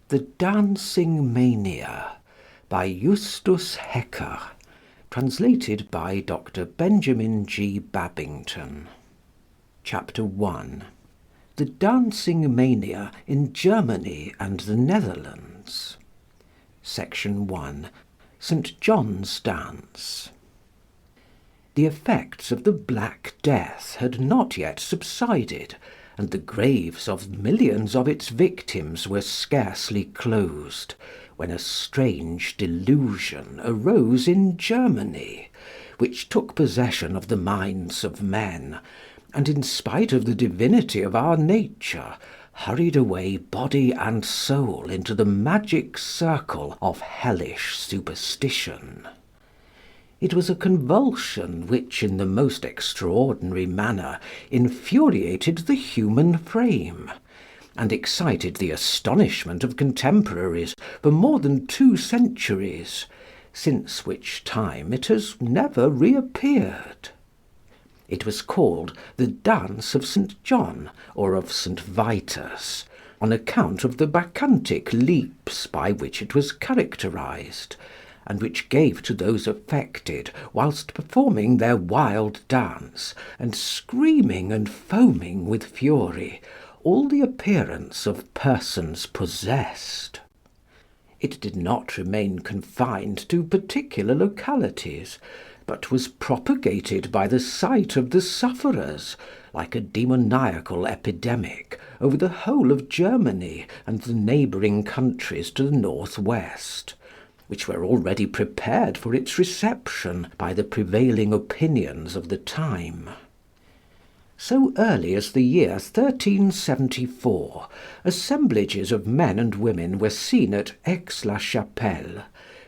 The Dancing Mania by Justus Hecker, translated by Dr. Benjamin G. Babington. Chapter 1. The Dancing Mania in Germany and the Netherlands. Section 1. St. John's Dance. The effects of the Black Death had not yet subsided, and the graves of millions of its victims were scarcely closed, when a strange delusion arose in Germany, which took possession of the minds of men, and in spite of the divinity of our nature, hurried away body and soul into the magic circle of hellish superstition. It was a convulsion which, in the most extraordinary manner, infuriated the human frame, and excited the astonishment of contemporaries for more than 2 centuries, since which time it has never reappeared. It was called the Dance of St. John, or of St. Vitus, on account of the bacchantic leaps by which it was characterised, and which gave to those affected, whilst performing their wild dance, and screaming and foaming with fury, all the appearance of persons possessed. It did not remain confined to particular localities, but was propagated by the sight of the sufferers, like a demoniacal epidemic, over the whole of Germany and the neighbouring countries to the north west, which were already prepared for its reception by the prevailing opinions of the time. So early as the year 1374, assemblages of men and women were seen at Aix-la-Chapelle,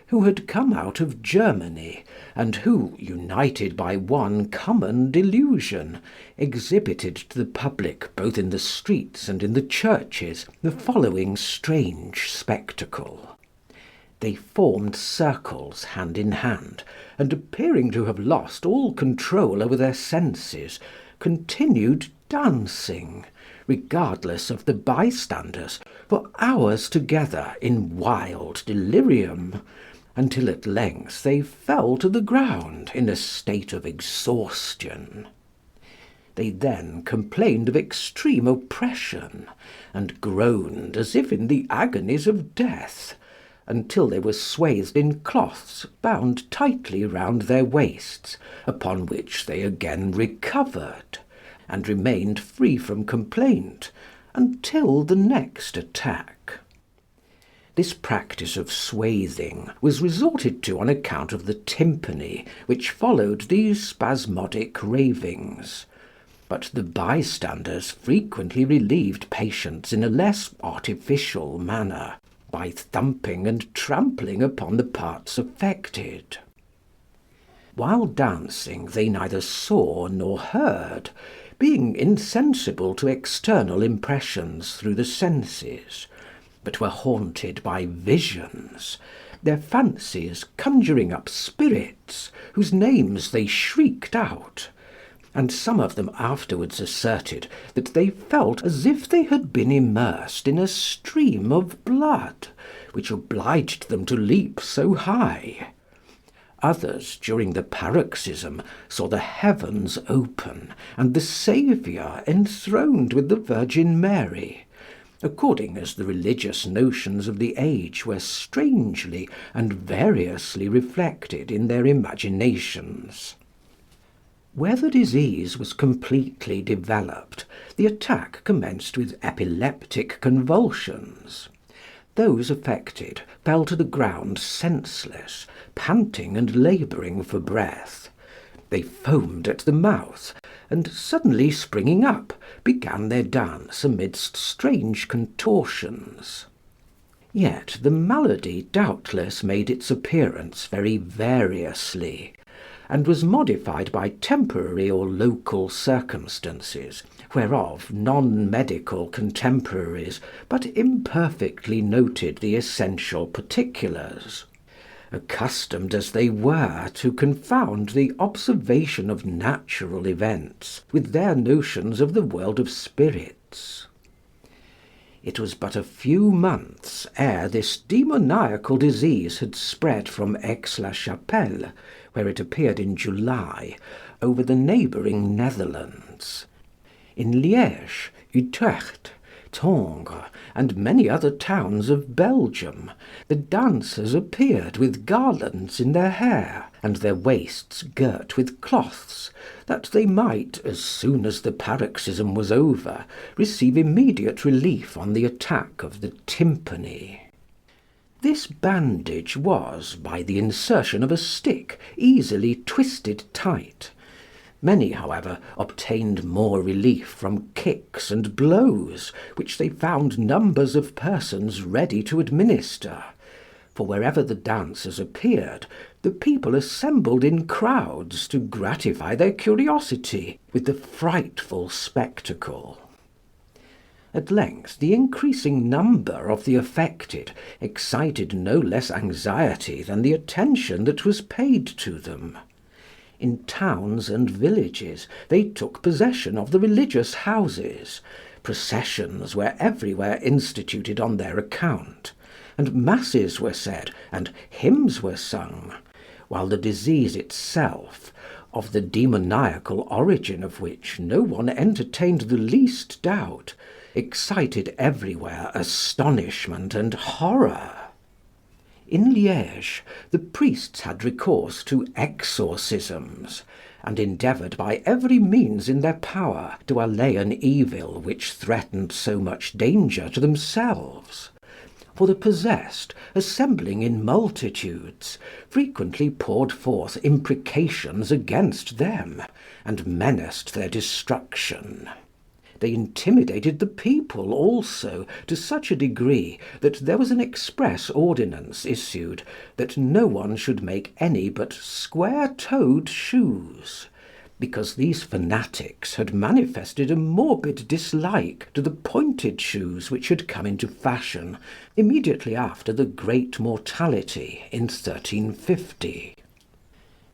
who had come out of Germany, and who, united by one common delusion, exhibited to the public, both in the streets and in the churches, the following strange spectacle. They formed circles hand in hand, and appearing to have lost all control over their senses, continued dancing, regardless of the bystanders, for hours together in wild delirium, until at length they fell to the ground in a state of exhaustion. They then complained of extreme oppression, and groaned as if in the agonies of death, until they were swathed in cloths bound tightly round their waists, upon which they again recovered, and remained free from complaint until the next attack. This practice of swathing was resorted to on account of the tympany which followed these spasmodic ravings, but the bystanders frequently relieved patients in a less artificial manner, by thumping and trampling upon the parts affected. While dancing they neither saw nor heard, being insensible to external impressions through the senses, but were haunted by visions, their fancies conjuring up spirits, whose names they shrieked out, and some of them afterwards asserted that they felt as if they had been immersed in a stream of blood, which obliged them to leap so high. Others, during the paroxysm, saw the heavens open, and the Saviour enthroned with the Virgin Mary, according as the religious notions of the age were strangely and variously reflected in their imaginations. Where the disease was completely developed, the attack commenced with epileptic convulsions. Those affected fell to the ground senseless, panting and labouring for breath. They foamed at the mouth, and suddenly springing up, began their dance amidst strange contortions. Yet the malady doubtless made its appearance very variously, and was modified by temporary or local circumstances, whereof non-medical contemporaries but imperfectly noted the essential particulars, accustomed as they were to confound the observation of natural events with their notions of the world of spirits. It was but a few months ere this demoniacal disease had spread from Aix-la-Chapelle, where it appeared in July, over the neighbouring Netherlands. In Liège, Utrecht, Tongres, and many other towns of Belgium, the dancers appeared with garlands in their hair, and their waists girt with cloths, that they might, as soon as the paroxysm was over, receive immediate relief on the attack of the tympany. This bandage was, by the insertion of a stick, easily twisted tight. Many, however, obtained more relief from kicks and blows, which they found numbers of persons ready to administer; for wherever the dancers appeared, the people assembled in crowds to gratify their curiosity with the frightful spectacle. At length the increasing number of the affected excited no less anxiety than the attention that was paid to them. In towns and villages they took possession of the religious houses, processions were everywhere instituted on their account, and masses were said and hymns were sung, while the disease itself, of the demoniacal origin of which no one entertained the least doubt, excited everywhere astonishment and horror. In Liège the priests had recourse to exorcisms, and endeavoured by every means in their power to allay an evil which threatened so much danger to themselves; for the possessed, assembling in multitudes, frequently poured forth imprecations against them, and menaced their destruction. They intimidated the people also to such a degree that there was an express ordinance issued that no one should make any but square-toed shoes, because these fanatics had manifested a morbid dislike to the pointed shoes which had come into fashion immediately after the great mortality in 1350.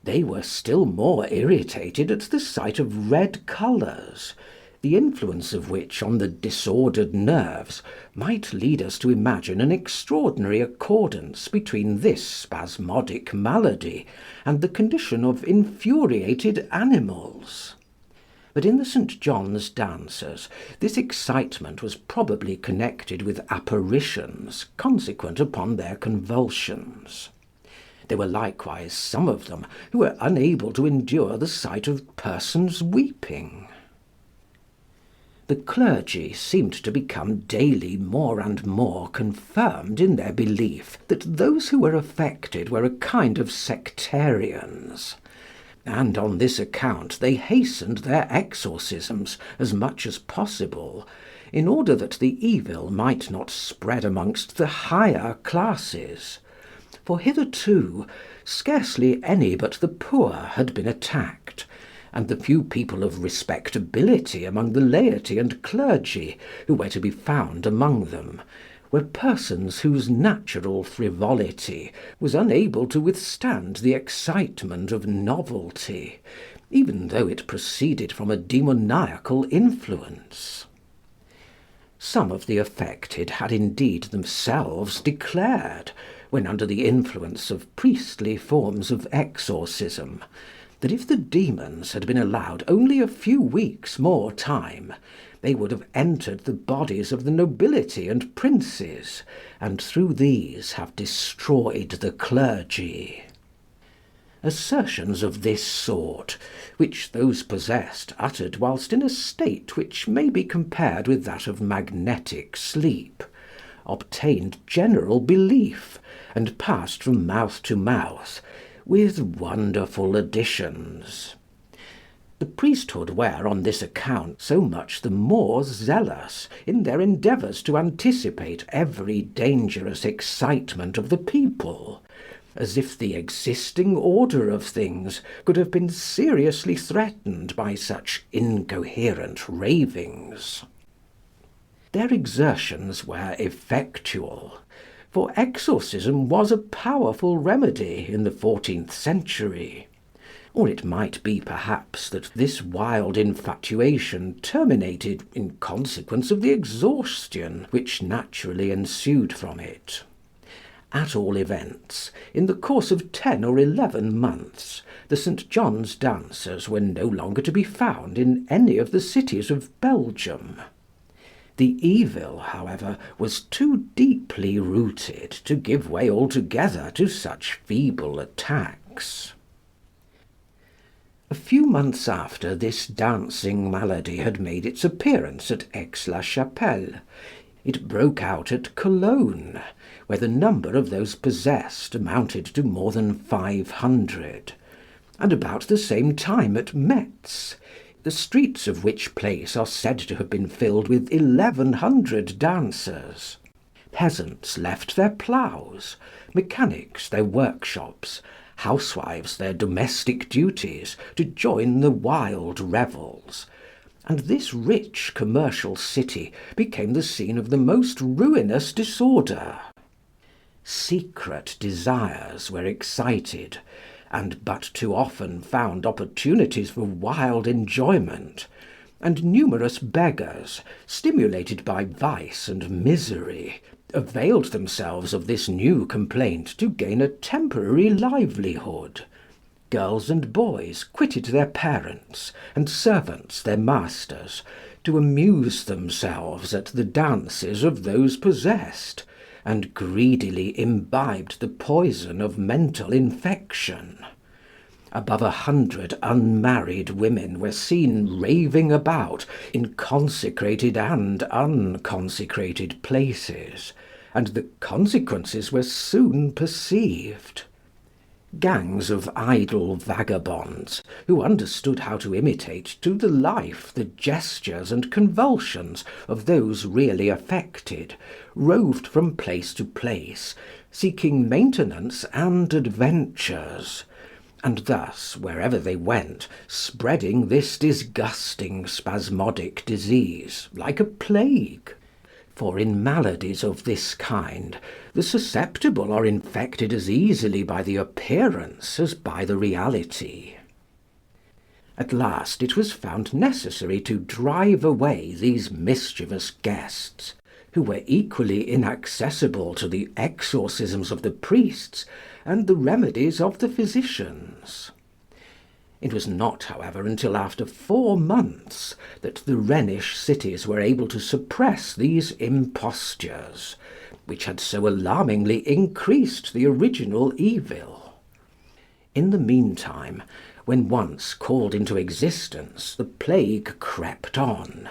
They were still more irritated at the sight of red colours, the influence of which on the disordered nerves might lead us to imagine an extraordinary accordance between this spasmodic malady and the condition of infuriated animals. But in the St. John's dancers this excitement was probably connected with apparitions consequent upon their convulsions. There were likewise some of them who were unable to endure the sight of persons weeping. The clergy seemed to become daily more and more confirmed in their belief that those who were affected were a kind of sectarians, and on this account they hastened their exorcisms as much as possible, in order that the evil might not spread amongst the higher classes; for hitherto scarcely any but the poor had been attacked, and the few people of respectability among the laity and clergy who were to be found among them were persons whose natural frivolity was unable to withstand the excitement of novelty, even though it proceeded from a demoniacal influence. Some of the affected had indeed themselves declared, when under the influence of priestly forms of exorcism, that if the demons had been allowed only a few weeks more time, they would have entered the bodies of the nobility and princes, and through these have destroyed the clergy. Assertions of this sort, which those possessed uttered whilst in a state which may be compared with that of magnetic sleep, obtained general belief, and passed from mouth to mouth, with wonderful additions. The priesthood were on this account so much the more zealous in their endeavours to anticipate every dangerous excitement of the people, as if the existing order of things could have been seriously threatened by such incoherent ravings. Their exertions were effectual, for exorcism was a powerful remedy in the 14th century. Or it might be, perhaps, that this wild infatuation terminated in consequence of the exhaustion which naturally ensued from it. At all events, in the course of 10 or 11 months, the St. John's dancers were no longer to be found in any of the cities of Belgium. The evil, however, was too deeply rooted to give way altogether to such feeble attacks. A few months after this dancing malady had made its appearance at Aix-la-Chapelle, it broke out at Cologne, where the number of those possessed amounted to more than 500, and about the same time at Metz, the streets of which place are said to have been filled with 1,100 dancers. Peasants left their ploughs, mechanics their workshops, housewives their domestic duties, to join the wild revels, and this rich commercial city became the scene of the most ruinous disorder. Secret desires were excited, and but too often found opportunities for wild enjoyment, and numerous beggars, stimulated by vice and misery, availed themselves of this new complaint to gain a temporary livelihood. Girls and boys quitted their parents, and servants their masters, to amuse themselves at the dances of those possessed, and greedily imbibed the poison of mental infection. Above 100 unmarried women were seen raving about in consecrated and unconsecrated places, and the consequences were soon perceived. Gangs of idle vagabonds, who understood how to imitate to the life the gestures and convulsions of those really affected, roved from place to place, seeking maintenance and adventures, and thus, wherever they went, spreading this disgusting spasmodic disease like a plague. For in maladies of this kind, the susceptible are infected as easily by the appearance as by the reality. At last it was found necessary to drive away these mischievous guests, who were equally inaccessible to the exorcisms of the priests and the remedies of the physicians. It was not, however, until after 4 months that the Rhenish cities were able to suppress these impostures, which had so alarmingly increased the original evil. In the meantime, when once called into existence, the plague crept on,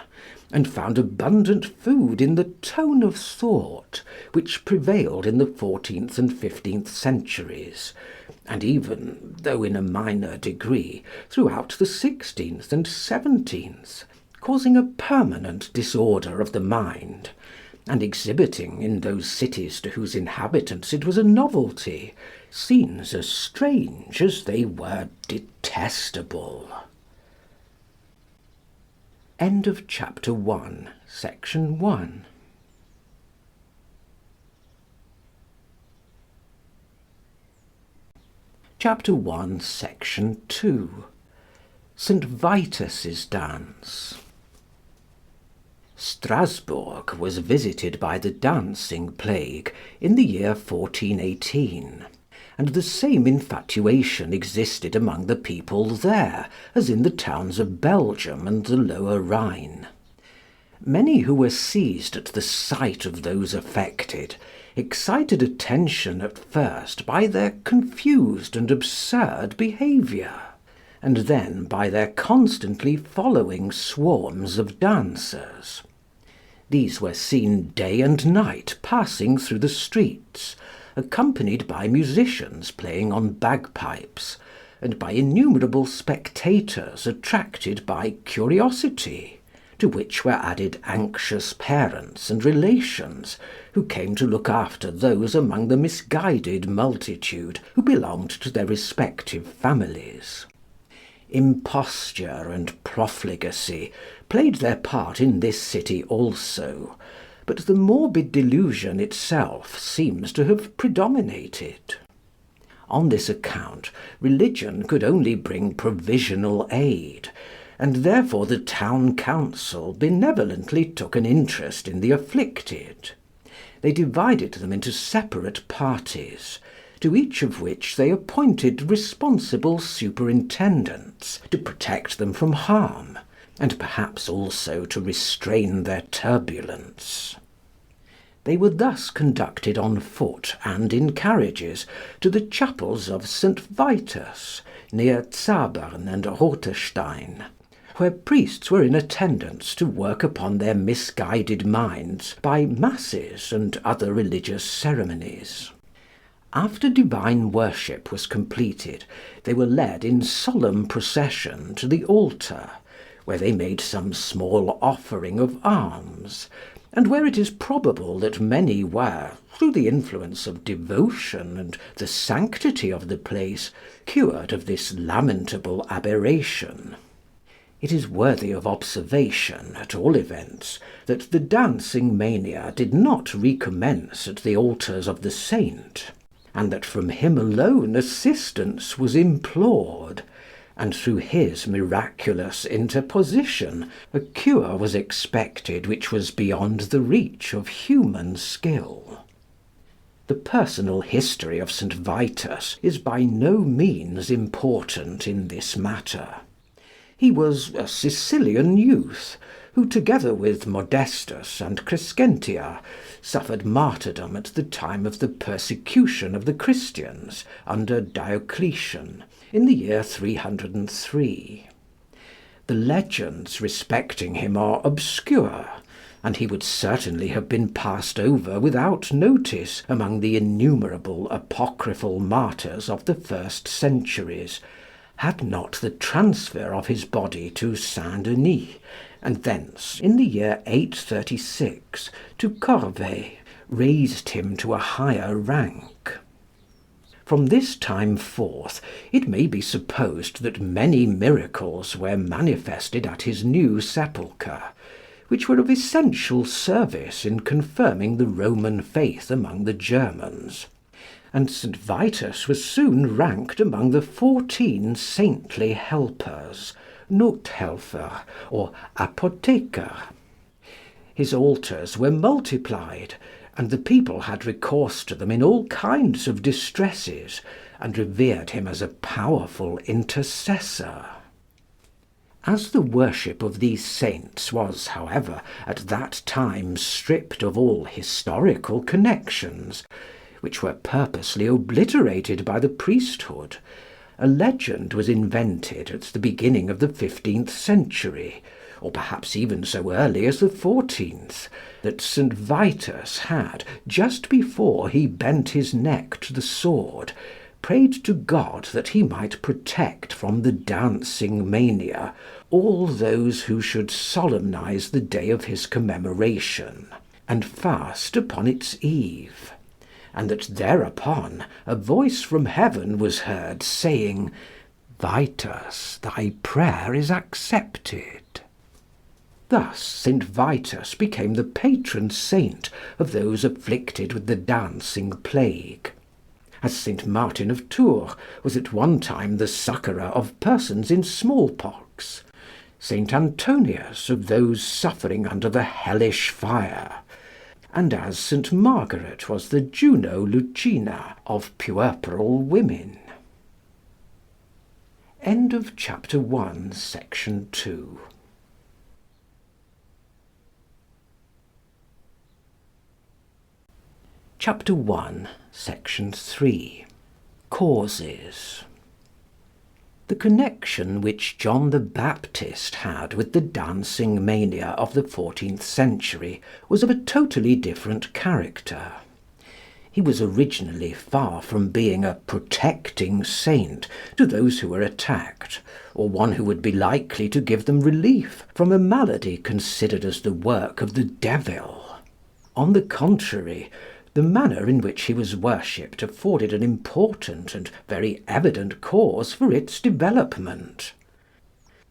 and found abundant food in the tone of thought which prevailed in the 14th and 15th centuries, and even, though in a minor degree, throughout the 16th and 17th, causing a permanent disorder of the mind, and exhibiting in those cities to whose inhabitants it was a novelty, scenes as strange as they were detestable. End of chapter 1, section 1. Chapter 1, section 2. St. Vitus's dance. Strasbourg was visited by the dancing plague in the year 1418, and the same infatuation existed among the people there as in the towns of Belgium and the Lower Rhine. Many who were seized at the sight of those affected excited attention at first by their confused and absurd behaviour, and then by their constantly following swarms of dancers. These were seen day and night passing through the streets, accompanied by musicians playing on bagpipes, and by innumerable spectators attracted by curiosity, to which were added anxious parents and relations, who came to look after those among the misguided multitude who belonged to their respective families. Imposture and profligacy played their part in this city also, but the morbid delusion itself seems to have predominated. On this account, religion could only bring provisional aid, and therefore the town council benevolently took an interest in the afflicted. They divided them into separate parties, to each of which they appointed responsible superintendents to protect them from harm, and perhaps also to restrain their turbulence. They were thus conducted on foot and in carriages to the chapels of St. Vitus, near Zabern and Rotestein, where priests were in attendance to work upon their misguided minds by masses and other religious ceremonies. After divine worship was completed, they were led in solemn procession to the altar, where they made some small offering of alms, and where it is probable that many were, through the influence of devotion and the sanctity of the place, cured of this lamentable aberration. It is worthy of observation, at all events, that the Dancing Mania did not recommence at the altars of the saint, and that from him alone assistance was implored, and through his miraculous interposition a cure was expected which was beyond the reach of human skill. The personal history of St. Vitus is by no means important in this matter. He was a Sicilian youth, who, together with Modestus and Crescentia, suffered martyrdom at the time of the persecution of the Christians under Diocletian, in the year 303. The legends respecting him are obscure, and he would certainly have been passed over without notice among the innumerable apocryphal martyrs of the first centuries, had not the transfer of his body to Saint Denis, and thence, in the year 836, to Corvey, raised him to a higher rank. From this time forth, it may be supposed that many miracles were manifested at his new sepulchre, which were of essential service in confirming the Roman faith among the Germans, and St. Vitus was soon ranked among the 14 saintly helpers, Nothelfer or Apotheker. His altars were multiplied, and the people had recourse to them in all kinds of distresses, and revered him as a powerful intercessor. As the worship of these saints was, however, at that time stripped of all historical connections, which were purposely obliterated by the priesthood, a legend was invented at the beginning of the 15th century, or perhaps even so early as the 14th, that St. Vitus had, just before he bent his neck to the sword, prayed to God that he might protect from the Dancing Mania all those who should solemnize the day of his commemoration, and fast upon its eve, and that thereupon a voice from heaven was heard, saying, "Vitus, thy prayer is accepted." Thus St. Vitus became the patron saint of those afflicted with the dancing plague, as St. Martin of Tours was at one time the succourer of persons in smallpox, St. Antonius of those suffering under the hellish fire, and as St. Margaret was the Juno Lucina of puerperal women. End of chapter 1, section 2. Chapter 1, section 3. Causes. The connection which John the Baptist had with the Dancing Mania of the 14th century was of a totally different character. He was originally far from being a protecting saint to those who were attacked, or one who would be likely to give them relief from a malady considered as the work of the devil. On the contrary, the manner in which he was worshipped afforded an important and very evident cause for its development.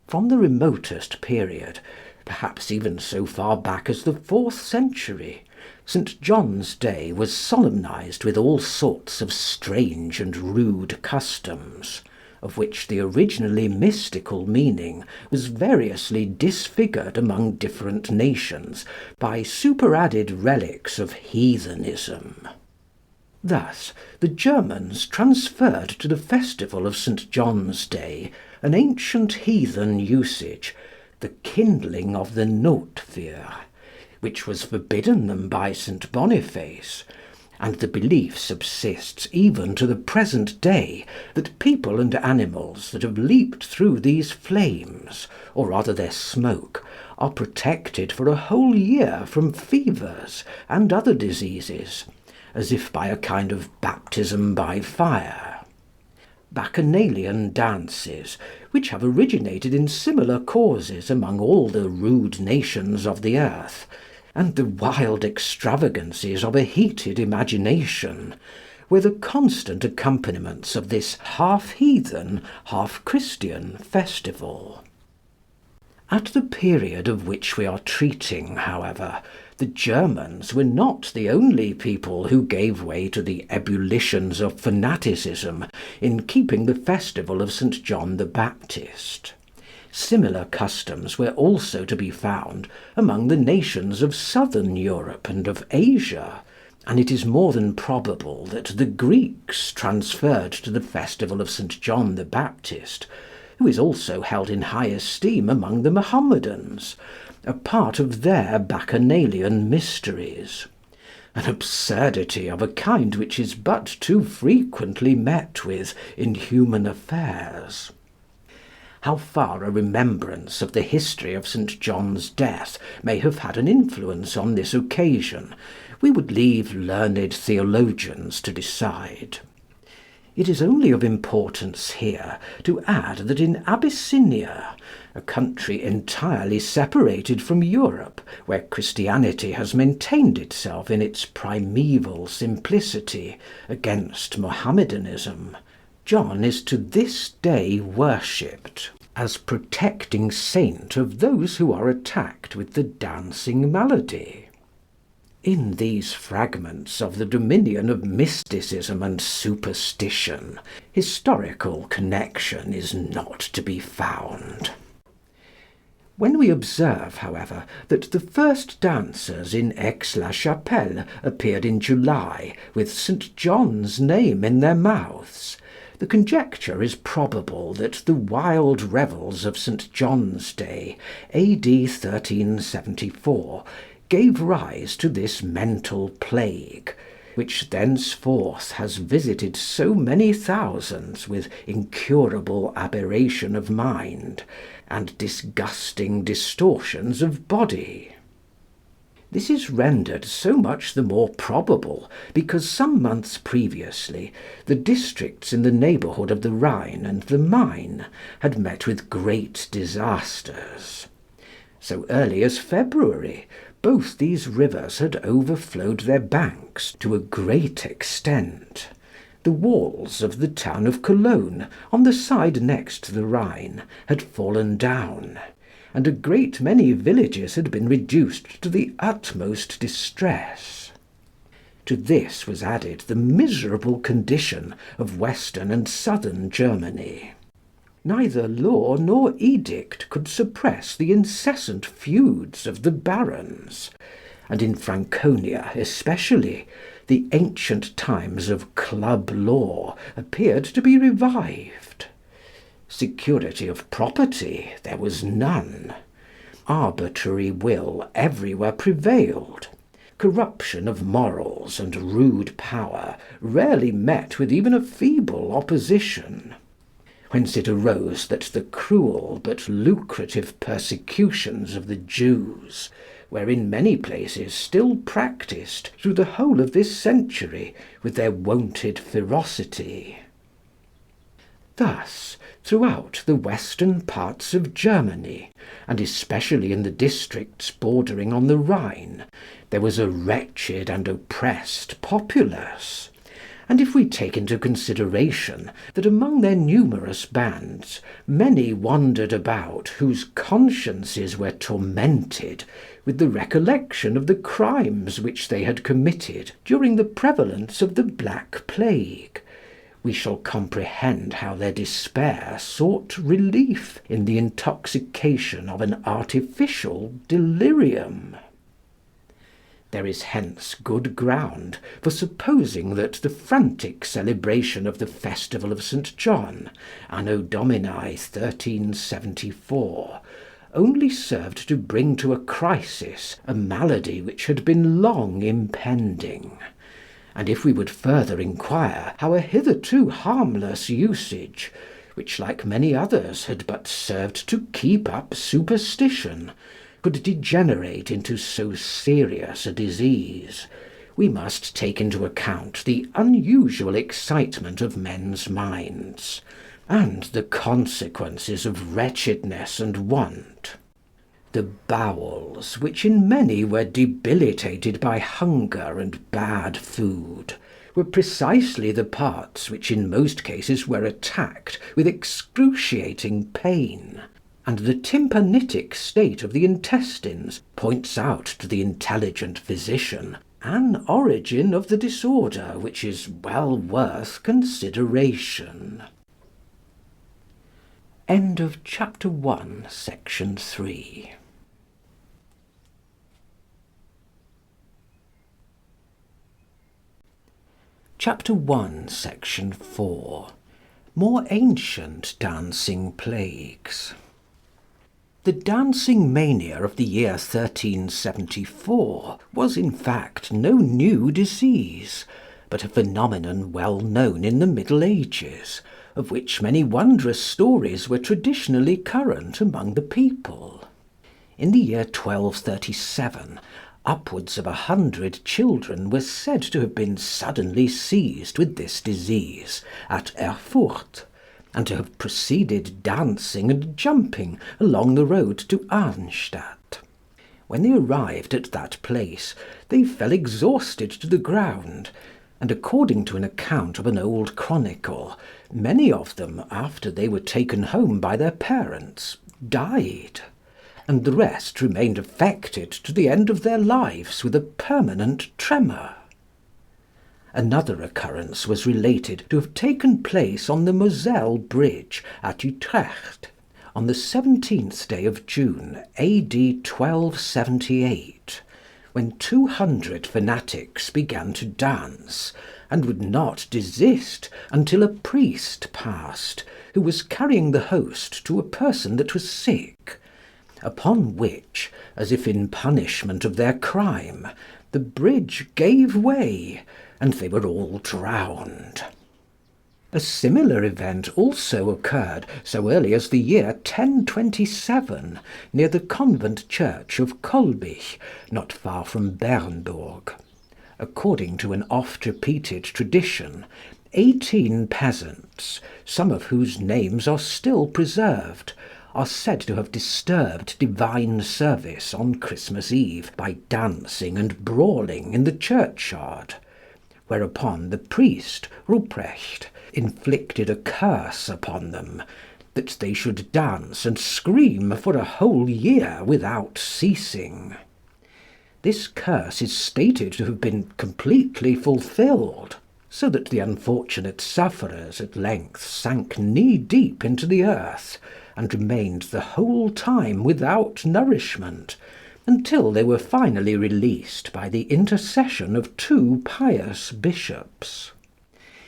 From the remotest period, perhaps even so far back as the 4th century, St. John's Day was solemnized with all sorts of strange and rude customs, of which the originally mystical meaning was variously disfigured among different nations by superadded relics of heathenism. Thus, the Germans transferred to the festival of St. John's Day an ancient heathen usage, the kindling of the Notfear, which was forbidden them by St. Boniface, and the belief subsists even to the present day that people and animals that have leaped through these flames, or rather their smoke, are protected for a whole year from fevers and other diseases, as if by a kind of baptism by fire. Bacchanalian dances, which have originated in similar causes among all the rude nations of the earth, and the wild extravagancies of a heated imagination, were the constant accompaniments of this half-heathen, half-Christian festival. At the period of which we are treating, however, the Germans were not the only people who gave way to the ebullitions of fanaticism in keeping the festival of St. John the Baptist. Similar customs were also to be found among the nations of southern Europe and of Asia, and it is more than probable that the Greeks transferred to the festival of St. John the Baptist, who is also held in high esteem among the Mohammedans, a part of their bacchanalian mysteries, an absurdity of a kind which is but too frequently met with in human affairs. How far a remembrance of the history of St. John's death may have had an influence on this occasion, we would leave learned theologians to decide. It is only of importance here to add that in Abyssinia, a country entirely separated from Europe, where Christianity has maintained itself in its primeval simplicity against Mohammedanism, John is to this day worshipped as protecting saint of those who are attacked with the dancing malady. In these fragments of the dominion of mysticism and superstition, historical connection is not to be found. When we observe, however, that the first dancers in Aix-la-Chapelle appeared in July with St. John's name in their mouths, the conjecture is probable that the wild revels of St. John's Day, A.D. 1374, gave rise to this mental plague, which thenceforth has visited so many thousands with incurable aberration of mind and disgusting distortions of body. This is rendered so much the more probable because some months previously the districts in the neighbourhood of the Rhine and the Main had met with great disasters. So early as February, both these rivers had overflowed their banks to a great extent. The walls of the town of Cologne, on the side next to the Rhine, had fallen down, and a great many villages had been reduced to the utmost distress. To this was added the miserable condition of western and southern Germany. Neither law nor edict could suppress the incessant feuds of the barons, and in Franconia especially, the ancient times of club law appeared to be revived. Security of property there was none. Arbitrary will everywhere prevailed. Corruption of morals and rude power rarely met with even a feeble opposition. Whence it arose that the cruel but lucrative persecutions of the Jews were in many places still practised through the whole of this century with their wonted ferocity. Thus, throughout the western parts of Germany, and especially in the districts bordering on the Rhine, there was a wretched and oppressed populace, And if we take into consideration that among their numerous bands many wandered about whose consciences were tormented with the recollection of the crimes which they had committed during the prevalence of the Black Plague, we shall comprehend how their despair sought relief in the intoxication of an artificial delirium. There is hence good ground for supposing that the frantic celebration of the festival of St. John, Anno Domini 1374, only served to bring to a crisis a malady which had been long impending. And if we would further inquire how a hitherto harmless usage, which like many others had but served to keep up superstition, could degenerate into so serious a disease, we must take into account the unusual excitement of men's minds, and the consequences of wretchedness and want. The bowels, which in many were debilitated by hunger and bad food, were precisely the parts which in most cases were attacked with excruciating pain, and the tympanitic state of the intestines points out to the intelligent physician an origin of the disorder which is well worth consideration. End of chapter 1, section 3. Chapter 1, section 4. More ancient dancing plagues. The Dancing Mania of the year 1374 was in fact no new disease, but a phenomenon well known in the Middle Ages, of which many wondrous stories were traditionally current among the people. In the year 1237, upwards of 100 children were said to have been suddenly seized with this disease at Erfurt, and to have proceeded dancing and jumping along the road to Arnstadt. When they arrived at that place, they fell exhausted to the ground, and according to an account of an old chronicle, many of them, after they were taken home by their parents, died, and the rest remained affected to the end of their lives with a permanent tremor. Another occurrence was related to have taken place on the Moselle Bridge at Utrecht, on the 17th day of June, A.D. 1278, when 200 fanatics began to dance, and would not desist until a priest passed, who was carrying the host to a person that was sick, upon which, as if in punishment of their crime, the bridge gave way, and they were all drowned. A similar event also occurred so early as the year 1027, near the convent church of Kolbich, not far from Bernburg. According to an oft-repeated tradition, 18 peasants, some of whose names are still preserved, are said to have disturbed divine service on Christmas Eve by dancing and brawling in the churchyard, whereupon the priest, Ruprecht, inflicted a curse upon them, that they should dance and scream for a whole year without ceasing. This curse is stated to have been completely fulfilled, so that the unfortunate sufferers at length sank knee-deep into the earth, and remained the whole time without nourishment, until they were finally released by the intercession of 2 pious bishops.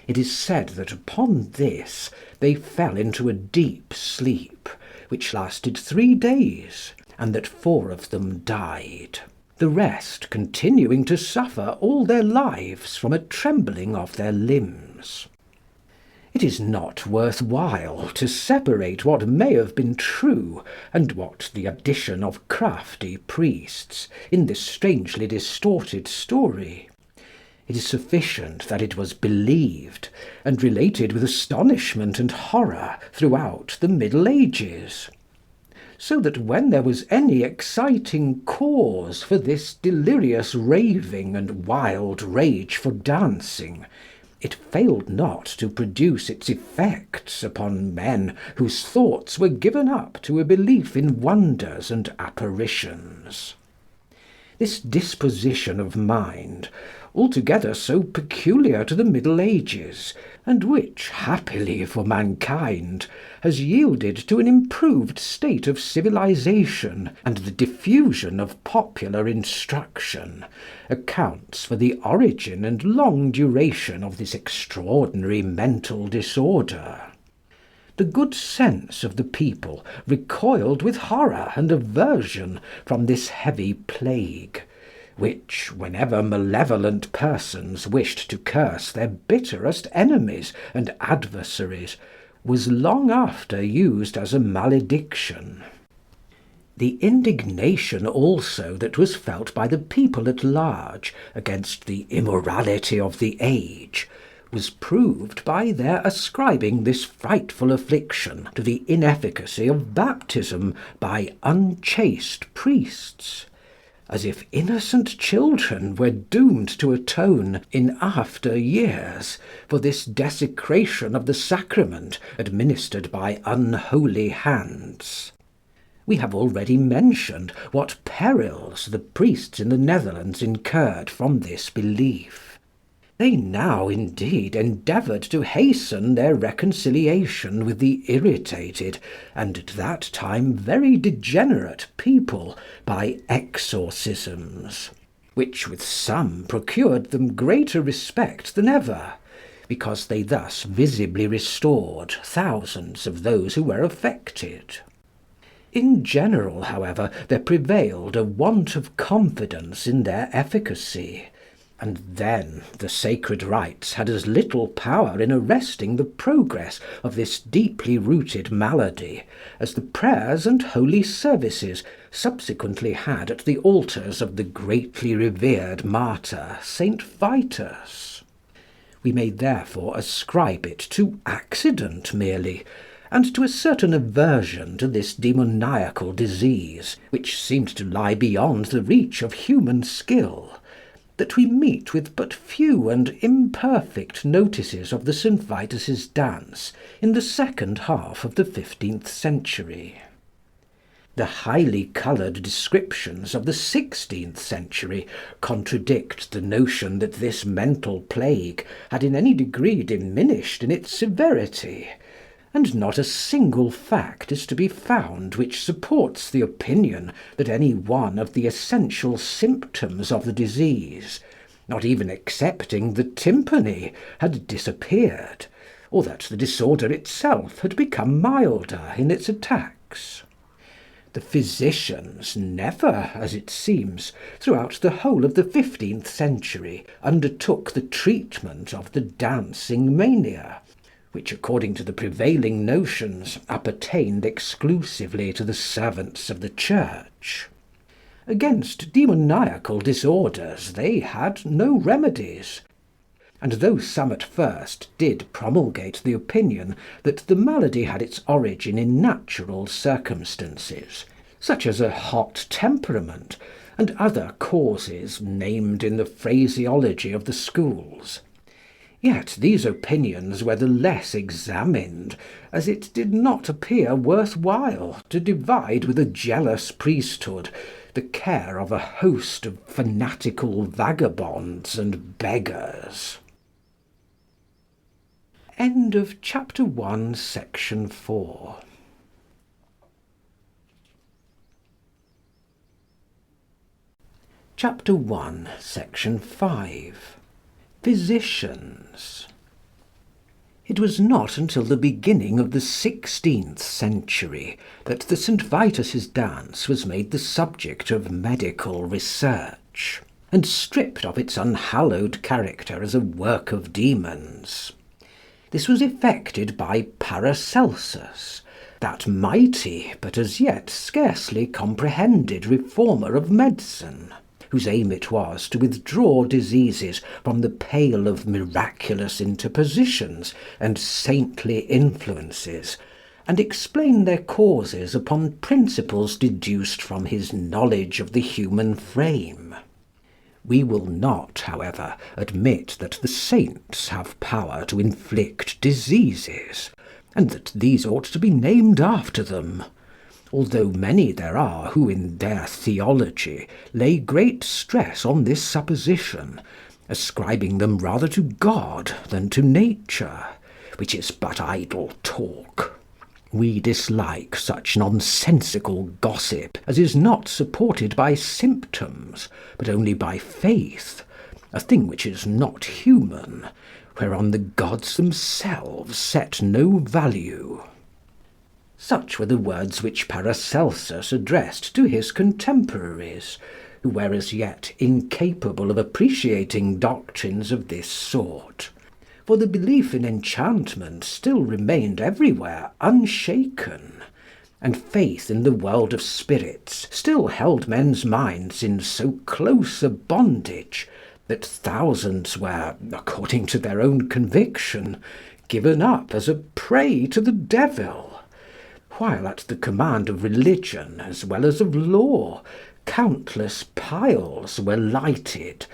It is said that upon this they fell into a deep sleep, which lasted 3 days, and that 4 of them died, the rest continuing to suffer all their lives from a trembling of their limbs. It is not worth while to separate what may have been true and what the addition of crafty priests in this strangely distorted story. It is sufficient that it was believed, and related with astonishment and horror throughout the Middle Ages, so that when there was any exciting cause for this delirious raving and wild rage for dancing, it failed not to produce its effects upon men whose thoughts were given up to a belief in wonders and apparitions. This disposition of mind, altogether so peculiar to the Middle Ages, and which, happily for mankind, has yielded to an improved state of civilisation and the diffusion of popular instruction, accounts for the origin and long duration of this extraordinary mental disorder. The good sense of the people recoiled with horror and aversion from this heavy plague, which, whenever malevolent persons wished to curse their bitterest enemies and adversaries, was long after used as a malediction. The indignation also that was felt by the people at large against the immorality of the age was proved by their ascribing this frightful affliction to the inefficacy of baptism by unchaste priests, as if innocent children were doomed to atone in after years for this desecration of the sacrament administered by unholy hands. We have already mentioned what perils the priests in the Netherlands incurred from this belief. They now indeed endeavoured to hasten their reconciliation with the irritated, and at that time very degenerate people, by exorcisms, which with some procured them greater respect than ever, because they thus visibly restored thousands of those who were affected. In general, however, there prevailed a want of confidence in their efficacy, and then the sacred rites had as little power in arresting the progress of this deeply rooted malady as the prayers and holy services subsequently had at the altars of the greatly revered martyr St. Vitus. We may therefore ascribe it to accident merely, and to a certain aversion to this demoniacal disease, which seemed to lie beyond the reach of human skill, that we meet with but few and imperfect notices of the St. Vitus's dance in the second half of the 15th century. The highly coloured descriptions of the 16th century contradict the notion that this mental plague had in any degree diminished in its severity, and not a single fact is to be found which supports the opinion that any one of the essential symptoms of the disease, not even excepting the tympany, had disappeared, or that the disorder itself had become milder in its attacks. The physicians never, as it seems, throughout the whole of the 15th century, undertook the treatment of the dancing mania, which, according to the prevailing notions, appertained exclusively to the servants of the Church. Against demoniacal disorders they had no remedies, and though some at first did promulgate the opinion that the malady had its origin in natural circumstances, such as a hot temperament, and other causes named in the phraseology of the schools, yet these opinions were the less examined, as it did not appear worth while to divide with a jealous priesthood the care of a host of fanatical vagabonds and beggars. End of Chapter 1, Section 4. Chapter 1, Section 5. Physicians. It was not until the beginning of the 16th century that the St. Vitus's dance was made the subject of medical research, and stripped of its unhallowed character as a work of demons. This was effected by Paracelsus, that mighty but as yet scarcely comprehended reformer of medicine, whose aim it was to withdraw diseases from the pale of miraculous interpositions and saintly influences, and explain their causes upon principles deduced from his knowledge of the human frame. We will not, however, admit that the saints have power to inflict diseases, and that these ought to be named after them, although many there are who in their theology lay great stress on this supposition, ascribing them rather to God than to nature, which is but idle talk. We dislike such nonsensical gossip as is not supported by symptoms, but only by faith, a thing which is not human, whereon the gods themselves set no value. Such were the words which Paracelsus addressed to his contemporaries, who were as yet incapable of appreciating doctrines of this sort. For the belief in enchantment still remained everywhere unshaken, and faith in the world of spirits still held men's minds in so close a bondage that thousands were, according to their own conviction, given up as a prey to the devil, while at the command of religion as well as of law countless piles were lighted,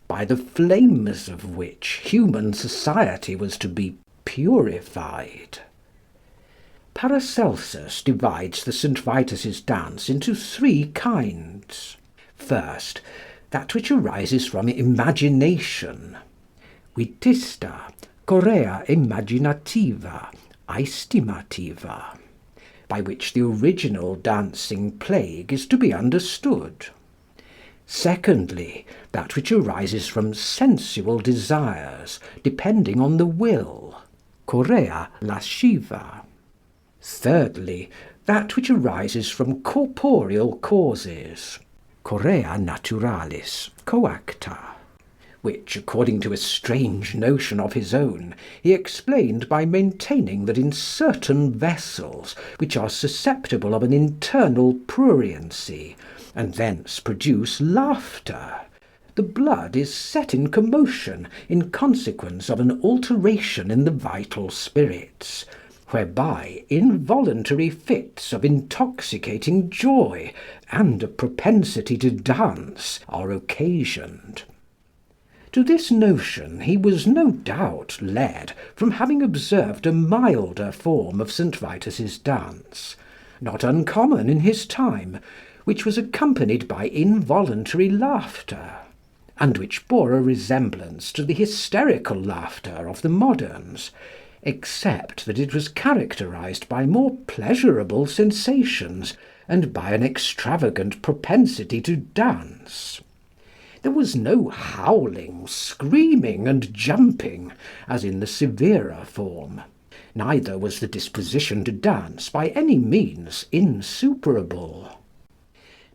by the flames of which human society was to be purified. Paracelsus divides the St. Vitus's dance into three kinds. First, that which arises from imagination, vitista, chorea imaginativa, aestimativa, by which the original dancing plague is to be understood. Secondly, that which arises from sensual desires, depending on the will, chorea lasciva. Thirdly, that which arises from corporeal causes, chorea naturalis, coacta, which, according to a strange notion of his own, he explained by maintaining that in certain vessels which are susceptible of an internal pruriency, and thence produce laughter, the blood is set in commotion in consequence of an alteration in the vital spirits, whereby involuntary fits of intoxicating joy and a propensity to dance are occasioned. To this notion he was no doubt led from having observed a milder form of St. Vitus's dance, not uncommon in his time, which was accompanied by involuntary laughter, and which bore a resemblance to the hysterical laughter of the moderns, except that it was characterised by more pleasurable sensations and by an extravagant propensity to dance. There was no howling, screaming, and jumping, as in the severer form, neither was the disposition to dance by any means insuperable.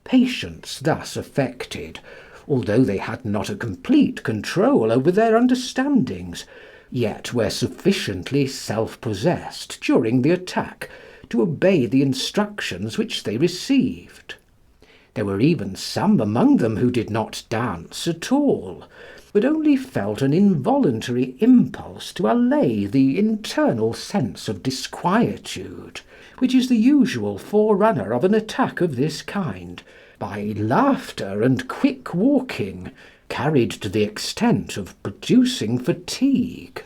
Patients thus affected, although they had not a complete control over their understandings, yet were sufficiently self-possessed during the attack to obey the instructions which they received. There were even some among them who did not dance at all, but only felt an involuntary impulse to allay the internal sense of disquietude, which is the usual forerunner of an attack of this kind, by laughter and quick walking, carried to the extent of producing fatigue.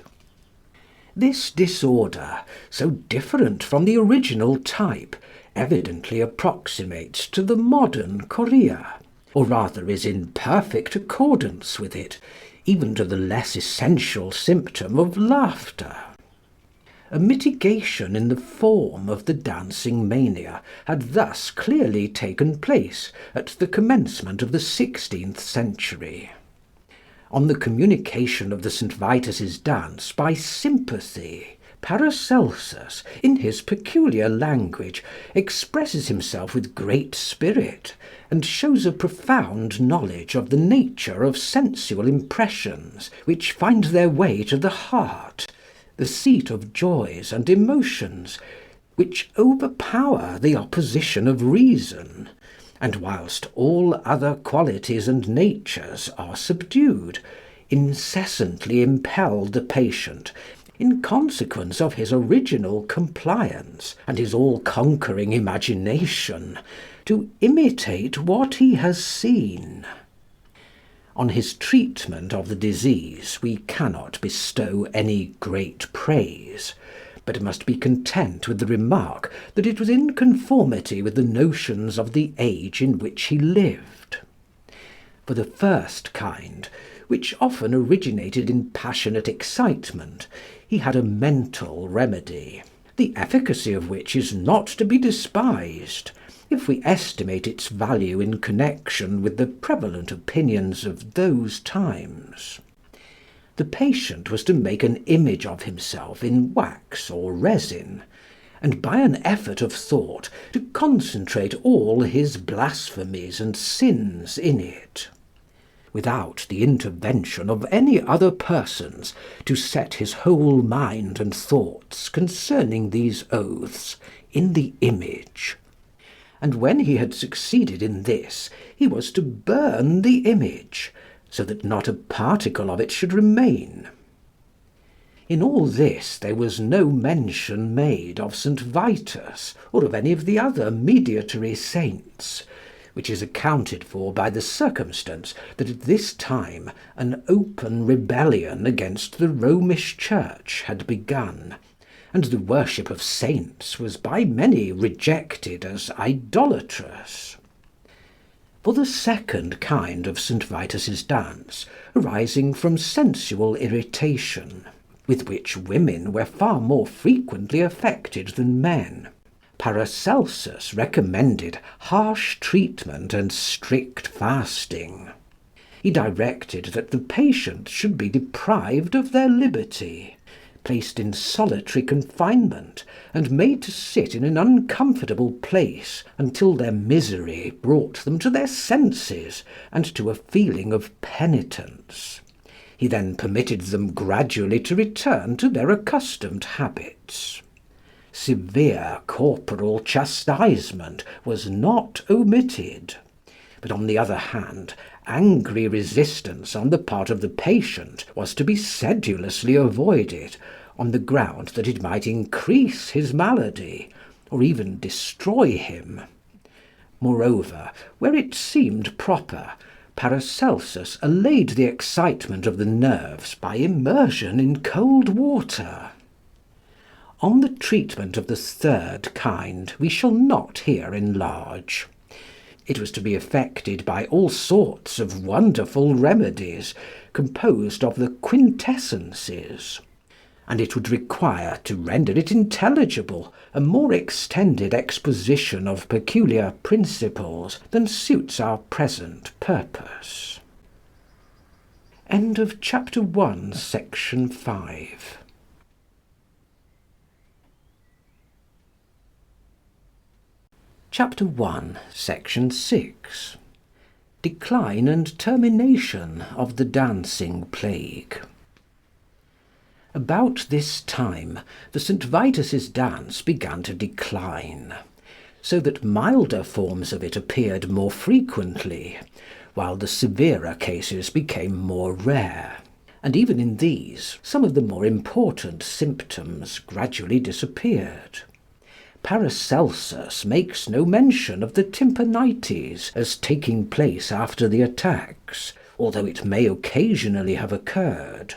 This disorder, so different from the original type, evidently approximates to the modern chorea, or rather is in perfect accordance with it, even to the less essential symptom of laughter. A mitigation in the form of the dancing mania had thus clearly taken place at the commencement of the 16th century. On the communication of the St. Vitus's dance by sympathy, Paracelsus, in his peculiar language, expresses himself with great spirit, and shows a profound knowledge of the nature of sensual impressions which find their way to the heart, the seat of joys and emotions, which overpower the opposition of reason, and whilst all other qualities and natures are subdued, incessantly impel the patient, in consequence of his original compliance and his all-conquering imagination, to imitate what he has seen. On his treatment of the disease we cannot bestow any great praise, but must be content with the remark that it was in conformity with the notions of the age in which he lived. For the first kind, which often originated in passionate excitement, he had a mental remedy, the efficacy of which is not to be despised, if we estimate its value in connection with the prevalent opinions of those times. The patient was to make an image of himself in wax or resin, and by an effort of thought to concentrate all his blasphemies and sins in it, without the intervention of any other persons, to set his whole mind and thoughts concerning these oaths in the image. And when he had succeeded in this, he was to burn the image, so that not a particle of it should remain. In all this there was no mention made of St. Vitus, or of any of the other mediatory saints, which is accounted for by the circumstance that at this time an open rebellion against the Romish Church had begun, and the worship of saints was by many rejected as idolatrous. For the second kind of St. Vitus's dance, arising from sensual irritation, with which women were far more frequently affected than men, Paracelsus recommended harsh treatment and strict fasting. He directed that the patient should be deprived of their liberty, placed in solitary confinement, and made to sit in an uncomfortable place until their misery brought them to their senses and to a feeling of penitence. He then permitted them gradually to return to their accustomed habits. Severe corporal chastisement was not omitted, but on the other hand, angry resistance on the part of the patient was to be sedulously avoided, on the ground that it might increase his malady, or even destroy him. Moreover, where it seemed proper, Paracelsus allayed the excitement of the nerves by immersion in cold water. On the treatment of the third kind we shall not here enlarge. It was to be effected by all sorts of wonderful remedies, composed of the quintessences; and it would require, to render it intelligible, a more extended exposition of peculiar principles than suits our present purpose. End of Chapter 1, Section 5. Chapter 1, Section 6. Decline and termination of the dancing plague. About this time the St. Vitus's dance began to decline, so that milder forms of it appeared more frequently, while the severer cases became more rare, and even in these some of the more important symptoms gradually disappeared. Paracelsus makes no mention of the tympanites as taking place after the attacks, although it may occasionally have occurred;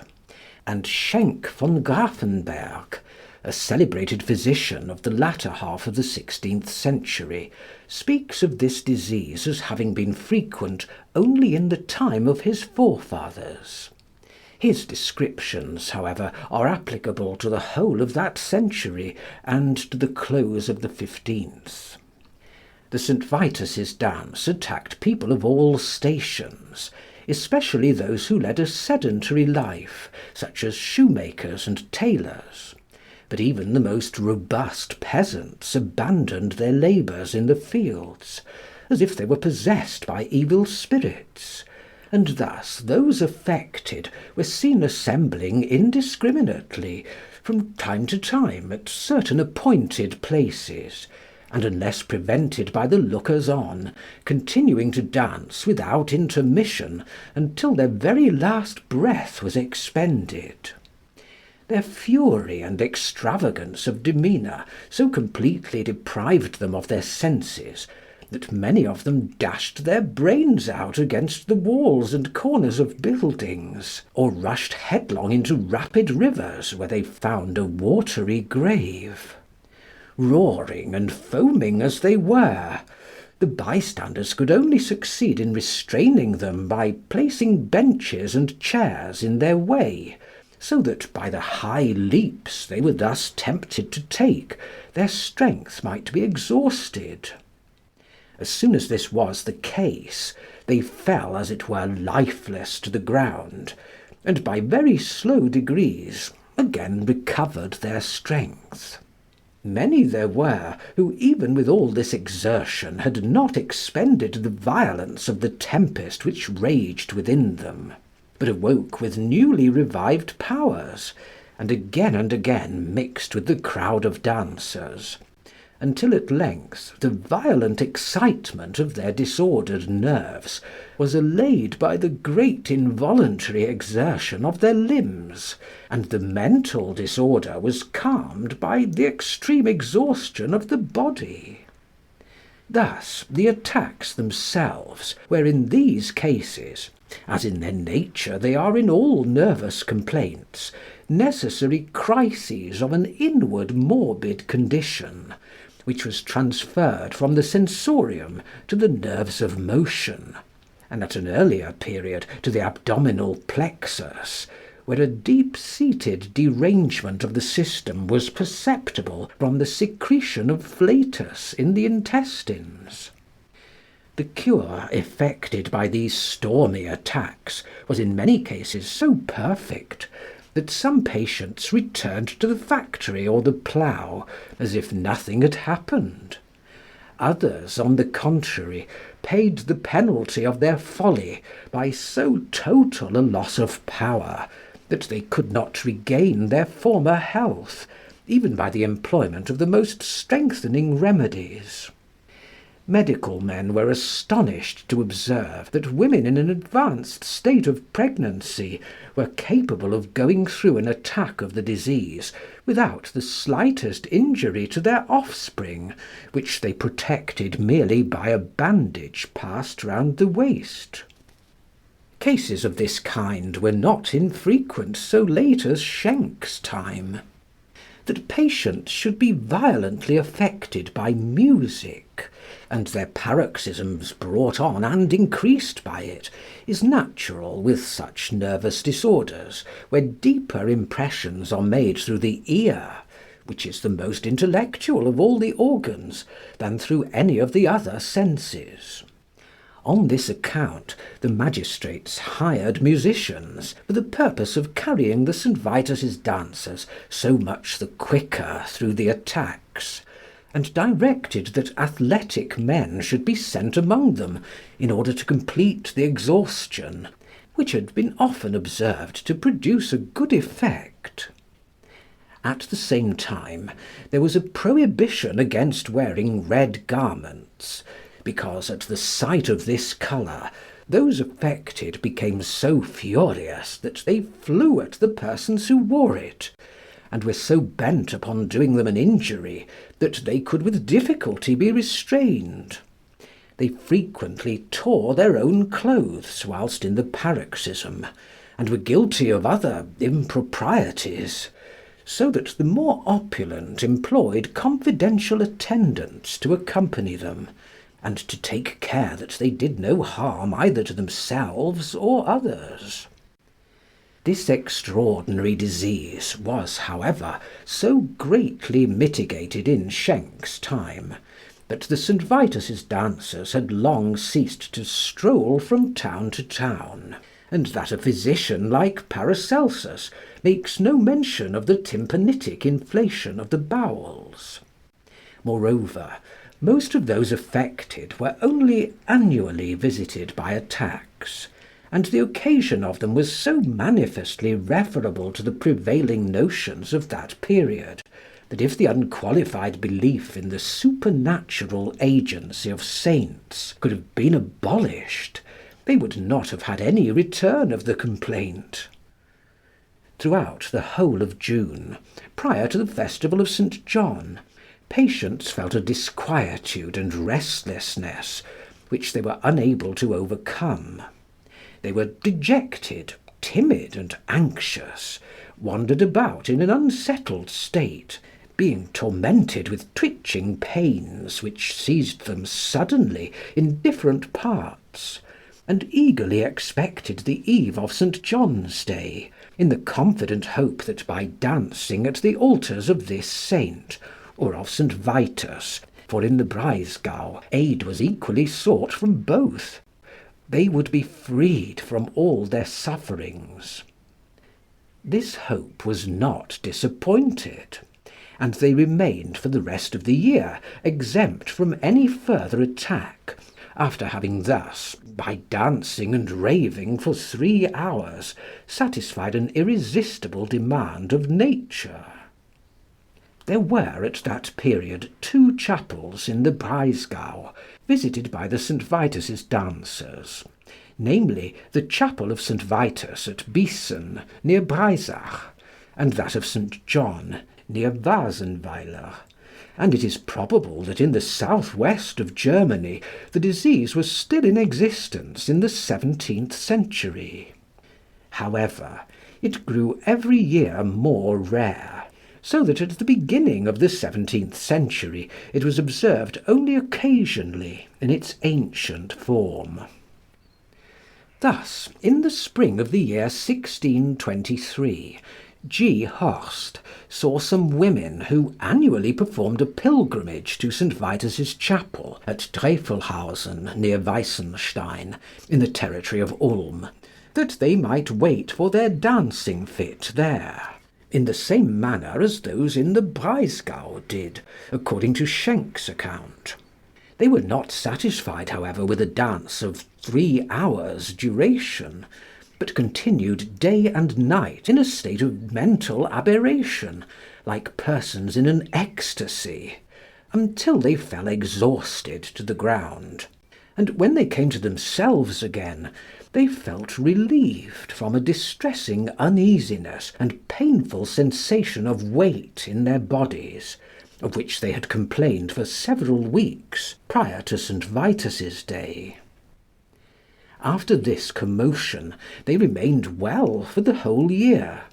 and Schenk von Grafenberg, a celebrated physician of the latter half of the 16th century, speaks of this disease as having been frequent only in the time of his forefathers. His descriptions, however, are applicable to the whole of that century and to the close of the 15th. The St. Vitus's dance attacked people of all stations, especially those who led a sedentary life, such as shoemakers and tailors; but even the most robust peasants abandoned their labours in the fields, as if they were possessed by evil spirits, and thus those affected were seen assembling indiscriminately, from time to time, at certain appointed places, and, unless prevented by the lookers on, continuing to dance without intermission until their very last breath was expended. Their fury and extravagance of demeanour so completely deprived them of their senses, that many of them dashed their brains out against the walls and corners of buildings, or rushed headlong into rapid rivers where they found a watery grave. Roaring and foaming as they were, the bystanders could only succeed in restraining them by placing benches and chairs in their way, so that by the high leaps they were thus tempted to take, their strength might be exhausted. As soon as this was the case, they fell as it were lifeless to the ground, and by very slow degrees again recovered their strength. Many there were who even with all this exertion had not expended the violence of the tempest which raged within them, but awoke with newly revived powers, and again mixed with the crowd of dancers, until at length the violent excitement of their disordered nerves was allayed by the great involuntary exertion of their limbs, and the mental disorder was calmed by the extreme exhaustion of the body. Thus the attacks themselves were in these cases, as in their nature they are in all nervous complaints, necessary crises of an inward morbid condition, which was transferred from the sensorium to the nerves of motion, and at an earlier period to the abdominal plexus, where a deep-seated derangement of the system was perceptible from the secretion of flatus in the intestines. The cure effected by these stormy attacks was in many cases so perfect that some patients returned to the factory or the plough as if nothing had happened. Others, on the contrary, paid the penalty of their folly by so total a loss of power that they could not regain their former health, even by the employment of the most strengthening remedies. Medical men were astonished to observe that women in an advanced state of pregnancy were capable of going through an attack of the disease without the slightest injury to their offspring, which they protected merely by a bandage passed round the waist. Cases of this kind were not infrequent so late as Schenck's time. That patients should be violently affected by music, and their paroxysms brought on and increased by it, is natural with such nervous disorders, where deeper impressions are made through the ear, which is the most intellectual of all the organs, than through any of the other senses. On this account the magistrates hired musicians for the purpose of carrying the St. Vitus's dancers so much the quicker through the attacks, and directed that athletic men should be sent among them in order to complete the exhaustion, which had been often observed to produce a good effect. At the same time there was a prohibition against wearing red garments, because at the sight of this colour those affected became so furious that they flew at the persons who wore it, and were so bent upon doing them an injury that they could with difficulty be restrained. They frequently tore their own clothes whilst in the paroxysm, and were guilty of other improprieties, so that the more opulent employed confidential attendants to accompany them, and to take care that they did no harm either to themselves or others. This extraordinary disease was, however, so greatly mitigated in Schenck's time, that the St. Vitus's dancers had long ceased to stroll from town to town, and that a physician like Paracelsus makes no mention of the tympanitic inflation of the bowels. Moreover, most of those affected were only annually visited by attacks, and the occasion of them was so manifestly referable to the prevailing notions of that period, that if the unqualified belief in the supernatural agency of saints could have been abolished, they would not have had any return of the complaint. Throughout the whole of June, prior to the festival of St. John, patients felt a disquietude and restlessness which they were unable to overcome. They were dejected, timid, and anxious, wandered about in an unsettled state, being tormented with twitching pains which seized them suddenly in different parts, and eagerly expected the eve of St. John's Day, in the confident hope that by dancing at the altars of this saint, or of St. Vitus, for in the Breisgau aid was equally sought from both, they would be freed from all their sufferings. This hope was not disappointed, and they remained for the rest of the year exempt from any further attack, after having thus, by dancing and raving for 3 hours, satisfied an irresistible demand of nature. There were at that period 2 chapels in the Breisgau visited by the St. Vitus's dancers, namely the chapel of St. Vitus at Bissen, near Breisach, and that of St. John, near Wasenweiler, and it is probable that in the south-west of Germany the disease was still in existence in the 17th century. However, it grew every year more rare, so that at the beginning of the 17th century it was observed only occasionally in its ancient form. Thus, in the spring of the year 1623, G. Horst saw some women who annually performed a pilgrimage to St. Vitus's chapel at Drefelhausen, near Weissenstein, in the territory of Ulm, that they might wait for their dancing fit there, in the same manner as those in the Breisgau did, according to Schenk's account. They were not satisfied, however, with a dance of 3 hours' duration, but continued day and night in a state of mental aberration, like persons in an ecstasy, until they fell exhausted to the ground, and when they came to themselves again, they felt relieved from a distressing uneasiness and painful sensation of weight in their bodies, of which they had complained for several weeks prior to St. Vitus's day. After this commotion they remained well for the whole year,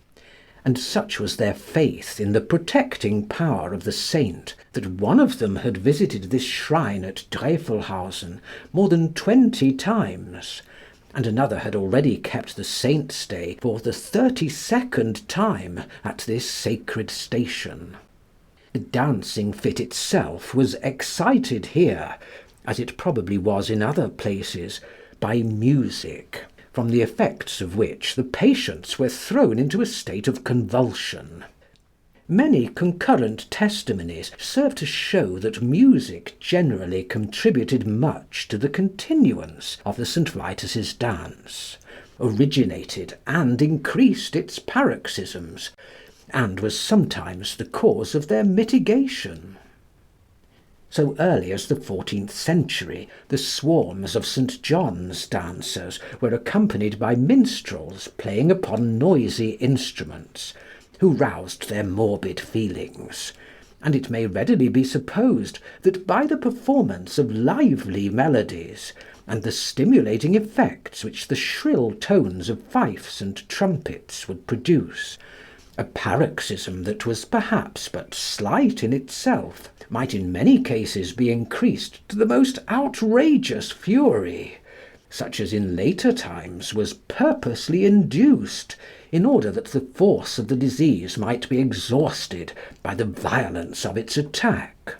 and such was their faith in the protecting power of the saint that one of them had visited this shrine at Drefelhausen more than 20 times, and another had already kept the saint's day for the 32nd time at this sacred station. The dancing fit itself was excited here, as it probably was in other places, by music, from the effects of which the patients were thrown into a state of convulsion. Many concurrent testimonies serve to show that music generally contributed much to the continuance of the St. Vitus's dance, originated and increased its paroxysms, and was sometimes the cause of their mitigation. So early as the 14th century, the swarms of St. John's dancers were accompanied by minstrels playing upon noisy instruments, who roused their morbid feelings, and it may readily be supposed that by the performance of lively melodies, and the stimulating effects which the shrill tones of fifes and trumpets would produce, a paroxysm that was perhaps but slight in itself might in many cases be increased to the most outrageous fury, such as in later times was purposely induced in order that the force of the disease might be exhausted by the violence of its attack.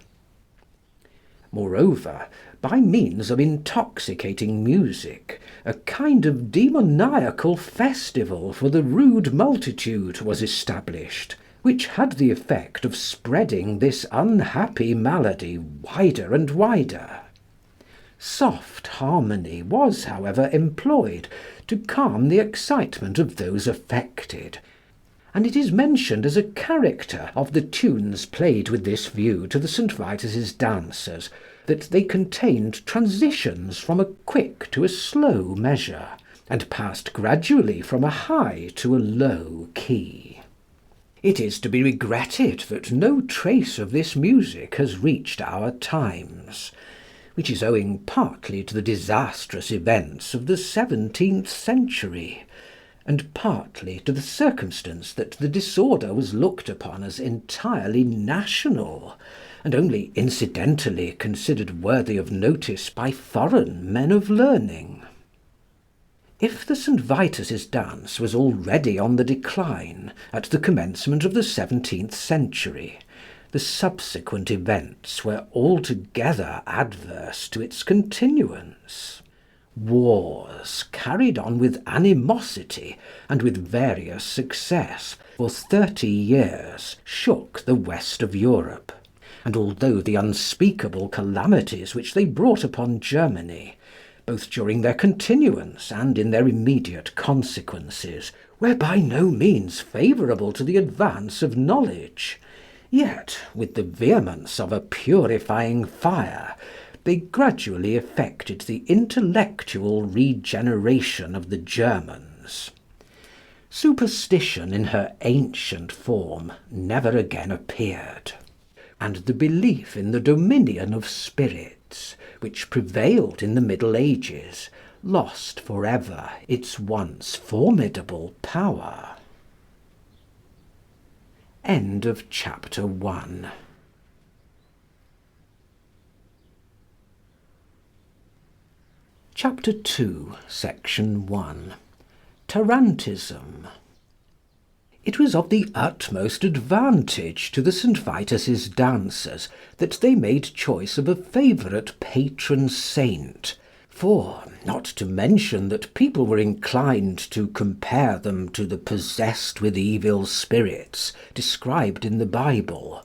Moreover, by means of intoxicating music, a kind of demoniacal festival for the rude multitude was established, which had the effect of spreading this unhappy malady wider and wider. Soft harmony was, however, employed to calm the excitement of those affected, and it is mentioned as a character of the tunes played with this view to the St. Vitus's dancers, that they contained transitions from a quick to a slow measure, and passed gradually from a high to a low key. It is to be regretted that no trace of this music has reached our times, which is owing partly to the disastrous events of the 17th century, and partly to the circumstance that the disorder was looked upon as entirely national, and only incidentally considered worthy of notice by foreign men of learning. If the St. Vitus's dance was already on the decline at the commencement of the 17th century, the subsequent events were altogether adverse to its continuance. Wars, carried on with animosity and with various success for 30 years, shook the west of Europe, and although the unspeakable calamities which they brought upon Germany, both during their continuance and in their immediate consequences, were by no means favourable to the advance of knowledge, yet, with the vehemence of a purifying fire, they gradually effected the intellectual regeneration of the Germans. Superstition in her ancient form never again appeared, and the belief in the dominion of spirits, which prevailed in the Middle Ages, lost for ever its once formidable power. End of chapter 1. Chapter 2, section 1. Tarantism. It was of the utmost advantage to the St. Vitus's dancers that they made choice of a favourite patron saint, for, not to mention that people were inclined to compare them to the possessed with evil spirits described in the Bible,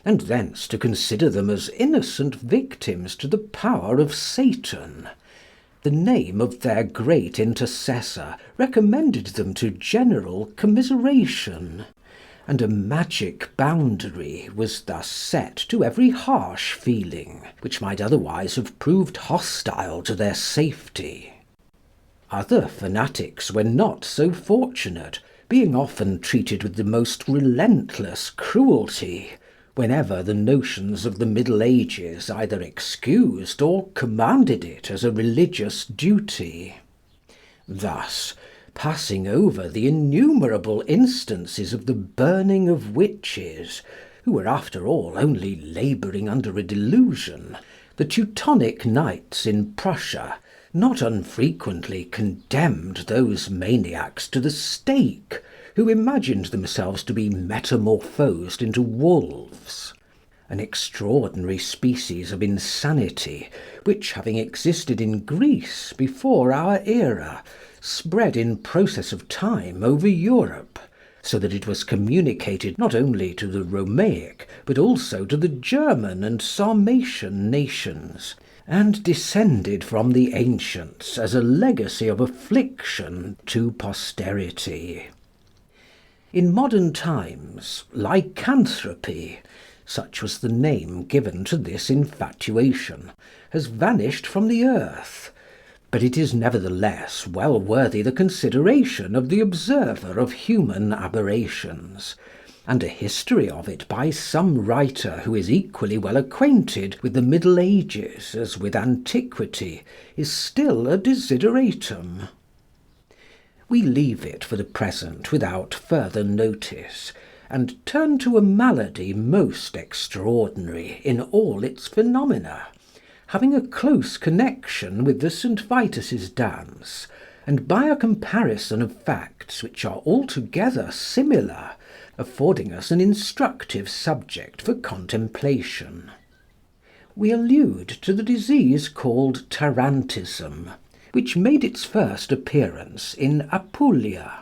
and thence to consider them as innocent victims to the power of Satan, the name of their great intercessor recommended them to general commiseration, and a magic boundary was thus set to every harsh feeling which might otherwise have proved hostile to their safety. Other fanatics were not so fortunate, being often treated with the most relentless cruelty, whenever the notions of the Middle Ages either excused or commanded it as a religious duty. Thus, passing over the innumerable instances of the burning of witches, who were after all only labouring under a delusion, the Teutonic knights in Prussia not unfrequently condemned those maniacs to the stake who imagined themselves to be metamorphosed into wolves, an extraordinary species of insanity which, having existed in Greece before our era, spread in process of time over Europe, so that it was communicated not only to the Romaic but also to the German and Sarmatian nations, and descended from the ancients as a legacy of affliction to posterity. In modern times, lycanthropy, such was the name given to this infatuation, has vanished from the earth, but it is nevertheless well worthy the consideration of the observer of human aberrations, and a history of it by some writer who is equally well acquainted with the Middle Ages as with antiquity is still a desideratum. We leave it for the present without further notice, and turn to a malady most extraordinary in all its phenomena, having a close connection with the St. Vitus's dance, and by a comparison of facts which are altogether similar, affording us an instructive subject for contemplation. We allude to the disease called tarantism, which made its first appearance in Apulia,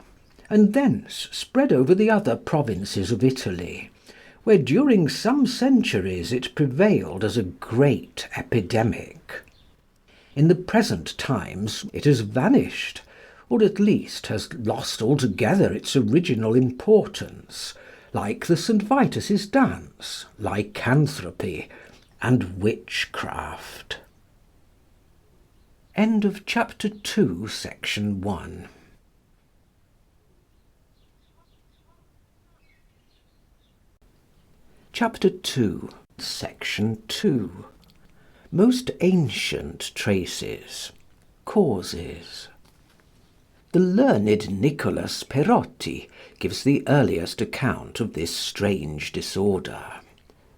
and thence spread over the other provinces of Italy, where during some centuries it prevailed as a great epidemic. In the present times it has vanished, or at least has lost altogether its original importance, like the St. Vitus's dance, lycanthropy, and witchcraft. End of chapter 2, section 1. Chapter 2, Section 2. Most ancient traces. Causes. The learned Nicholas Perotti gives the earliest account of this strange disorder.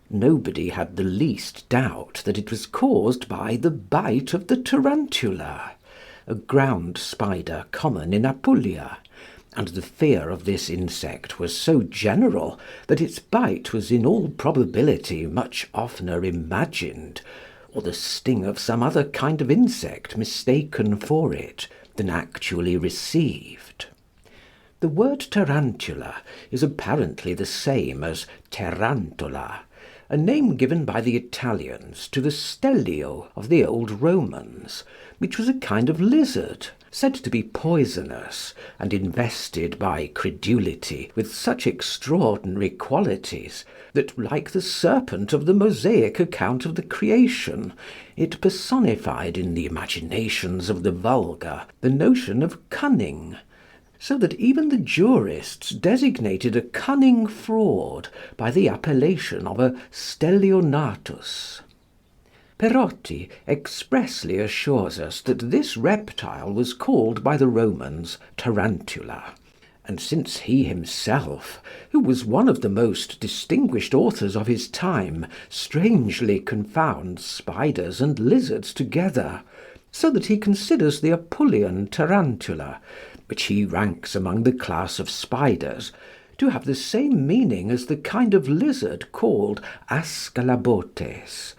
Nobody had the least doubt that it was caused by the bite of the tarantula, a ground spider common in Apulia, and the fear of this insect was so general that its bite was in all probability much oftener imagined, or the sting of some other kind of insect mistaken for it, than actually received. The word tarantula is apparently the same as tarantula, a name given by the Italians to the stellio of the old Romans, which was a kind of lizard, said to be poisonous, and invested by credulity with such extraordinary qualities, that, like the serpent of the Mosaic account of the creation, it personified in the imaginations of the vulgar the notion of cunning, so that even the jurists designated a cunning fraud by the appellation of a stellionatus. Perotti expressly assures us that this reptile was called by the Romans tarantula, and since he himself, who was one of the most distinguished authors of his time, strangely confounds spiders and lizards together, so that he considers the Apulian tarantula, which he ranks among the class of spiders, to have the same meaning as the kind of lizard called ascalabotes,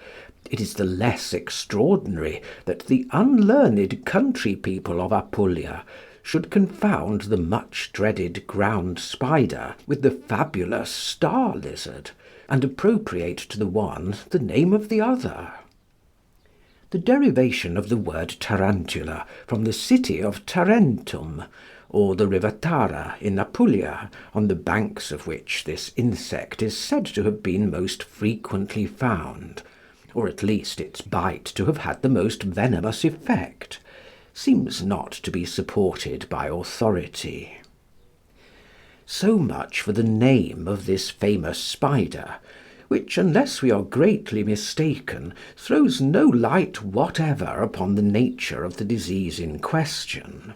it is the less extraordinary that the unlearned country people of Apulia should confound the much dreaded ground spider with the fabulous star lizard, and appropriate to the one the name of the other. The derivation of the word tarantula from the city of Tarentum, or the river Tara in Apulia, on the banks of which this insect is said to have been most frequently found, or at least its bite to have had the most venomous effect, seems not to be supported by authority. So much for the name of this famous spider, which, unless we are greatly mistaken, throws no light whatever upon the nature of the disease in question.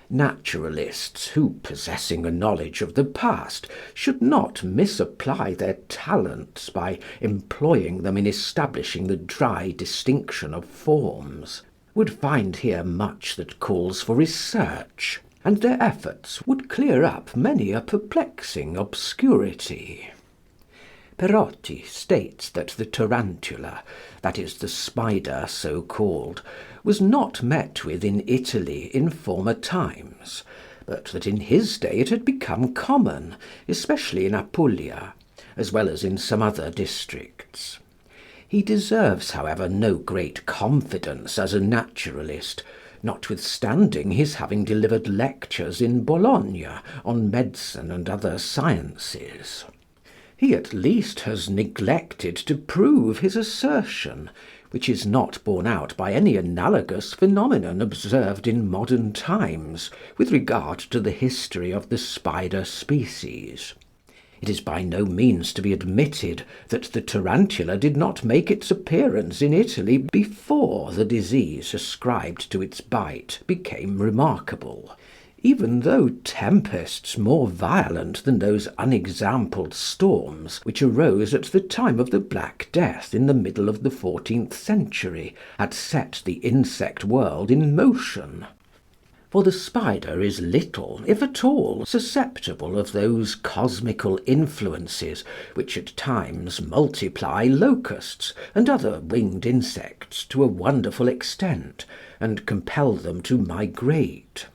Naturalists who, possessing a knowledge of the past, should not misapply their talents by employing them in establishing the dry distinction of forms, would find here much that calls for research, and their efforts would clear up many a perplexing obscurity. Perotti states that the tarantula, that is, the spider so called, was not met with in Italy in former times, but that in his day it had become common, especially in Apulia, as well as in some other districts. He deserves, however, no great confidence as a naturalist, notwithstanding his having delivered lectures in Bologna on medicine and other sciences. He at least has neglected to prove his assertion, which is not borne out by any analogous phenomenon observed in modern times with regard to the history of the spider species. It is by no means to be admitted that the tarantula did not make its appearance in Italy before the disease ascribed to its bite became remarkable, even though tempests more violent than those unexampled storms which arose at the time of the Black Death in the middle of the 14th century had set the insect world in motion. For the spider is little, if at all, susceptible of those cosmical influences which at times multiply locusts and other winged insects to a wonderful extent, and compel them to migrate.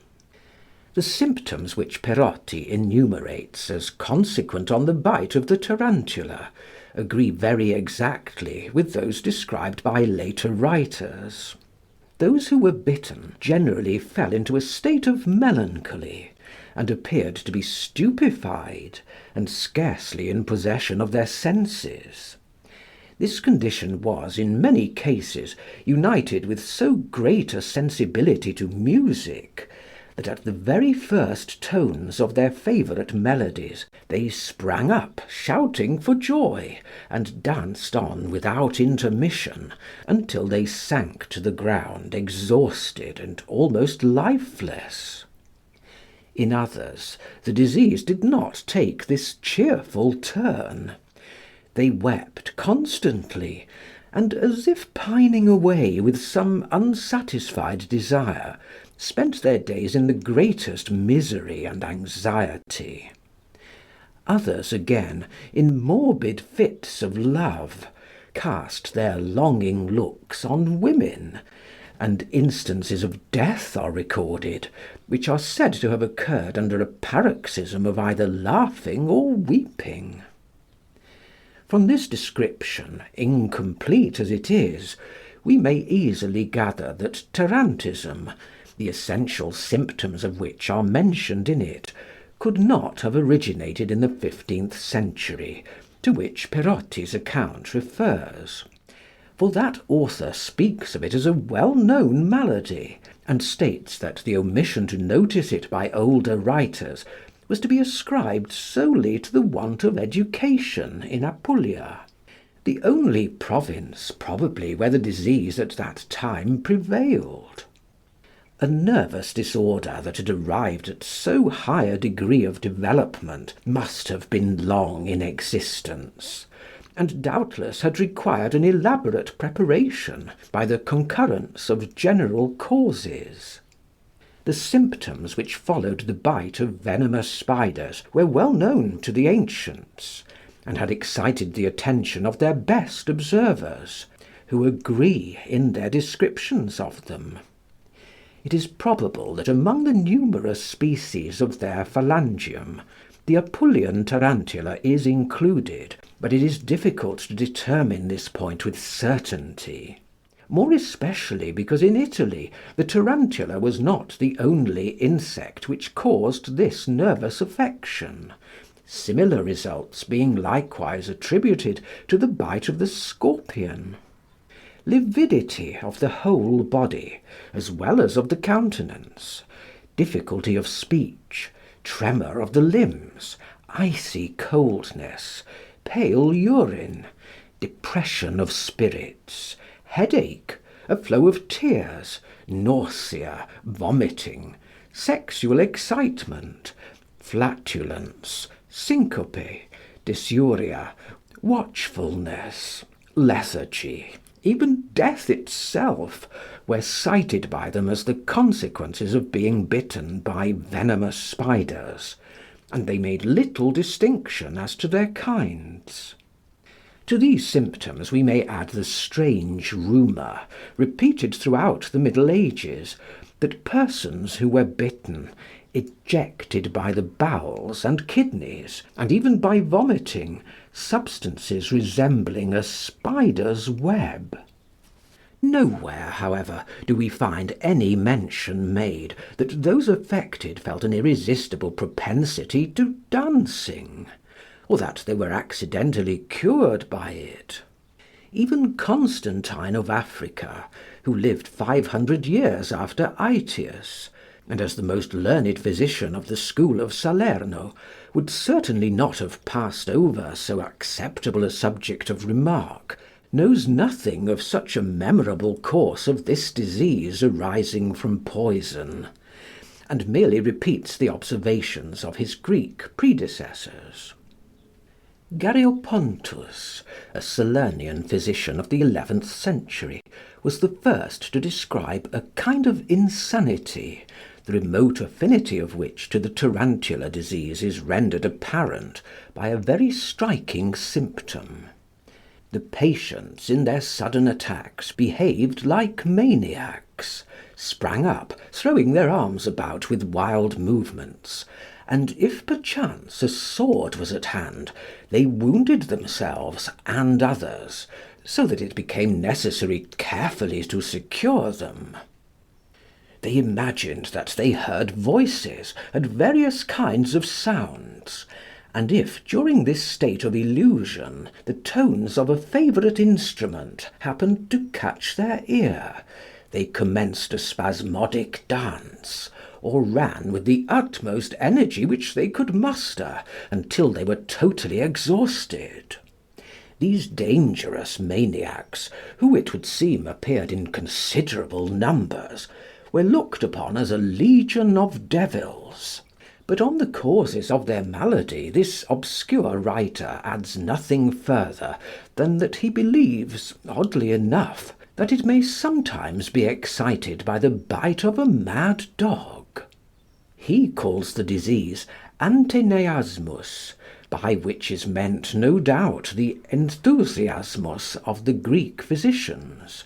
The symptoms which Perotti enumerates as consequent on the bite of the tarantula agree very exactly with those described by later writers. Those who were bitten generally fell into a state of melancholy, and appeared to be stupefied, and scarcely in possession of their senses. This condition was, in many cases, united with so great a sensibility to music, that at the very first tones of their favourite melodies they sprang up shouting for joy, and danced on without intermission until they sank to the ground exhausted and almost lifeless. In others, the disease did not take this cheerful turn. They wept constantly, and, as if pining away with some unsatisfied desire, spent their days in the greatest misery and anxiety. Others, again, in morbid fits of love, cast their longing looks on women, and instances of death are recorded, which are said to have occurred under a paroxysm of either laughing or weeping. From this description, incomplete as it is, we may easily gather that tarantism, the essential symptoms of which are mentioned in it, could not have originated in the 15th century, to which Perotti's account refers. For that author speaks of it as a well-known malady, and states that the omission to notice it by older writers was to be ascribed solely to the want of education in Apulia, the only province probably where the disease at that time prevailed. A nervous disorder that had arrived at so high a degree of development must have been long in existence, and doubtless had required an elaborate preparation by the concurrence of general causes. The symptoms which followed the bite of venomous spiders were well known to the ancients, and had excited the attention of their best observers, who agree in their descriptions of them. It is probable that among the numerous species of their phalangium, the Apulian tarantula is included, but it is difficult to determine this point with certainty, more especially because in Italy the tarantula was not the only insect which caused this nervous affection, similar results being likewise attributed to the bite of the scorpion. Lividity of the whole body, as well as of the countenance, difficulty of speech, tremor of the limbs, icy coldness, pale urine, depression of spirits, headache, a flow of tears, nausea, vomiting, sexual excitement, flatulence, syncope, dysuria, watchfulness, lethargy, even death itself, were cited by them as the consequences of being bitten by venomous spiders, and they made little distinction as to their kinds. To these symptoms we may add the strange rumour, repeated throughout the Middle Ages, that persons who were bitten ejected by the bowels and kidneys, and even by vomiting, substances resembling a spider's web. Nowhere, however, do we find any mention made that those affected felt an irresistible propensity to dancing, or that they were accidentally cured by it. Even Constantine of Africa, who lived 500 years after Aetius, and as the most learned physician of the school of Salerno, would certainly not have passed over so acceptable a subject of remark, knows nothing of such a memorable course of this disease arising from poison, and merely repeats the observations of his Greek predecessors. Gariopontus, a Salernian physician of the 11th century, was the first to describe a kind of insanity, the remote affinity of which to the tarantula disease is rendered apparent by a very striking symptom. The patients in their sudden attacks behaved like maniacs, sprang up, throwing their arms about with wild movements, and if perchance a sword was at hand, they wounded themselves and others, so that it became necessary carefully to secure them. They imagined that they heard voices and various kinds of sounds, and if during this state of illusion the tones of a favourite instrument happened to catch their ear, they commenced a spasmodic dance, or ran with the utmost energy which they could muster until they were totally exhausted. These dangerous maniacs, who it would seem appeared in considerable numbers, were looked upon as a legion of devils. But on the causes of their malady this obscure writer adds nothing further than that he believes, oddly enough, that it may sometimes be excited by the bite of a mad dog. He calls the disease anteneasmus, by which is meant, no doubt, the enthusiasmus of the Greek physicians.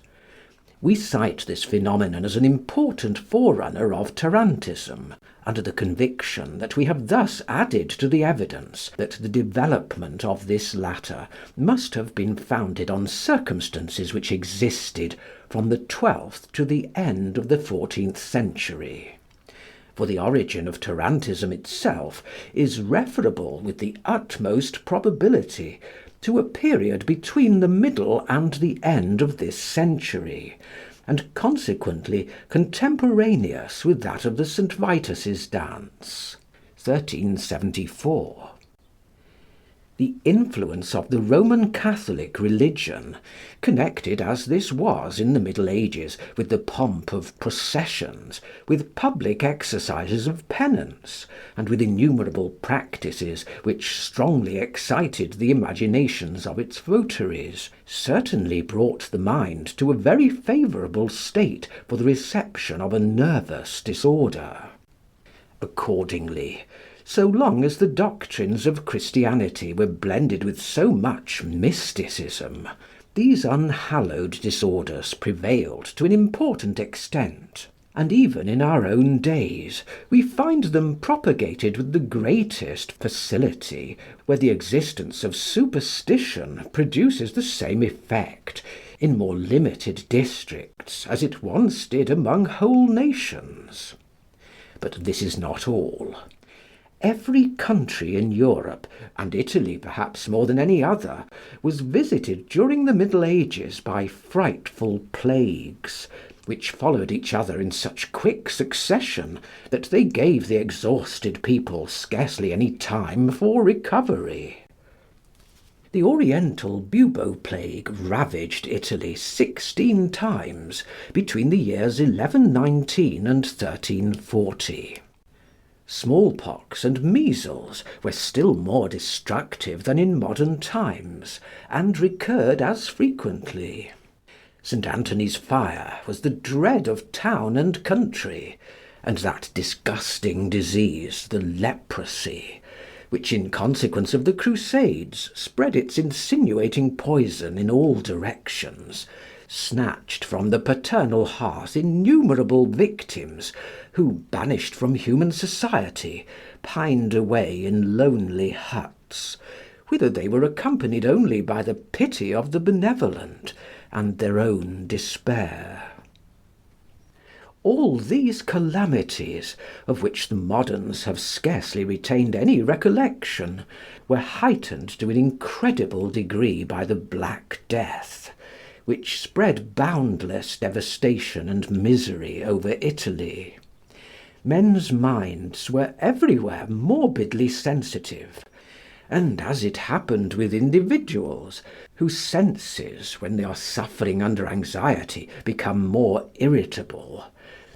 We cite this phenomenon as an important forerunner of tarantism, under the conviction that we have thus added to the evidence that the development of this latter must have been founded on circumstances which existed from the 12th to the end of the 14th century. For the origin of tarantism itself is referable with the utmost probability to a period between the middle and the end of this century, and consequently contemporaneous with that of the St. Vitus's dance, 1374. The influence of the Roman Catholic religion, connected as this was in the Middle Ages with the pomp of processions, with public exercises of penance, and with innumerable practices which strongly excited the imaginations of its votaries, certainly brought the mind to a very favourable state for the reception of a nervous disorder. Accordingly, so long as the doctrines of Christianity were blended with so much mysticism, these unhallowed disorders prevailed to an important extent, and even in our own days we find them propagated with the greatest facility where the existence of superstition produces the same effect in more limited districts as it once did among whole nations. But this is not all. Every country in Europe, and Italy perhaps more than any other, was visited during the Middle Ages by frightful plagues, which followed each other in such quick succession that they gave the exhausted people scarcely any time for recovery. The Oriental bubo plague ravaged Italy 16 times between the years 1119 and 1340. Smallpox and measles were still more destructive than in modern times, and recurred as frequently. St. Anthony's fire was the dread of town and country, and that disgusting disease, the leprosy, which in consequence of the Crusades spread its insinuating poison in all directions, snatched from the paternal hearth innumerable victims who, banished from human society, pined away in lonely huts, whither they were accompanied only by the pity of the benevolent and their own despair. All these calamities, of which the moderns have scarcely retained any recollection, were heightened to an incredible degree by the Black Death, which spread boundless devastation and misery over Italy. Men's minds were everywhere morbidly sensitive, and as it happened with individuals, whose senses, when they are suffering under anxiety, become more irritable,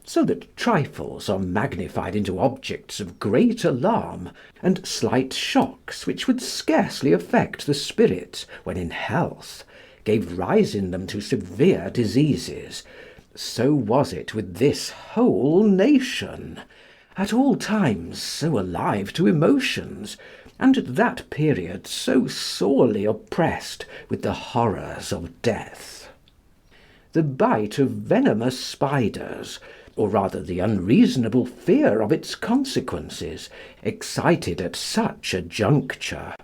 so that trifles are magnified into objects of great alarm, and slight shocks which would scarcely affect the spirits when in health, gave rise in them to severe diseases, so was it with this whole nation, at all times so alive to emotions, and at that period so sorely oppressed with the horrors of death. The bite of venomous spiders, or rather the unreasonable fear of its consequences, excited at such a juncture,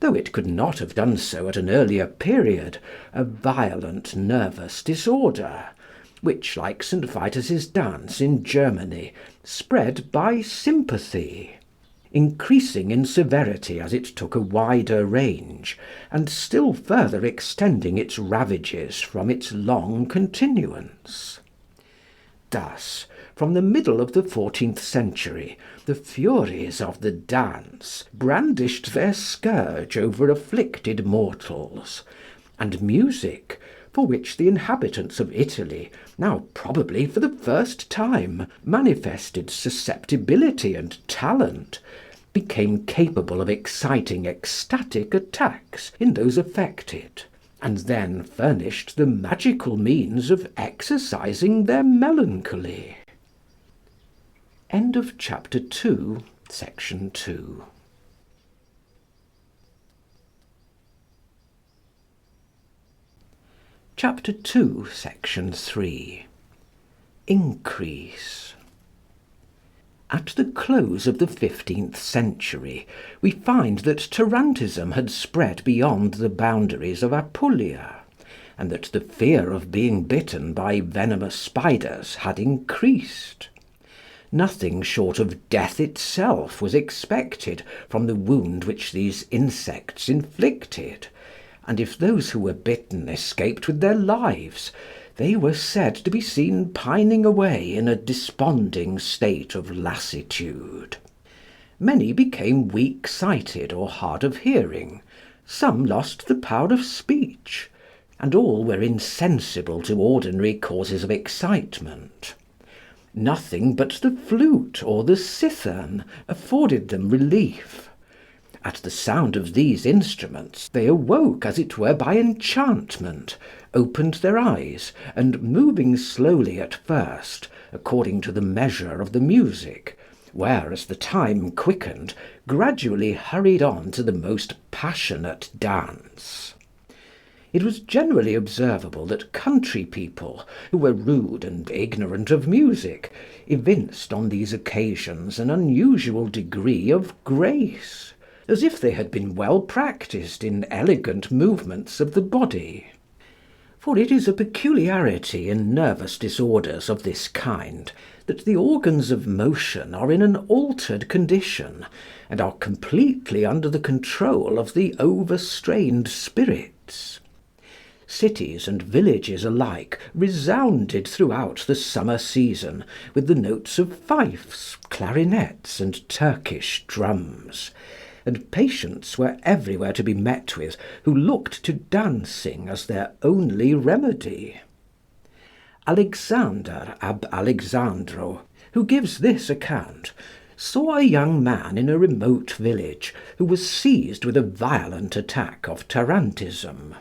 though it could not have done so at an earlier period, a violent nervous disorder, which, like St. Vitus's dance in Germany, spread by sympathy, increasing in severity as it took a wider range, and still further extending its ravages from its long continuance. Thus, From the middle of the 14th century, the Furies of the dance brandished their scourge over afflicted mortals, and music, for which the inhabitants of Italy now probably for the first time manifested susceptibility and talent, became capable of exciting ecstatic attacks in those affected, and then furnished the magical means of exorcising their melancholy. End of chapter 2, section 2. Chapter 2, section 3. Increase. At the close of the 15th century, we find that tarantism had spread beyond the boundaries of Apulia, and that the fear of being bitten by venomous spiders had increased. Nothing short of death itself was expected from the wound which these insects inflicted, and if those who were bitten escaped with their lives, they were said to be seen pining away in a desponding state of lassitude. Many became weak-sighted or hard of hearing, some lost the power of speech, and all were insensible to ordinary causes of excitement. Nothing but the flute or the cithern afforded them relief. At the sound of these instruments they awoke as it were by enchantment, opened their eyes, and moving slowly at first, according to the measure of the music, where, as the time quickened, gradually hurried on to the most passionate dance. It was generally observable that country people, who were rude and ignorant of music, evinced on these occasions an unusual degree of grace, as if they had been well practised in elegant movements of the body. For it is a peculiarity in nervous disorders of this kind, that the organs of motion are in an altered condition, and are completely under the control of the overstrained spirits. Cities and villages alike resounded throughout the summer season with the notes of fifes, clarinets, and Turkish drums, and patients were everywhere to be met with who looked to dancing as their only remedy. Alexander ab Alexandro, who gives this account, saw a young man in a remote village who was seized with a violent attack of tarantism.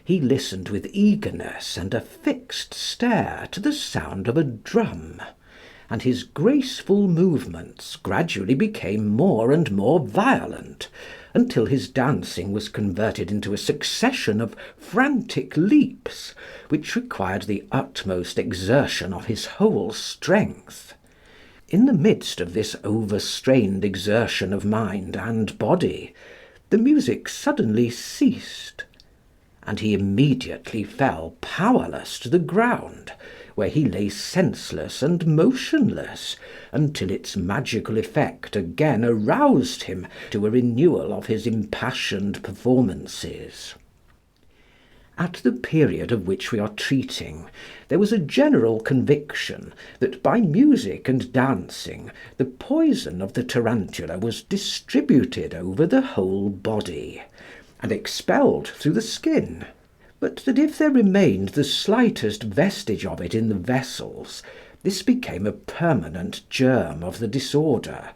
He listened with eagerness and a fixed stare to the sound of a drum, and his graceful movements gradually became more and more violent, until his dancing was converted into a succession of frantic leaps, which required the utmost exertion of his whole strength. In the midst of this overstrained exertion of mind and body, the music suddenly ceased, and he immediately fell powerless to the ground, where he lay senseless and motionless until its magical effect again aroused him to a renewal of his impassioned performances. At the period of which we are treating, there was a general conviction that by music and dancing the poison of the tarantula was distributed over the whole body, and expelled through the skin, but that if there remained the slightest vestige of it in the vessels, this became a permanent germ of the disorder,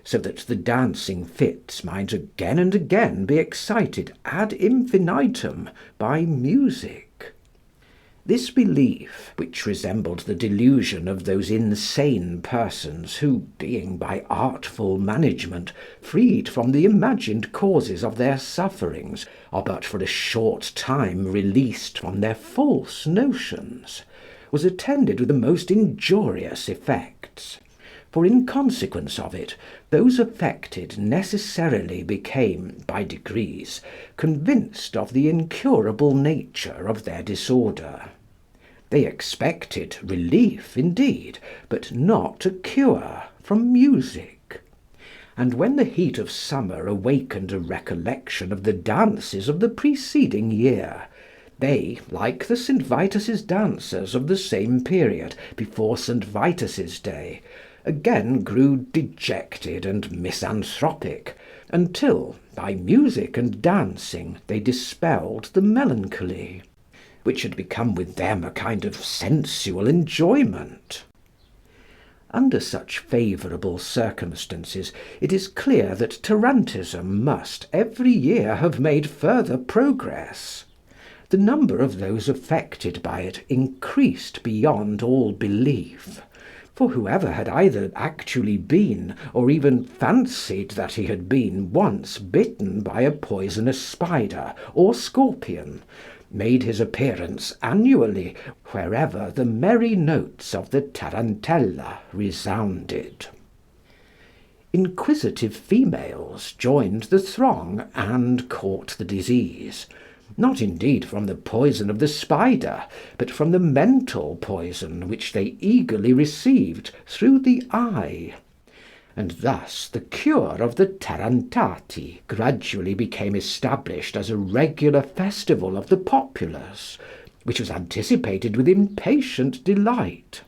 so that the dancing fits might again and again be excited ad infinitum by music. This belief, which resembled the delusion of those insane persons who, being by artful management freed from the imagined causes of their sufferings, are but for a short time released from their false notions, was attended with the most injurious effects. For in consequence of it, those affected necessarily became, by degrees, convinced of the incurable nature of their disorder. They expected relief indeed, but not a cure, from music. And when the heat of summer awakened a recollection of the dances of the preceding year, They, like the St. Vitus's dancers of the same period, before St. Vitus's day, again grew dejected and misanthropic, until, by music and dancing, they dispelled the melancholy, which had become with them a kind of sensual enjoyment. Under such favourable circumstances, it is clear that tarantism must every year have made further progress. The number of those affected by it increased beyond all belief, for whoever had either actually been, or even fancied that he had been, once bitten by a poisonous spider or scorpion, made his appearance annually wherever the merry notes of the tarantella resounded. Inquisitive females joined the throng and caught the disease, not indeed from the poison of the spider, but from the mental poison which they eagerly received through the eye. And thus the cure of the tarantati gradually became established as a regular festival of the populace, which was anticipated with impatient delight.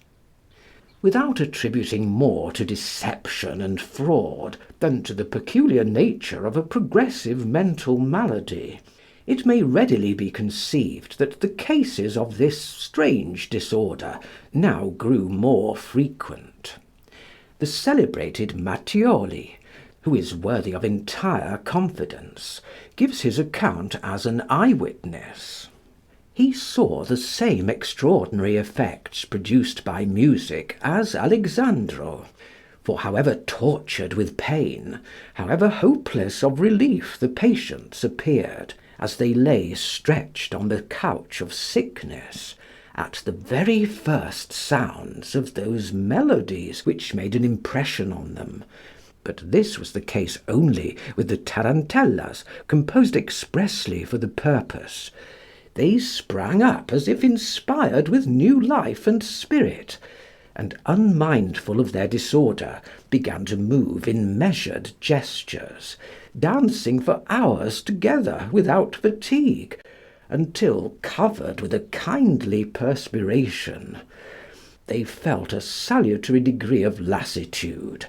Without attributing more to deception and fraud than to the peculiar nature of a progressive mental malady, it may readily be conceived that the cases of this strange disorder now grew more frequent. The celebrated Mattioli, who is worthy of entire confidence, gives his account as an eye-witness. He saw the same extraordinary effects produced by music as Alexandro, for however tortured with pain, however hopeless of relief the patients appeared, as they lay stretched on the couch of sickness, at the very first sounds of those melodies which made an impression on them, but this was the case only with the tarantellas composed expressly for the purpose, they sprang up as if inspired with new life and spirit, and unmindful of their disorder, began to move in measured gestures, dancing for hours together without fatigue, until, covered with a kindly perspiration, they felt a salutary degree of lassitude,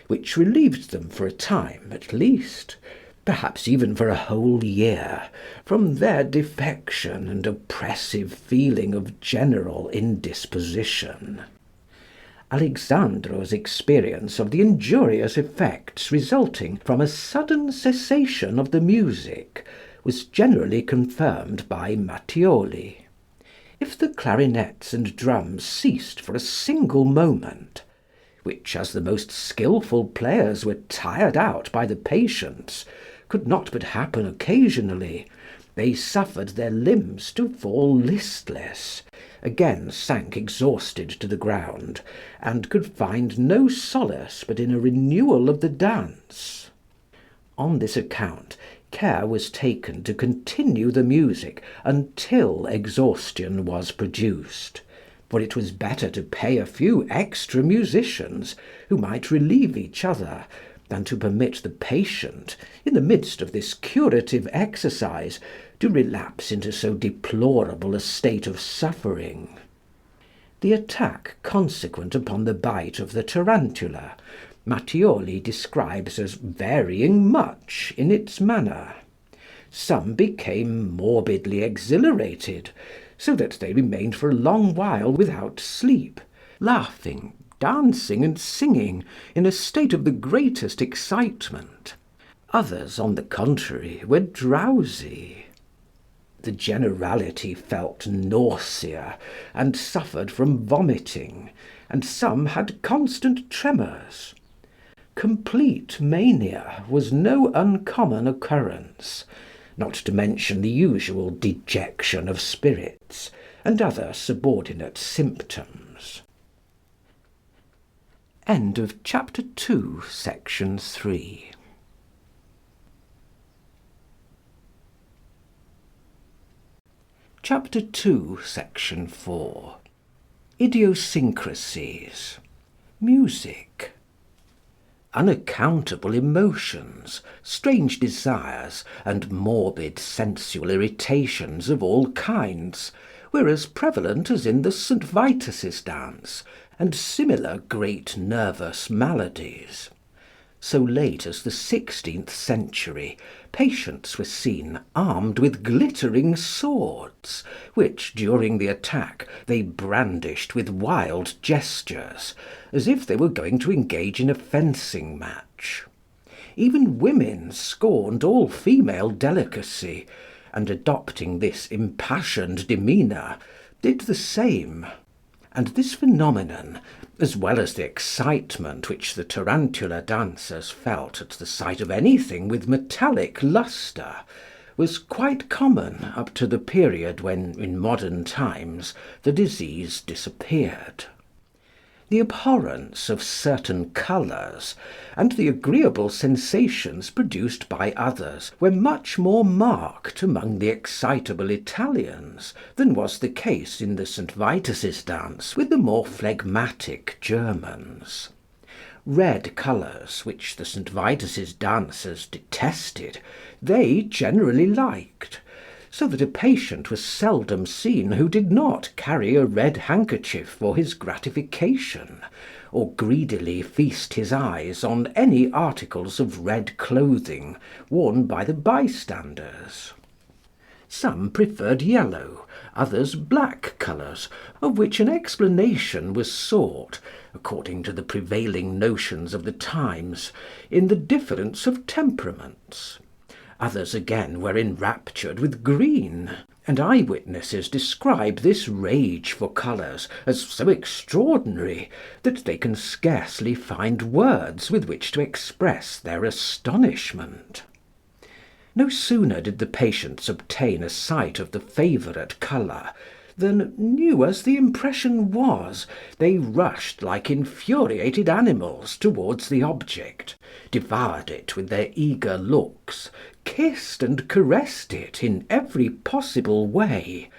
which relieved them for a time at least, perhaps even for a whole year, from their defection and oppressive feeling of general indisposition. Alexandro's experience of the injurious effects resulting from a sudden cessation of the music was generally confirmed by Mattioli. If the clarinets and drums ceased for a single moment, which, as the most skilful players were tired out by the patients, could not but happen occasionally, they suffered their limbs to fall listless, again sank exhausted to the ground, and could find no solace but in a renewal of the dance. On this account, care was taken to continue the music until exhaustion was produced, for it was better to pay a few extra musicians, who might relieve each other, than to permit the patient, in the midst of this curative exercise, to relapse into so deplorable a state of suffering. The attack consequent upon the bite of the tarantula, Mattioli describes as varying much in its manner. Some became morbidly exhilarated, so that they remained for a long while without sleep, laughing, dancing, and singing in a state of the greatest excitement. Others, on the contrary, were drowsy. The generality felt nausea, and suffered from vomiting, and some had constant tremors. Complete mania was no uncommon occurrence, not to mention the usual dejection of spirits, and other subordinate symptoms. End of Chapter 2, Section 3. Chapter 2, Section 4. Idiosyncrasies. Music. unaccountable emotions, strange desires, and morbid sensual irritations of all kinds, were as prevalent as in the St. Vitus's dance, and similar great nervous maladies. So late as the 16th century, patients were seen armed with glittering swords, which, during the attack, they brandished with wild gestures, as if they were going to engage in a fencing match. Even women scorned all female delicacy, and adopting this impassioned demeanour, did the same. And this phenomenon, as well as the excitement which the tarantula dancers felt at the sight of anything with metallic lustre, was quite common up to the period when, in modern times, the disease disappeared. The abhorrence of certain colours, and the agreeable sensations produced by others, were much more marked among the excitable Italians than was the case in the St. Vitus's dance with the more phlegmatic Germans. Red colours, which the St. Vitus's dancers detested, they generally liked, so that a patient was seldom seen who did not carry a red handkerchief for his gratification, or greedily feast his eyes on any articles of red clothing worn by the bystanders. Some preferred yellow, others black colours, of which an explanation was sought, according to the prevailing notions of the times, in the difference of temperaments. Others again were enraptured with green, and eye-witnesses describe this rage for colours as so extraordinary that they can scarcely find words with which to express their astonishment. No sooner did the patients obtain a sight of the favourite colour than, new as the impression was, they rushed like infuriated animals towards the object, devoured it with their eager looks, kissed and caressed it in every possible way,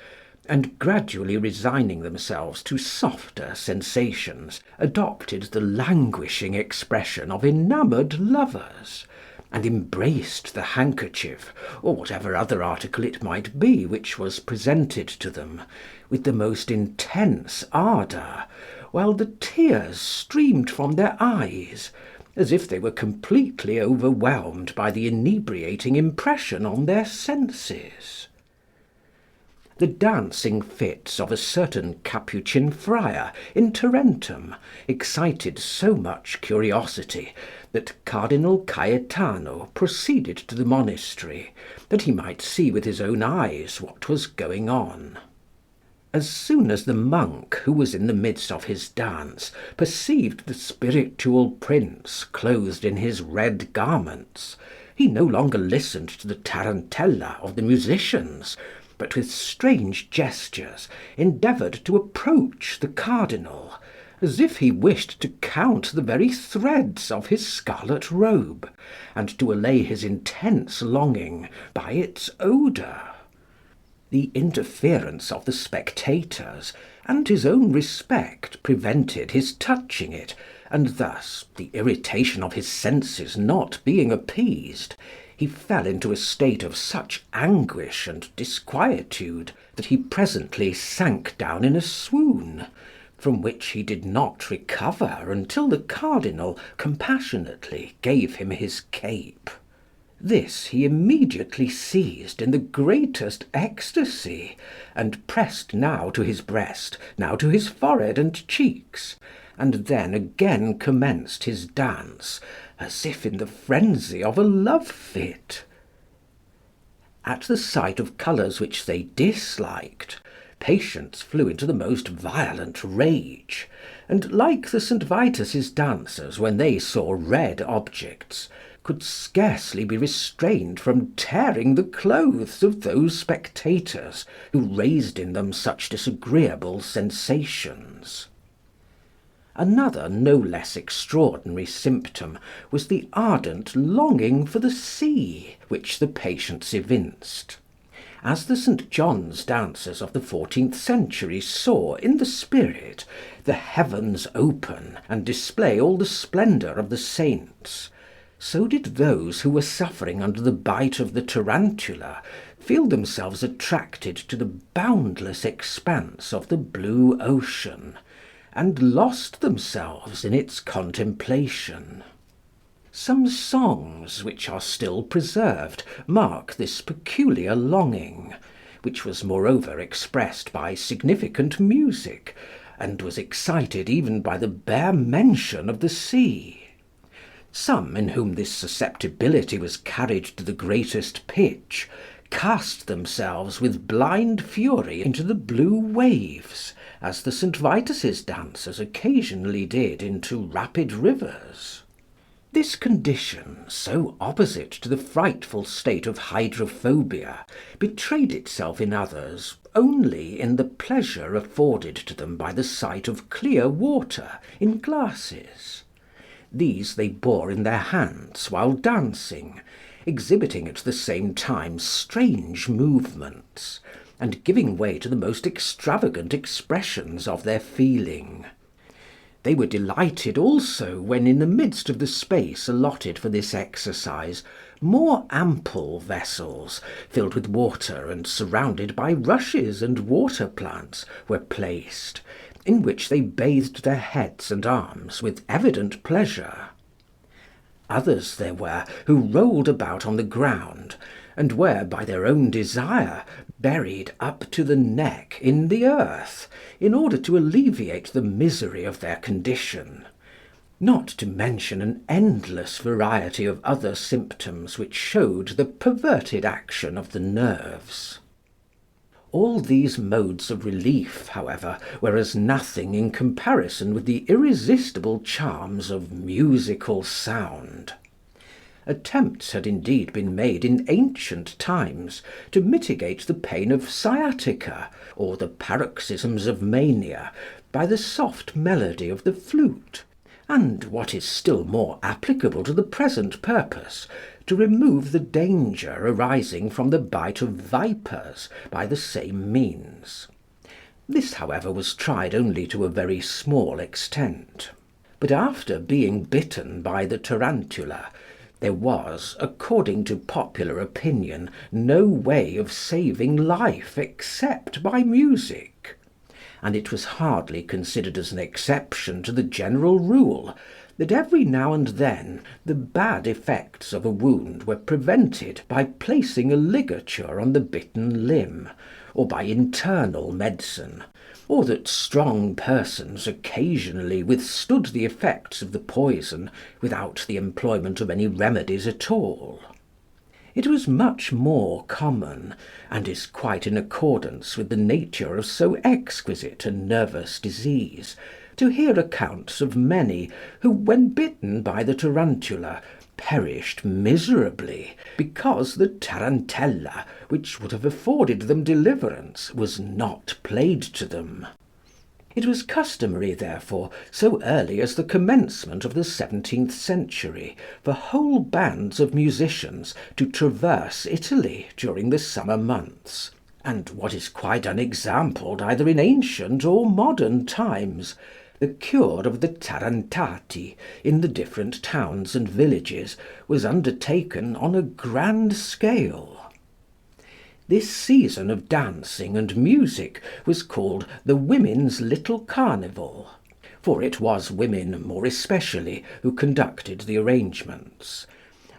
and gradually resigning themselves to softer sensations, adopted the languishing expression of enamoured lovers, and embraced the handkerchief, or whatever other article it might be which was presented to them, with the most intense ardour, while the tears streamed from their eyes, as if they were completely overwhelmed by the inebriating impression on their senses. The dancing fits of a certain Capuchin friar in Tarentum excited so much curiosity that Cardinal Caetano proceeded to the monastery, that he might see with his own eyes what was going on. As soon as the monk, who was in the midst of his dance, perceived the spiritual prince clothed in his red garments, he no longer listened to the tarantella of the musicians, but with strange gestures endeavoured to approach the cardinal, as if he wished to count the very threads of his scarlet robe, and to allay his intense longing by its odour. The interference of the spectators and his own respect prevented his touching it, and thus, the irritation of his senses not being appeased, he fell into a state of such anguish and disquietude that he presently sank down in a swoon, from which he did not recover until the cardinal compassionately gave him his cape. This he immediately seized in the greatest ecstasy, and pressed now to his breast, now to his forehead and cheeks, and then again commenced his dance, as if in the frenzy of a love fit. At the sight of colours which they disliked, patients flew into the most violent rage, and, like the St. Vitus's dancers when they saw red objects, could scarcely be restrained from tearing the clothes of those spectators who raised in them such disagreeable sensations. Another no less extraordinary symptom was the ardent longing for the sea which the patients evinced. As the St. John's dancers of the 14th century saw in the spirit the heavens open and display all the splendour of the saints, so did those who were suffering under the bite of the tarantula feel themselves attracted to the boundless expanse of the blue ocean, and lost themselves in its contemplation. Some songs which are still preserved mark this peculiar longing, which was moreover expressed by significant music, and was excited even by the bare mention of the sea. Some, in whom this susceptibility was carried to the greatest pitch, cast themselves with blind fury into the blue waves, as the St. Vitus's dancers occasionally did into rapid rivers. This condition, so opposite to the frightful state of hydrophobia, betrayed itself in others only in the pleasure afforded to them by the sight of clear water in glasses. These they bore in their hands while dancing, exhibiting at the same time strange movements, and giving way to the most extravagant expressions of their feeling. They were delighted also when, in the midst of the space allotted for this exercise, more ample vessels, filled with water and surrounded by rushes and water plants, were placed, in which they bathed their heads and arms with evident pleasure. Others there were who rolled about on the ground, and were by their own desire buried up to the neck in the earth, in order to alleviate the misery of their condition, not to mention an endless variety of other symptoms which showed the perverted action of the nerves. All these modes of relief, however, were as nothing in comparison with the irresistible charms of musical sound. Attempts had indeed been made in ancient times to mitigate the pain of sciatica, or the paroxysms of mania, by the soft melody of the flute, and, what is still more applicable to the present purpose, to remove the danger arising from the bite of vipers by the same means. This, however, was tried only to a very small extent. But after being bitten by the tarantula, there was, according to popular opinion, no way of saving life except by music; and it was hardly considered as an exception to the general rule that every now and then the bad effects of a wound were prevented by placing a ligature on the bitten limb, or by internal medicine, or that strong persons occasionally withstood the effects of the poison without the employment of any remedies at all. It was much more common, and is quite in accordance with the nature of so exquisite a nervous disease, to hear accounts of many who, when bitten by the tarantula, perished miserably, because the tarantella, which would have afforded them deliverance, was not played to them. It was customary, therefore, so early as the commencement of the 17th century, for whole bands of musicians to traverse Italy during the summer months, and, what is quite unexampled either in ancient or modern times, the cure of the tarantati in the different towns and villages was undertaken on a grand scale. This season of dancing and music was called the Women's Little Carnival, for it was women more especially who conducted the arrangements,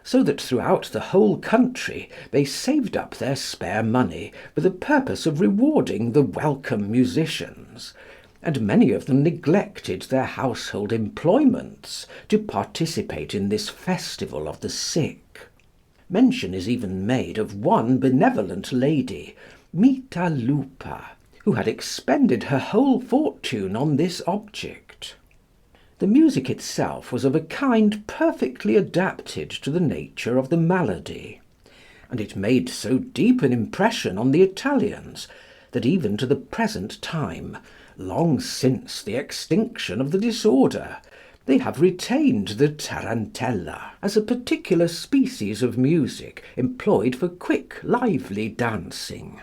so that throughout the whole country they saved up their spare money for the purpose of rewarding the welcome musicians, and many of them neglected their household employments to participate in this festival of the sick. Mention is even made of one benevolent lady, Mita Lupa, who had expended her whole fortune on this object. The music itself was of a kind perfectly adapted to the nature of the malady, and it made so deep an impression on the Italians that even to the present time, long since the extinction of the disorder, They have retained the tarantella as a particular species of music employed for quick, lively dancing.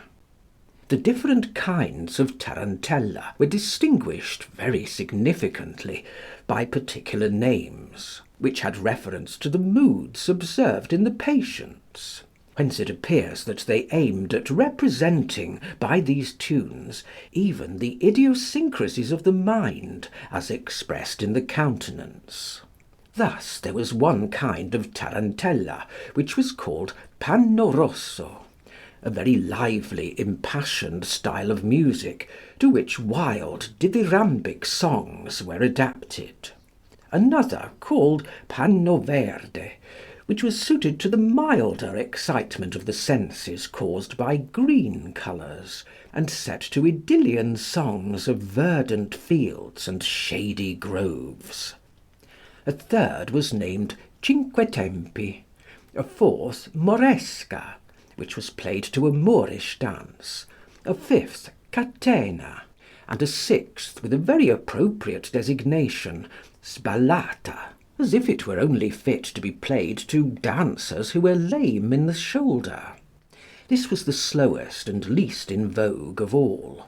The different kinds of tarantella were distinguished very significantly by particular names, which had reference to the moods observed in the patients, whence it appears that they aimed at representing by these tunes even the idiosyncrasies of the mind as expressed in the countenance. Thus there was one kind of tarantella which was called panno rosso, a very lively, impassioned style of music, to which wild, dithyrambic songs were adapted. Another called panno verde, which was suited to the milder excitement of the senses caused by green colours, and set to Idyllian songs of verdant fields and shady groves. A third was named cinquetempi, a fourth moresca, which was played to a Moorish dance, a fifth catena, and a sixth with a very appropriate designation, sballata, as if it were only fit to be played to dancers who were lame in the shoulder. This was the slowest and least in vogue of all.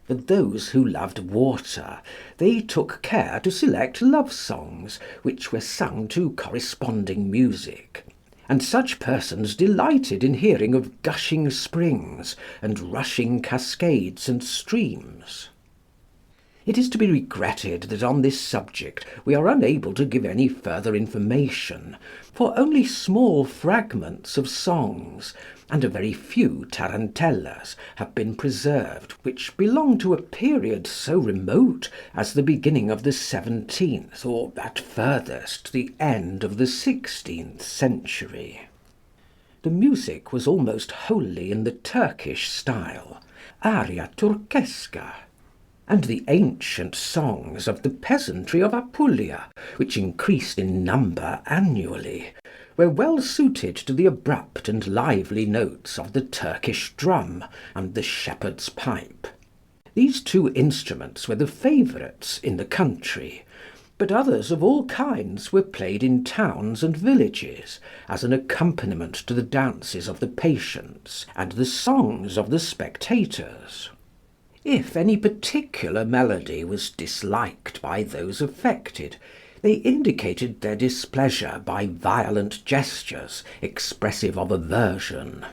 For those who loved water, they took care to select love songs, which were sung to corresponding music, and such persons delighted in hearing of gushing springs and rushing cascades and streams. It is to be regretted that on this subject we are unable to give any further information, for only small fragments of songs, and a very few tarantellas, have been preserved, which belong to a period so remote as the beginning of the 17th, or at furthest the end of the 16th century. The music was almost wholly in the Turkish style, aria turchesca, and the ancient songs of the peasantry of Apulia, which increased in number annually, were well suited to the abrupt and lively notes of the Turkish drum and the shepherd's pipe. These two instruments were the favourites in the country, but others of all kinds were played in towns and villages, as an accompaniment to the dances of the patients and the songs of the spectators. If any particular melody was disliked by those affected, they indicated their displeasure by violent gestures expressive of aversion.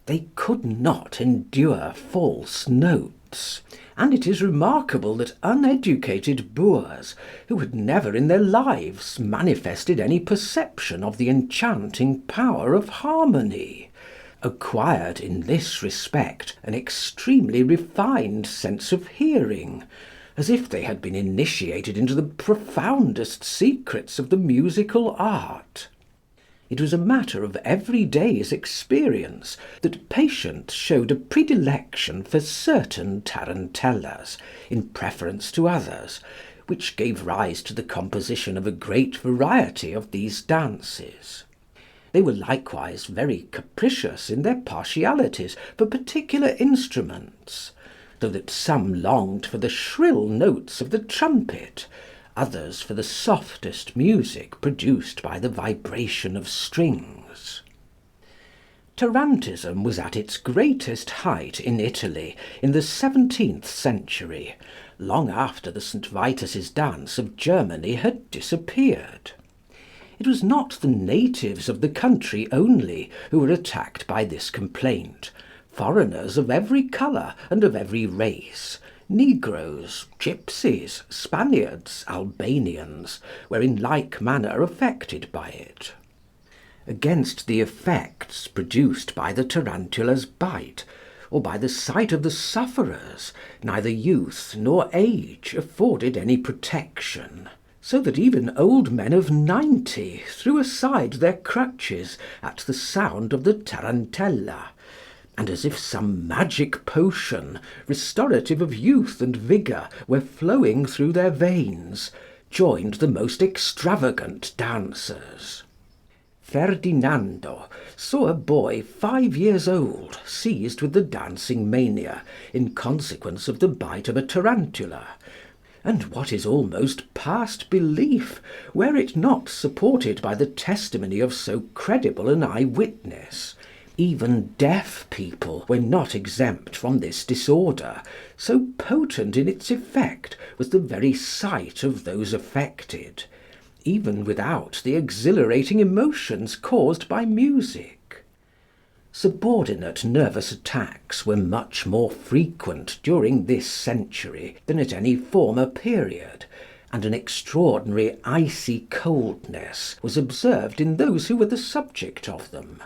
They could not endure false notes, and it is remarkable that uneducated boors, who had never in their lives manifested any perception of the enchanting power of harmony, acquired in this respect an extremely refined sense of hearing, as if they had been initiated into the profoundest secrets of the musical art. It was a matter of every day's experience that patients showed a predilection for certain tarantellas in preference to others, which gave rise to the composition of a great variety of these dances. They were likewise very capricious in their partialities for particular instruments, so that some longed for the shrill notes of the trumpet, others for the softest music produced by the vibration of strings. Tarantism was at its greatest height in Italy in the 17th century, long after the St. Vitus's dance of Germany had disappeared. It was not the natives of the country only who were attacked by this complaint. Foreigners of every colour and of every race, Negroes, Gypsies, Spaniards, Albanians, were in like manner affected by it. Against the effects produced by the tarantula's bite, or by the sight of the sufferers, neither youth nor age afforded any protection, so that even old men of 90 threw aside their crutches at the sound of the tarantella, and as if some magic potion, restorative of youth and vigour, were flowing through their veins, joined the most extravagant dancers. Ferdinando saw a boy 5 years old seized with the dancing mania in consequence of the bite of a tarantula, and what is almost past belief, were it not supported by the testimony of so credible an eye-witness. Even deaf people were not exempt from this disorder, so potent in its effect was the very sight of those affected, even without the exhilarating emotions caused by music. Subordinate nervous attacks were much more frequent during this century than at any former period, and an extraordinary icy coldness was observed in those who were the subject of them,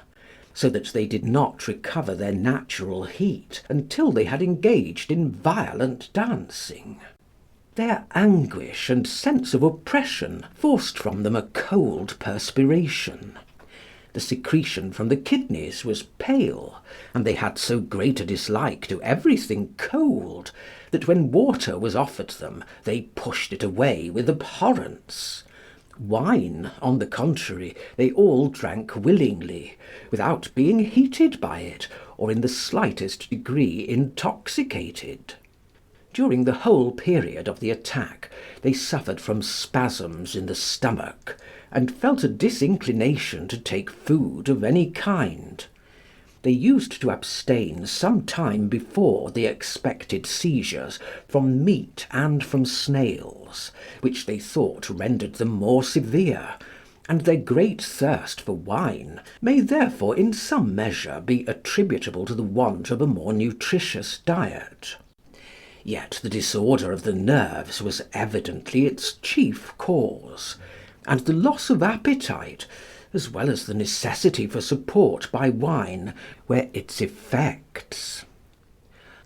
so that they did not recover their natural heat until they had engaged in violent dancing. Their anguish and sense of oppression forced from them a cold perspiration. The secretion from the kidneys was pale, and they had so great a dislike to everything cold, that when water was offered them they pushed it away with abhorrence. Wine, on the contrary, they all drank willingly, without being heated by it, or in the slightest degree intoxicated. During the whole period of the attack they suffered from spasms in the stomach, and felt a disinclination to take food of any kind. They used to abstain some time before the expected seizures from meat and from snails, which they thought rendered them more severe, and their great thirst for wine may therefore in some measure be attributable to the want of a more nutritious diet. Yet the disorder of the nerves was evidently its chief cause, and the loss of appetite, as well as the necessity for support by wine, were its effects.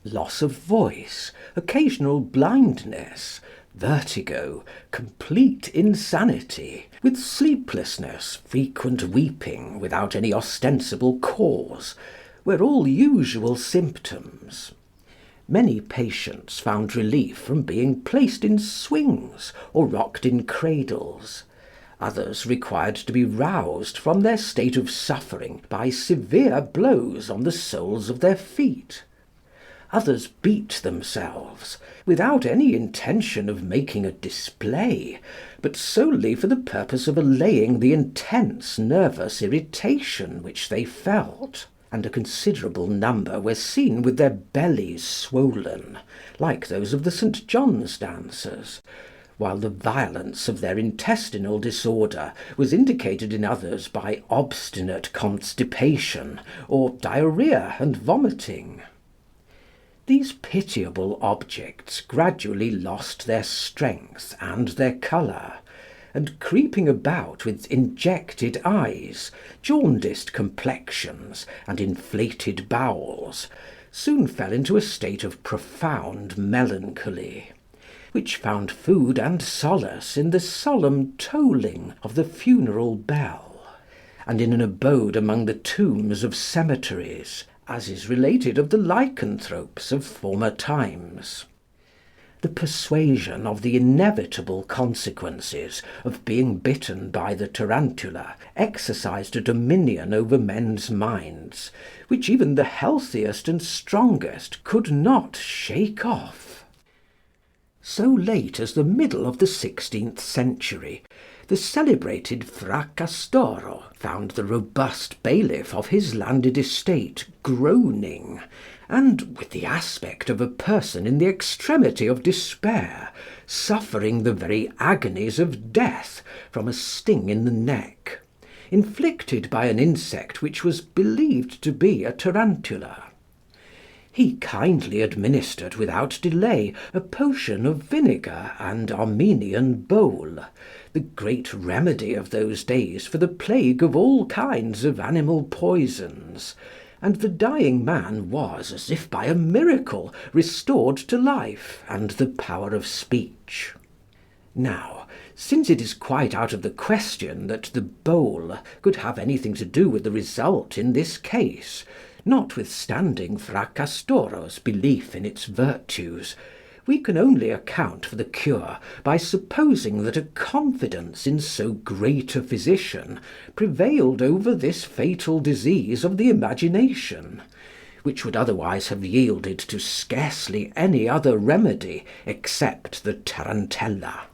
Loss of voice, occasional blindness, vertigo, complete insanity, with sleeplessness, frequent weeping without any ostensible cause, were all usual symptoms. Many patients found relief from being placed in swings or rocked in cradles. Others required to be roused from their state of suffering by severe blows on the soles of their feet. Others beat themselves, without any intention of making a display, but solely for the purpose of allaying the intense nervous irritation which they felt; and a considerable number were seen with their bellies swollen, like those of the St. John's dancers, while the violence of their intestinal disorder was indicated in others by obstinate constipation, or diarrhoea and vomiting. These pitiable objects gradually lost their strength and their colour, and creeping about with injected eyes, jaundiced complexions, and inflated bowels, soon fell into a state of profound melancholy, which found food and solace in the solemn tolling of the funeral bell, and in an abode among the tombs of cemeteries, as is related of the lycanthropes of former times. The persuasion of the inevitable consequences of being bitten by the tarantula exercised a dominion over men's minds, which even the healthiest and strongest could not shake off. So late as the middle of the 16th century, the celebrated Fracastoro found the robust bailiff of his landed estate groaning, and with the aspect of a person in the extremity of despair, suffering the very agonies of death from a sting in the neck, inflicted by an insect which was believed to be a tarantula. He kindly administered without delay a potion of vinegar and Armenian bole, the great remedy of those days for the plague of all kinds of animal poisons, and the dying man was, as if by a miracle, restored to life and the power of speech. Now, since it is quite out of the question that the bole could have anything to do with the result in this case, notwithstanding Fracastoro's belief in its virtues, we can only account for the cure by supposing that a confidence in so great a physician prevailed over this fatal disease of the imagination, which would otherwise have yielded to scarcely any other remedy except the tarantella.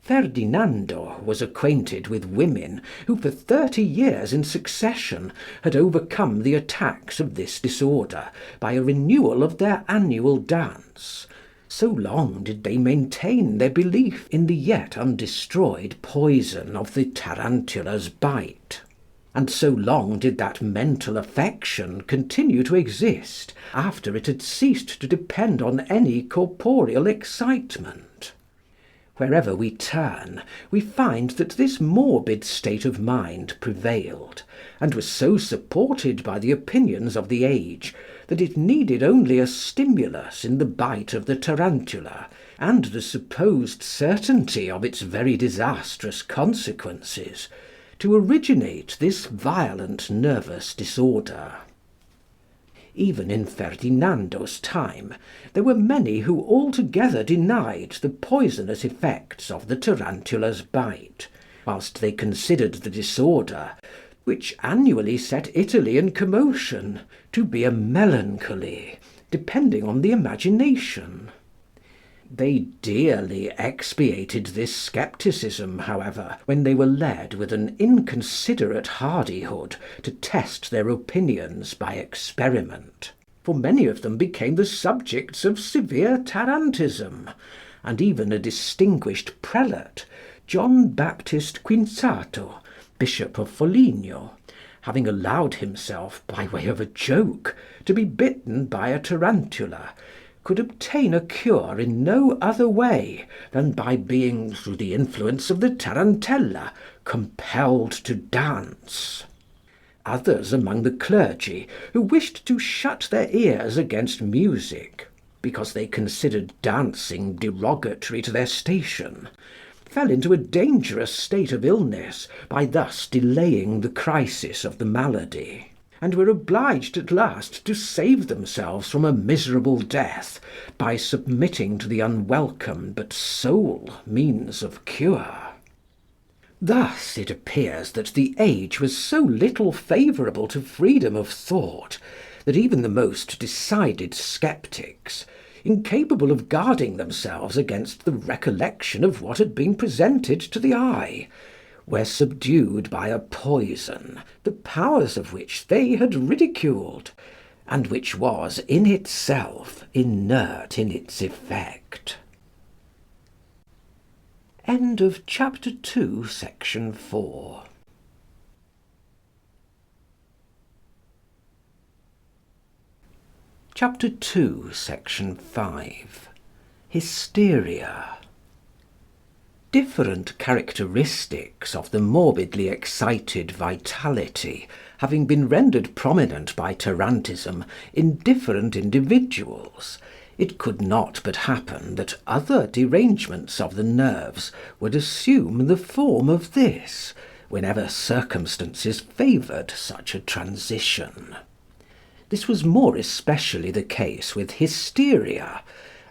Ferdinando was acquainted with women who for 30 years in succession had overcome the attacks of this disorder by a renewal of their annual dance, so long did they maintain their belief in the yet undestroyed poison of the tarantula's bite, and so long did that mental affection continue to exist after it had ceased to depend on any corporeal excitement. Wherever we turn, we find that this morbid state of mind prevailed, and was so supported by the opinions of the age that it needed only a stimulus in the bite of the tarantula, and the supposed certainty of its very disastrous consequences, to originate this violent nervous disorder. Even in Ferdinando's time there were many who altogether denied the poisonous effects of the tarantula's bite, whilst they considered the disorder, which annually set Italy in commotion, to be a melancholy, depending on the imagination. They dearly expiated this scepticism, however, when they were led with an inconsiderate hardihood to test their opinions by experiment, for many of them became the subjects of severe tarantism, and even a distinguished prelate, John Baptist Quinzato, Bishop of Foligno, having allowed himself, by way of a joke, to be bitten by a tarantula, could obtain a cure in no other way than by being, through the influence of the tarantella, compelled to dance. Others among the clergy, who wished to shut their ears against music, because they considered dancing derogatory to their station, fell into a dangerous state of illness by thus delaying the crisis of the malady, and were obliged at last to save themselves from a miserable death by submitting to the unwelcome but sole means of cure. Thus it appears that the age was so little favourable to freedom of thought that even the most decided sceptics, incapable of guarding themselves against the recollection of what had been presented to the eye, were subdued by a poison, the powers of which they had ridiculed, and which was in itself inert in its effect. End of chapter 2, section 4. Chapter 2, section 5. Hysteria. Different characteristics of the morbidly excited vitality having been rendered prominent by tarantism in different individuals, it could not but happen that other derangements of the nerves would assume the form of this, whenever circumstances favoured such a transition. This was more especially the case with hysteria,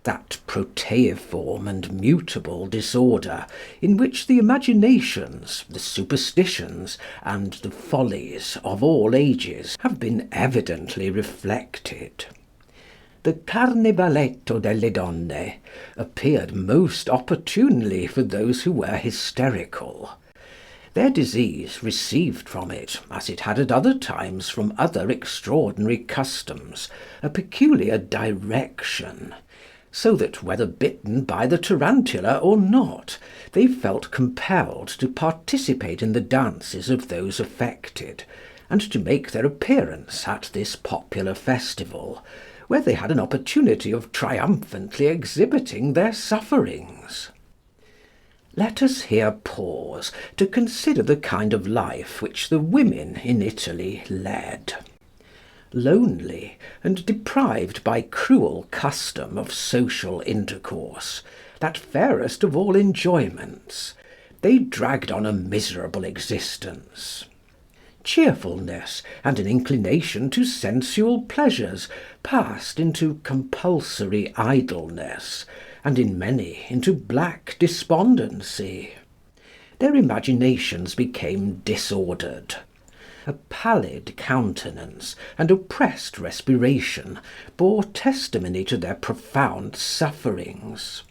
that proteiform and mutable disorder in which the imaginations, the superstitions, and the follies of all ages have been evidently reflected. The Carnevaletto delle Donne appeared most opportunely for those who were hysterical. Their disease received from it, as it had at other times from other extraordinary customs, a peculiar direction, so that whether bitten by the tarantula or not, they felt compelled to participate in the dances of those affected, and to make their appearance at this popular festival, where they had an opportunity of triumphantly exhibiting their sufferings. Let us here pause to consider the kind of life which the women in Italy led. Lonely, and deprived by cruel custom of social intercourse, that fairest of all enjoyments, they dragged on a miserable existence. Cheerfulness and an inclination to sensual pleasures passed into compulsory idleness, and in many into black despondency. Their imaginations became disordered. A pallid countenance and oppressed respiration bore testimony to their profound sufferings.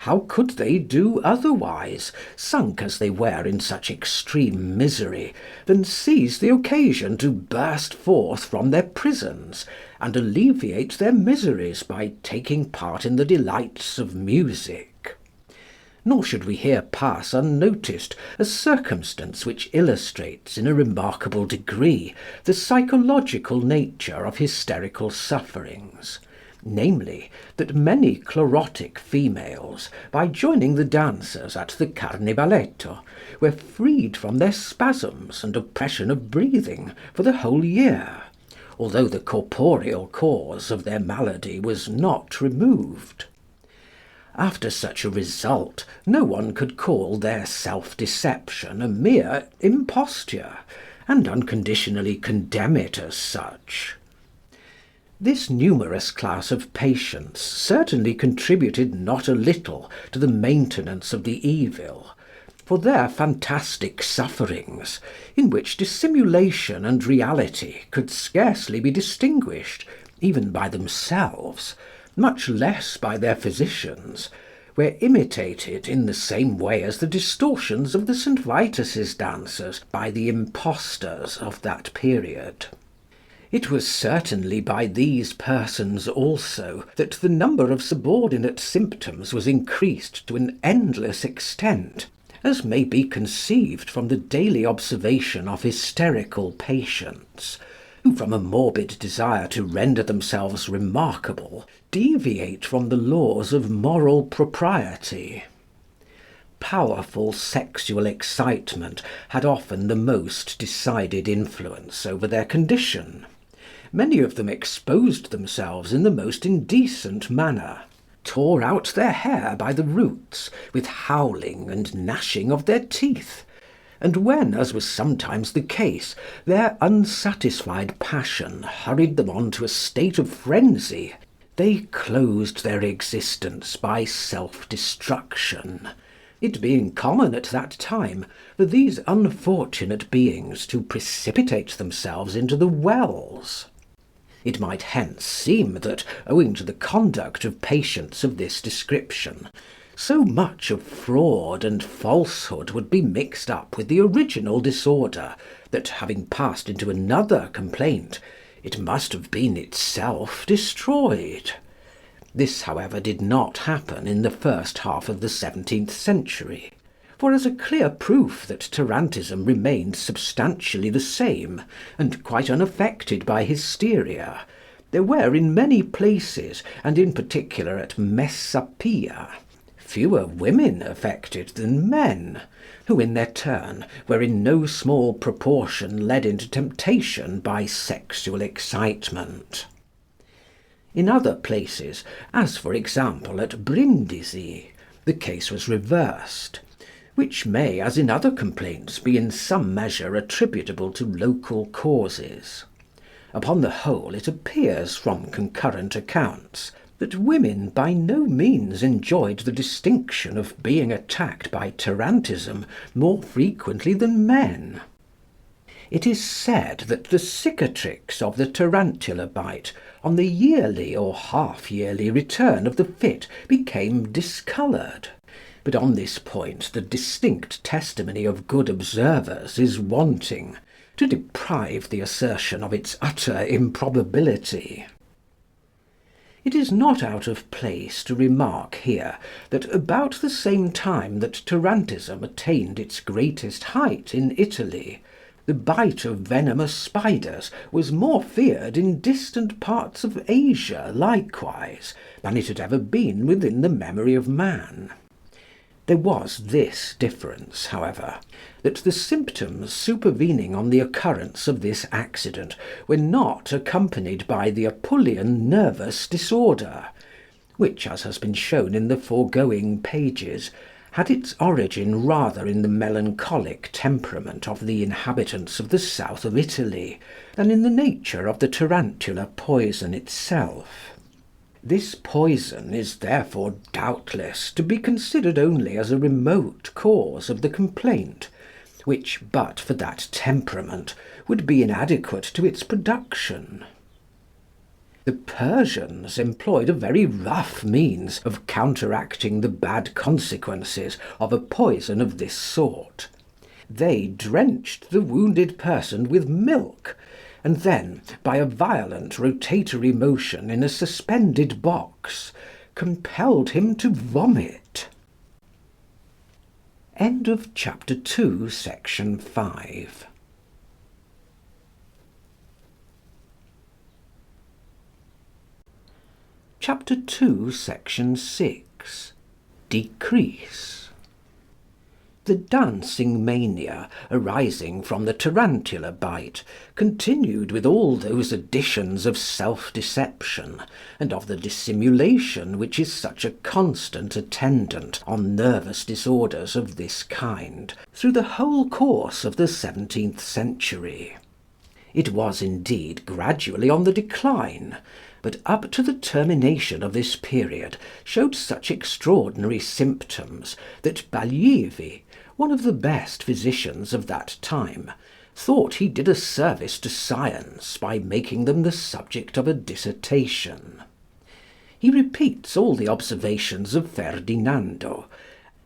How could they do otherwise, sunk as they were in such extreme misery, than seize the occasion to burst forth from their prisons, and alleviate their miseries by taking part in the delights of music? Nor should we here pass unnoticed a circumstance which illustrates in a remarkable degree the psychological nature of hysterical sufferings, namely, that many chlorotic females, by joining the dancers at the Carnevaletto, were freed from their spasms and oppression of breathing for the whole year, although the corporeal cause of their malady was not removed. After such a result, no one could call their self-deception a mere imposture, and unconditionally condemn it as such. This numerous class of patients certainly contributed not a little to the maintenance of the evil, for their fantastic sufferings, in which dissimulation and reality could scarcely be distinguished, even by themselves, much less by their physicians, were imitated in the same way as the distortions of the St. Vitus's dancers by the impostors of that period. It was certainly by these persons also that the number of subordinate symptoms was increased to an endless extent, as may be conceived from the daily observation of hysterical patients, who from a morbid desire to render themselves remarkable, deviate from the laws of moral propriety. Powerful sexual excitement had often the most decided influence over their condition. Many of them exposed themselves in the most indecent manner, tore out their hair by the roots, with howling and gnashing of their teeth, and when, as was sometimes the case, their unsatisfied passion hurried them on to a state of frenzy, they closed their existence by self-destruction, it being common at that time for these unfortunate beings to precipitate themselves into the wells. It might hence seem that, owing to the conduct of patients of this description, so much of fraud and falsehood would be mixed up with the original disorder, that, having passed into another complaint, it must have been itself destroyed. This, however, did not happen in the first half of the 17th century; for as a clear proof that tarantism remained substantially the same, and quite unaffected by hysteria, there were in many places, and in particular at Messapia, fewer women affected than men, who in their turn were in no small proportion led into temptation by sexual excitement. In other places, as for example at Brindisi, the case was reversed, which may, as in other complaints, be in some measure attributable to local causes. Upon the whole, it appears from concurrent accounts that women by no means enjoyed the distinction of being attacked by tarantism more frequently than men. It is said that the cicatrix of the tarantula bite on the yearly or half-yearly return of the fit became discoloured, but on this point the distinct testimony of good observers is wanting, to deprive the assertion of its utter improbability. It is not out of place to remark here that about the same time that tarantism attained its greatest height in Italy, the bite of venomous spiders was more feared in distant parts of Asia likewise than it had ever been within the memory of man. There was this difference, however, that the symptoms supervening on the occurrence of this accident were not accompanied by the Apulian nervous disorder, which, as has been shown in the foregoing pages, had its origin rather in the melancholic temperament of the inhabitants of the south of Italy than in the nature of the tarantula poison itself. This poison is therefore doubtless to be considered only as a remote cause of the complaint, which but for that temperament would be inadequate to its production. The Persians employed a very rough means of counteracting the bad consequences of a poison of this sort. They drenched the wounded person with milk, and then, by a violent rotatory motion in a suspended box, compelled him to vomit. End of chapter 2, section 5. Chapter 2, section 6. Decrease. The dancing mania arising from the tarantula bite continued with all those additions of self-deception and of the dissimulation which is such a constant attendant on nervous disorders of this kind through the whole course of the 17th century. It was indeed gradually on the decline, but up to the termination of this period showed such extraordinary symptoms that Baglivi, one of the best physicians of that time, thought he did a service to science by making them the subject of a dissertation. He repeats all the observations of Ferdinando,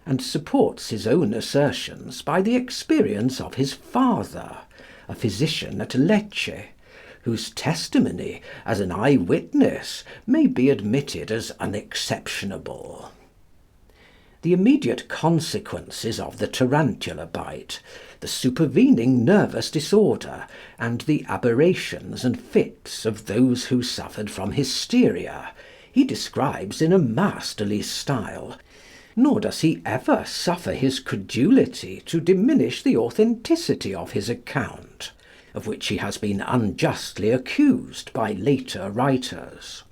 and supports his own assertions by the experience of his father, a physician at Lecce, whose testimony as an eye-witness may be admitted as unexceptionable. The immediate consequences of the tarantula bite, the supervening nervous disorder, and the aberrations and fits of those who suffered from hysteria, he describes in a masterly style, nor does he ever suffer his credulity to diminish the authenticity of his account, of which he has been unjustly accused by later writers.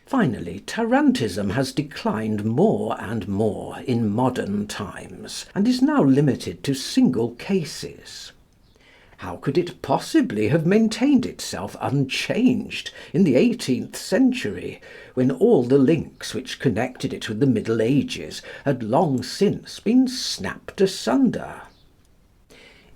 Finally, tarantism has declined more and more in modern times, and is now limited to single cases. How could it possibly have maintained itself unchanged in the 18th century, when all the links which connected it with the Middle Ages had long since been snapped asunder?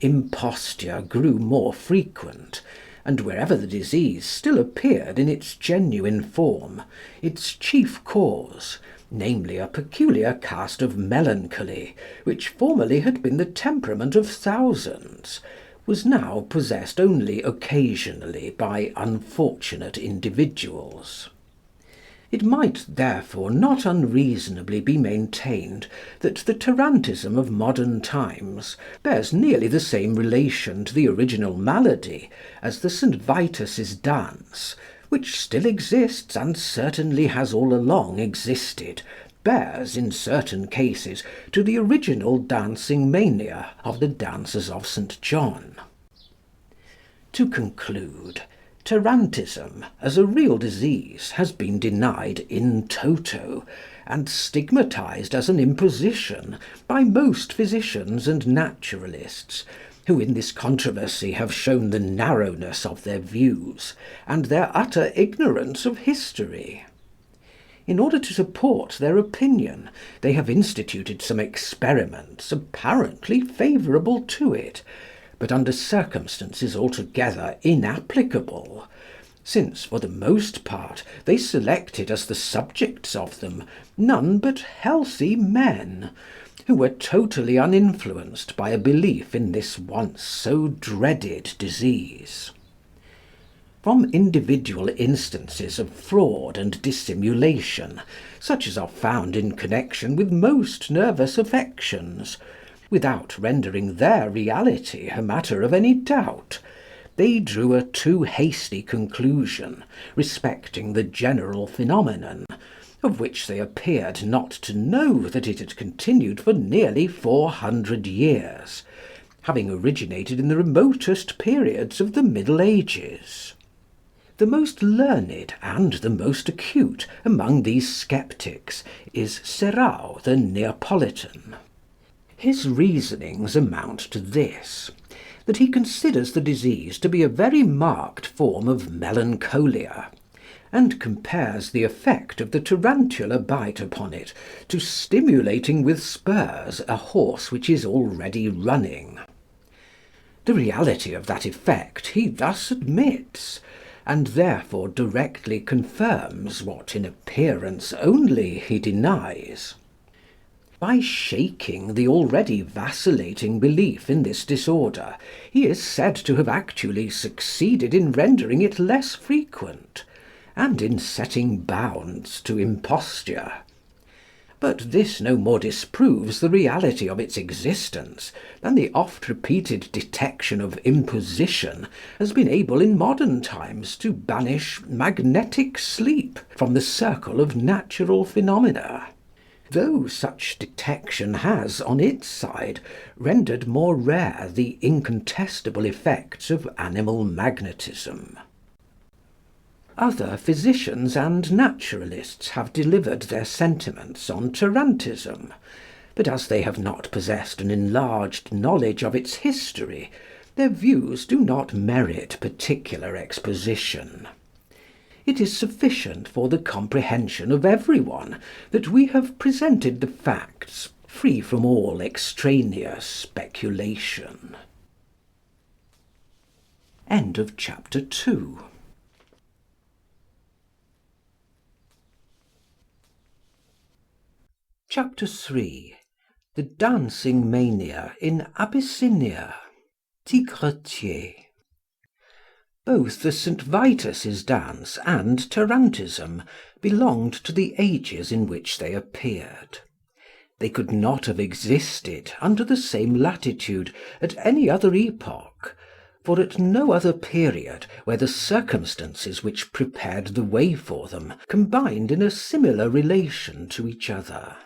Imposture grew more frequent, and wherever the disease still appeared in its genuine form, its chief cause, namely a peculiar cast of melancholy, which formerly had been the temperament of thousands, was now possessed only occasionally by unfortunate individuals. It might therefore not unreasonably be maintained that the tarantism of modern times bears nearly the same relation to the original malady as the St. Vitus's dance, which still exists and certainly has all along existed, bears in certain cases to the original dancing mania of the dancers of St. John. To conclude, tarantism as a real disease has been denied in toto, and stigmatised as an imposition by most physicians and naturalists, who in this controversy have shown the narrowness of their views, and their utter ignorance of history. In order to support their opinion, they have instituted some experiments apparently favourable to it, but under circumstances altogether inapplicable, since for the most part they selected as the subjects of them none but healthy men, who were totally uninfluenced by a belief in this once so dreaded disease. From individual instances of fraud and dissimulation, such as are found in connection with most nervous affections, without rendering their reality a matter of any doubt, they drew a too hasty conclusion respecting the general phenomenon, of which they appeared not to know that it had continued for nearly 400 years, having originated in the remotest periods of the Middle Ages. The most learned and the most acute among these sceptics is Serrao the Neapolitan. His reasonings amount to this, that he considers the disease to be a very marked form of melancholia, and compares the effect of the tarantula bite upon it to stimulating with spurs a horse which is already running. The reality of that effect he thus admits, and therefore directly confirms what in appearance only he denies. By shaking the already vacillating belief in this disorder, he is said to have actually succeeded in rendering it less frequent, and in setting bounds to imposture. But this no more disproves the reality of its existence than the oft-repeated detection of imposition has been able in modern times to banish magnetic sleep from the circle of natural phenomena, though such detection has, on its side, rendered more rare the incontestable effects of animal magnetism. Other physicians and naturalists have delivered their sentiments on tarantism, but as they have not possessed an enlarged knowledge of its history, their views do not merit particular exposition. It is sufficient for the comprehension of everyone that we have presented the facts free from all extraneous speculation. End of chapter 2. Chapter 3. The Dancing Mania in Abyssinia. Tigretier. Both the St. Vitus's dance and tarantism belonged to the ages in which they appeared. They could not have existed under the same latitude at any other epoch, for at no other period were the circumstances which prepared the way for them combined in a similar relation to each other,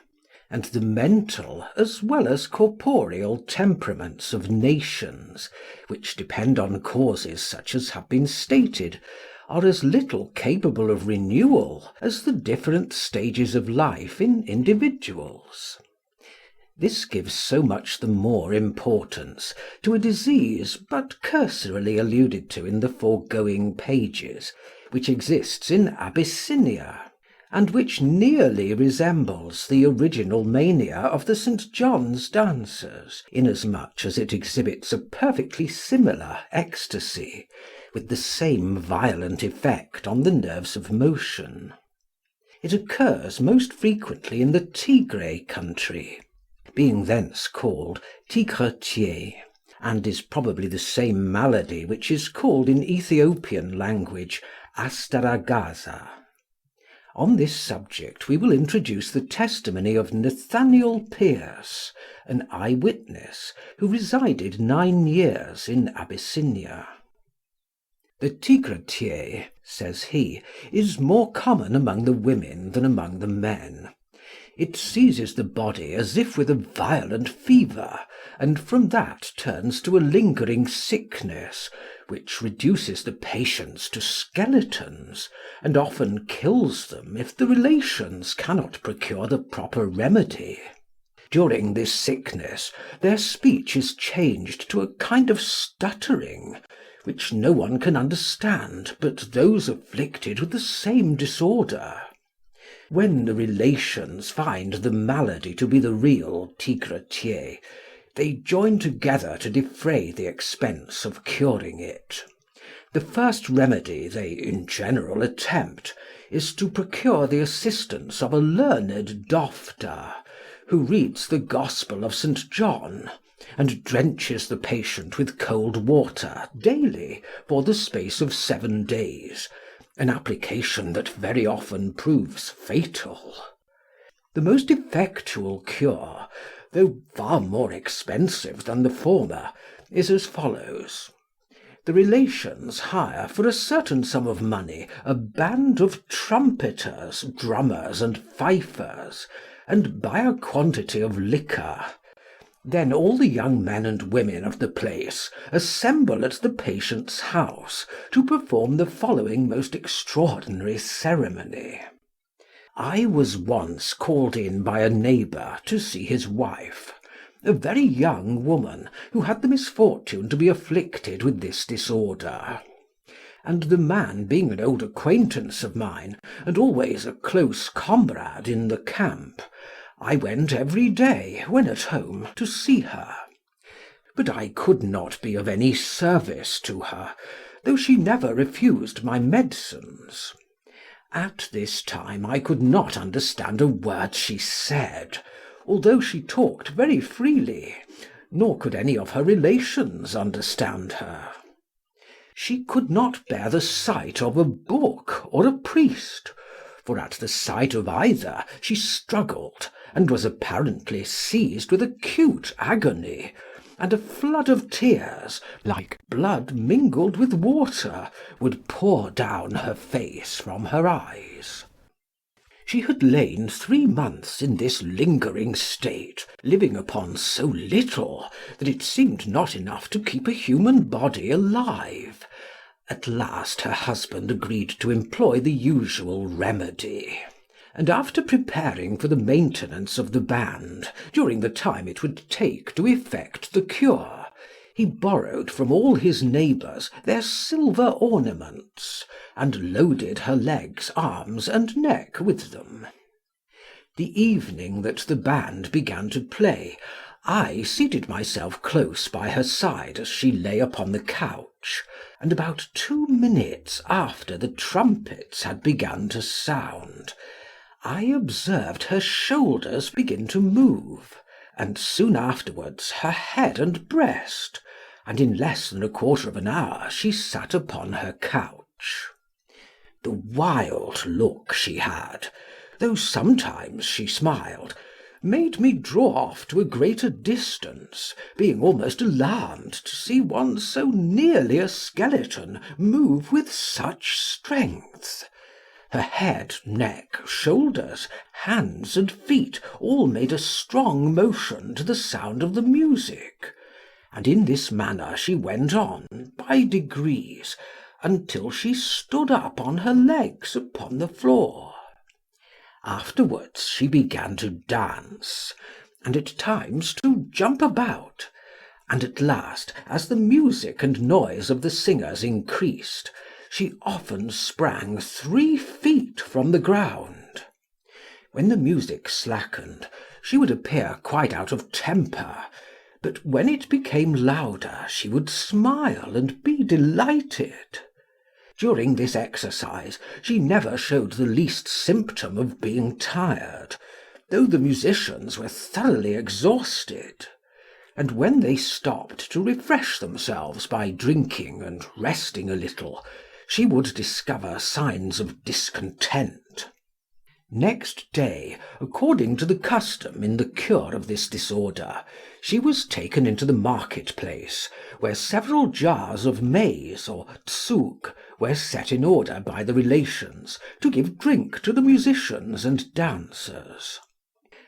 and the mental as well as corporeal temperaments of nations, which depend on causes such as have been stated, are as little capable of renewal as the different stages of life in individuals. This gives so much the more importance to a disease but cursorily alluded to in the foregoing pages, which exists in Abyssinia, and which nearly resembles the original mania of the St. John's dancers, inasmuch as it exhibits a perfectly similar ecstasy, with the same violent effect on the nerves of motion. It occurs most frequently in the Tigre country, being thence called tigretier, and is probably the same malady which is called in Ethiopian language astaragaza. On this subject we will introduce the testimony of Nathaniel Pierce, an eye witness, who resided 9 years in Abyssinia. "The tigretier," says he, "is more common among the women than among the men. It seizes the body as if with a violent fever, and from that turns to a lingering sickness, which reduces the patients to skeletons, and often kills them if the relations cannot procure the proper remedy. During this sickness their speech is changed to a kind of stuttering, which no one can understand but those afflicted with the same disorder. When the relations find the malady to be the real tigretier, they join together to defray the expense of curing it. The first remedy they in general attempt is to procure the assistance of a learned doctor, who reads the Gospel of St. John, and drenches the patient with cold water daily for the space of 7 days, an application that very often proves fatal. The most effectual cure, though far more expensive than the former, is as follows. The relations hire for a certain sum of money a band of trumpeters, drummers, and fifers, and buy a quantity of liquor. Then all the young men and women of the place assemble at the patient's house to perform the following most extraordinary ceremony. I was once called in by a neighbour to see his wife, a very young woman who had the misfortune to be afflicted with this disorder. and the man being an old acquaintance of mine, and always a close comrade in the camp, I went every day, when at home, to see her. But I could not be of any service to her, though she never refused my medicines. At this time I could not understand a word she said, although she talked very freely, nor could any of her relations understand her. She could not bear the sight of a book or a priest, for at the sight of either she struggled, and was apparently seized with acute agony, and a flood of tears, like blood mingled with water, would pour down her face from her eyes. She had lain 3 months in this lingering state, living upon so little that it seemed not enough to keep a human body alive. At last her husband agreed to employ the usual remedy, and after preparing for the maintenance of the band during the time it would take to effect the cure, he borrowed from all his neighbours their silver ornaments, and loaded her legs, arms, and neck with them. The evening that the band began to play, I seated myself close by her side as she lay upon the couch, and about 2 minutes after the trumpets had begun to sound, I observed her shoulders begin to move, and soon afterwards her head and breast, and in less than a quarter of an hour she sat upon her couch. The wild look she had, though sometimes she smiled, made me draw off to a greater distance, being almost alarmed to see one so nearly a skeleton move with such strength. Her head, neck, shoulders, hands, and feet all made a strong motion to the sound of the music, and in this manner she went on by degrees until she stood up on her legs upon the floor. Afterwards she began to dance, and at times to jump about, and at last, as the music and noise of the singers increased, she often sprang 3 feet from the ground. When the music slackened, she would appear quite out of temper, but when it became louder she would smile and be delighted. During this exercise she never showed the least symptom of being tired, though the musicians were thoroughly exhausted, and when they stopped to refresh themselves by drinking and resting a little, she would discover signs of discontent. Next day, according to the custom in the cure of this disorder, she was taken into the market-place, where several jars of maize or tsug were set in order by the relations, to give drink to the musicians and dancers.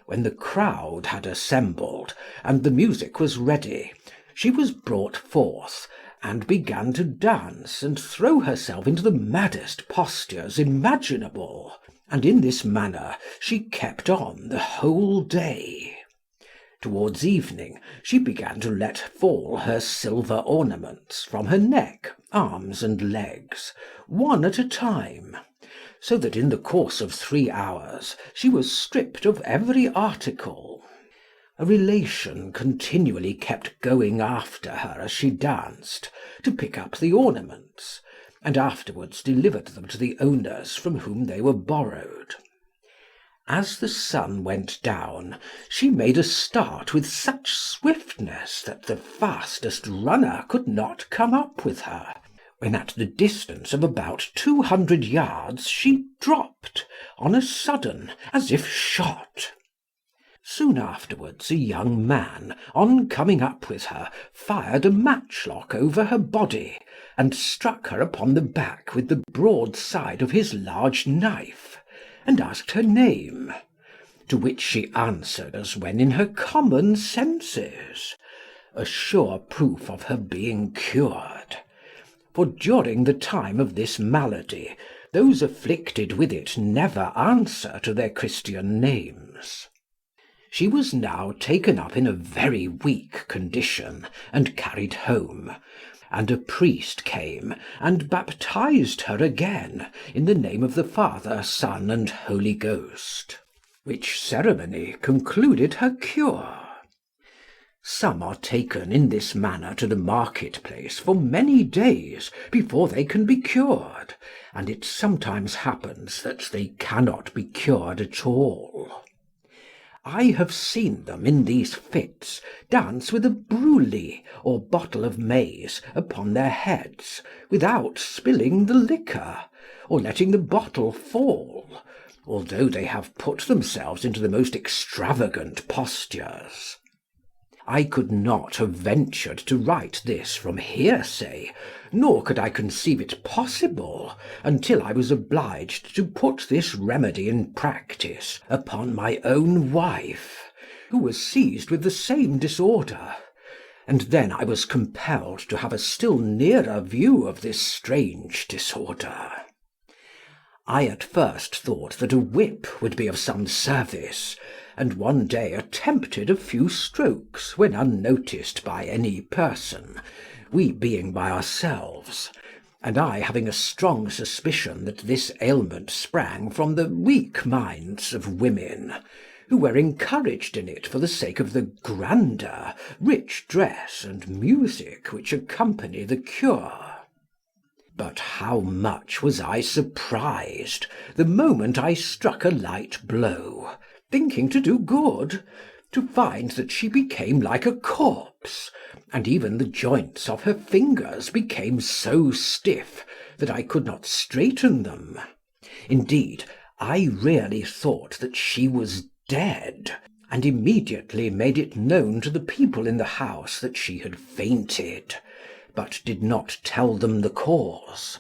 When the crowd had assembled, and the music was ready, she was brought forth, and began to dance and throw herself into the maddest postures imaginable, and in this manner she kept on the whole day. Towards evening she began to let fall her silver ornaments from her neck, arms, and legs, one at a time, so that in the course of 3 hours she was stripped of every article. A relation continually kept going after her as she danced, to pick up the ornaments, and afterwards delivered them to the owners from whom they were borrowed. As the sun went down, she made a start with such swiftness that the fastest runner could not come up with her, when at the distance of about 200 yards she dropped, on a sudden, as if shot. Soon afterwards a young man, on coming up with her, fired a matchlock over her body, and struck her upon the back with the broad side of his large knife, and asked her name, to which she answered as when in her common senses, a sure proof of her being cured. For during the time of this malady, those afflicted with it never answer to their Christian names. She was now taken up in a very weak condition, and carried home, and a priest came and baptized her again in the name of the Father, Son, and Holy Ghost, which ceremony concluded her cure. Some are taken in this manner to the market-place for many days before they can be cured, and it sometimes happens that they cannot be cured at all. I have seen them in these fits dance with a brulé or bottle of maize upon their heads, without spilling the liquor, or letting the bottle fall, although they have put themselves into the most extravagant postures. I could not have ventured to write this from hearsay, nor could I conceive it possible, until I was obliged to put this remedy in practice upon my own wife, who was seized with the same disorder, and then I was compelled to have a still nearer view of this strange disorder. I at first thought that a whip would be of some service, and one day attempted a few strokes when unnoticed by any person, we being by ourselves, and I having a strong suspicion that this ailment sprang from the weak minds of women, who were encouraged in it for the sake of the grandeur, rich dress, and music which accompany the cure. But how much was I surprised the moment I struck a light blow, thinking to do good, to find that she became like a corpse, and even the joints of her fingers became so stiff that I could not straighten them. Indeed, I really thought that she was dead, and immediately made it known to the people in the house that she had fainted, but did not tell them the cause.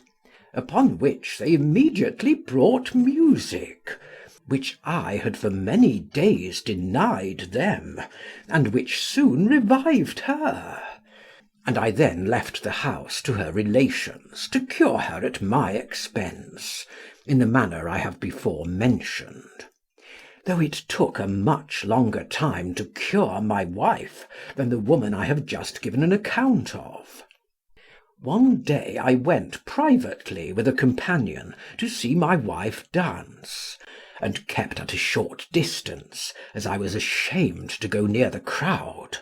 Upon which they immediately brought music, which I had for many days denied them, and which soon revived her. And I then left the house to her relations to cure her at my expense, in the manner I have before mentioned; though it took a much longer time to cure my wife than the woman I have just given an account of. One day I went privately with a companion to see my wife dance, and kept at a short distance, as I was ashamed to go near the crowd.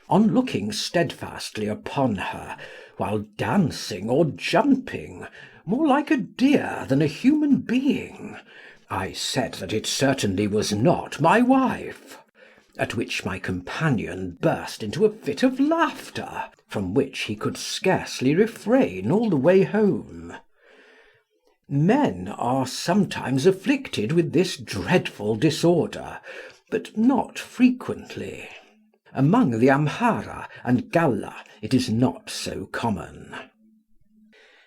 On looking steadfastly upon her, while dancing or jumping, more like a deer than a human being, I said that it certainly was not my wife; at which my companion burst into a fit of laughter, from which he could scarcely refrain all the way home. Men are sometimes afflicted with this dreadful disorder, but not frequently. Among the Amhara and Galla it is not so common.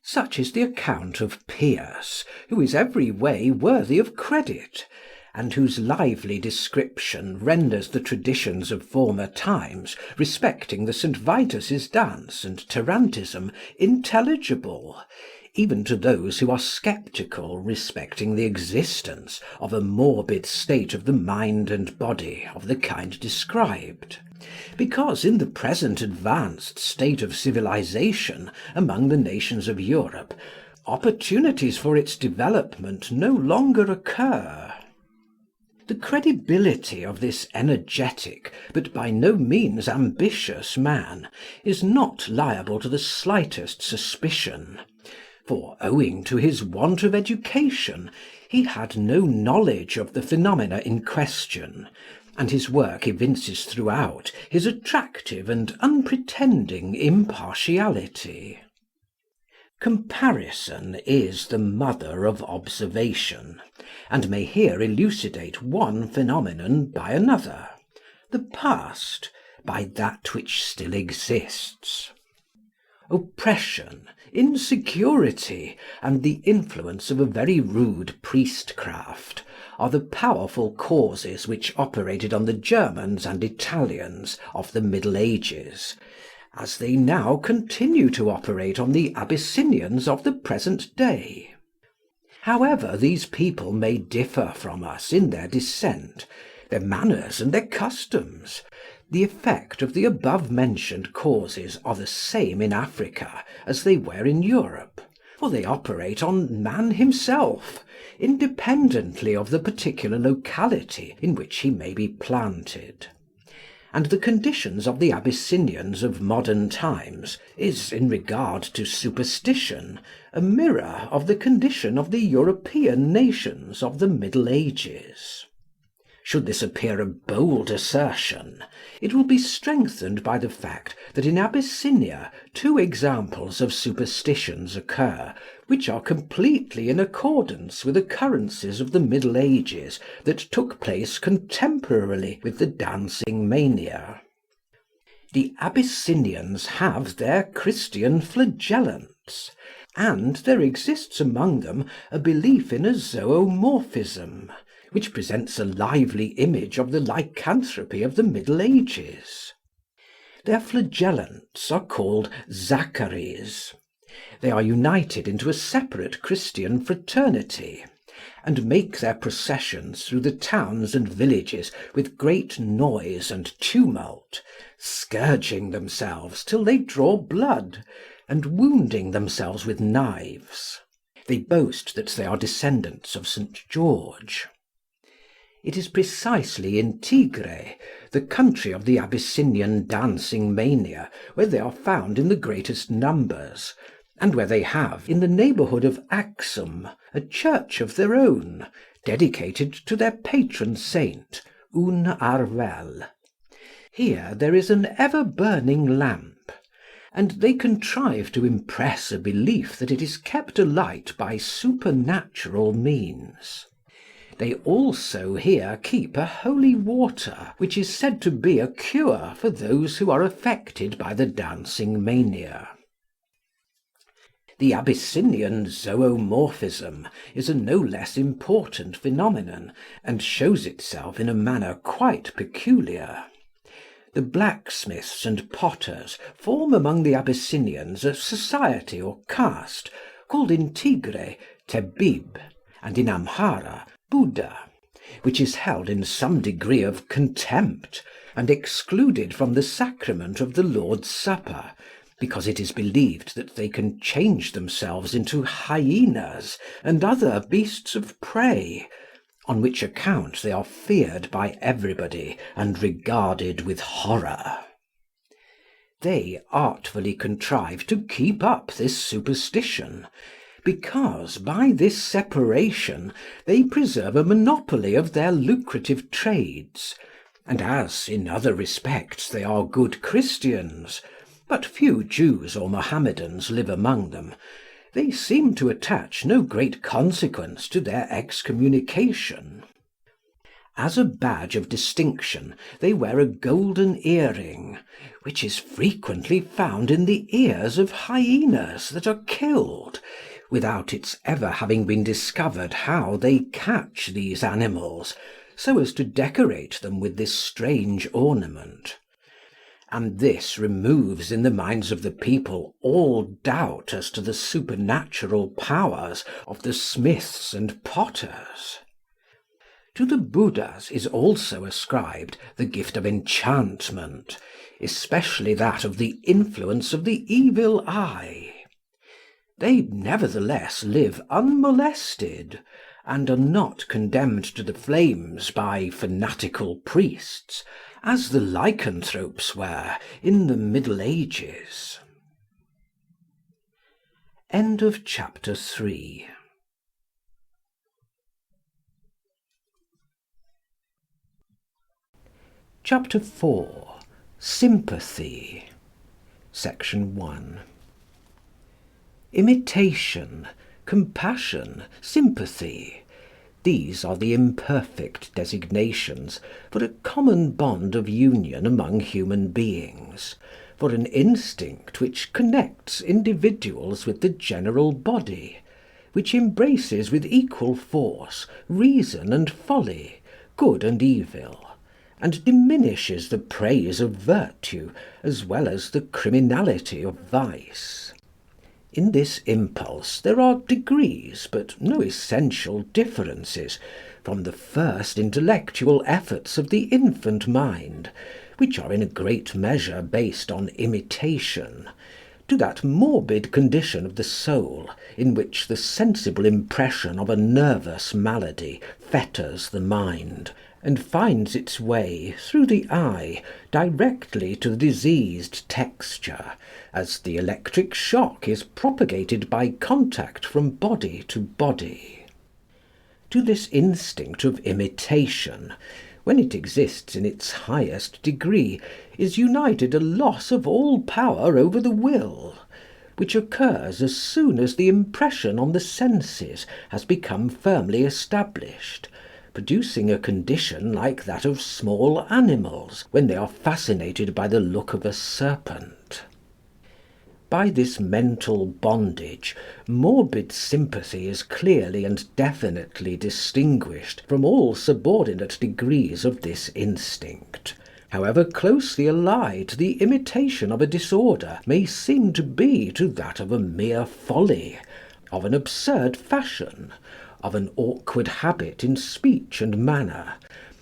Such is the account of Pierce, who is every way worthy of credit, and whose lively description renders the traditions of former times respecting the St. Vitus's dance and tarantism intelligible, even to those who are sceptical respecting the existence of a morbid state of the mind and body of the kind described, because in the present advanced state of civilization among the nations of Europe, opportunities for its development no longer occur. The credibility of this energetic, but by no means ambitious man, is not liable to the slightest suspicion; for, owing to his want of education, he had no knowledge of the phenomena in question, and his work evinces throughout his attractive and unpretending impartiality. Comparison is the mother of observation, and may here elucidate one phenomenon by another, the past by that which still exists. Oppression, insecurity, and the influence of a very rude priestcraft are the powerful causes which operated on the Germans and Italians of the Middle Ages, as they now continue to operate on the Abyssinians of the present day. However these people may differ from us in their descent, their manners and their customs, The effect of the above-mentioned causes are the same in Africa as they were in Europe, for they operate on man himself, independently of the particular locality in which he may be planted. And the conditions of the Abyssinians of modern times is, in regard to superstition, a mirror of the condition of the European nations of the Middle Ages. Should this appear a bold assertion, it will be strengthened by the fact that in Abyssinia two examples of superstitions occur which are completely in accordance with occurrences of the Middle Ages that took place contemporarily with the Dancing Mania. The Abyssinians have their Christian flagellants, and there exists among them a belief in a zoomorphism, which presents a lively image of the lycanthropy of the Middle Ages. Their flagellants are called Zaccharies. They are united into a separate Christian fraternity, and make their processions through the towns and villages with great noise and tumult, scourging themselves till they draw blood, and wounding themselves with knives. They boast that they are descendants of St. George. It is precisely in Tigre, the country of the Abyssinian Dancing Mania, where they are found in the greatest numbers, and where they have, in the neighbourhood of Axum, a church of their own, dedicated to their patron saint, Un Arvel. Here there is an ever-burning lamp, and they contrive to impress a belief that it is kept alight by supernatural means. They also here keep a holy water, which is said to be a cure for those who are affected by the Dancing Mania. The Abyssinian zoomorphism is a no less important phenomenon, and shows itself in a manner quite peculiar. The blacksmiths and potters form among the Abyssinians a society or caste, called in Tigre Tebib, and in Amhara Buddha, which is held in some degree of contempt, and excluded from the sacrament of the Lord's Supper, because it is believed that they can change themselves into hyenas and other beasts of prey, on which account they are feared by everybody and regarded with horror. They artfully contrive to keep up this superstition, because by this separation they preserve a monopoly of their lucrative trades, and as in other respects they are good Christians, but few Jews or Mohammedans live among them, they seem to attach no great consequence to their excommunication. As a badge of distinction they wear a golden earring, which is frequently found in the ears of hyenas that are killed, without its ever having been discovered how they catch these animals, so as to decorate them with this strange ornament. And this removes in the minds of the people all doubt as to the supernatural powers of the smiths and potters. To the Buddhas is also ascribed the gift of enchantment, especially that of the influence of the evil eye. They nevertheless live unmolested, and are not condemned to the flames by fanatical priests, as the lycanthropes were in the Middle Ages. End of chapter 3. Chapter 4. Sympathy. Section 1. Imitation, compassion, sympathy, these are the imperfect designations for a common bond of union among human beings, for an instinct which connects individuals with the general body, which embraces with equal force reason and folly, good and evil, and diminishes the praise of virtue as well as the criminality of vice. In this impulse there are degrees, but no essential differences, from the first intellectual efforts of the infant mind, which are in a great measure based on imitation, to that morbid condition of the soul in which the sensible impression of a nervous malady fetters the mind, and finds its way through the eye directly to the diseased texture, as the electric shock is propagated by contact from body to body. To this instinct of imitation, when it exists in its highest degree, is united a loss of all power over the will, which occurs as soon as the impression on the senses has become firmly established, producing a condition like that of small animals when they are fascinated by the look of a serpent. By this mental bondage, morbid sympathy is clearly and definitely distinguished from all subordinate degrees of this instinct, however closely allied the imitation of a disorder may seem to be to that of a mere folly, of an absurd fashion, of an awkward habit in speech and manner,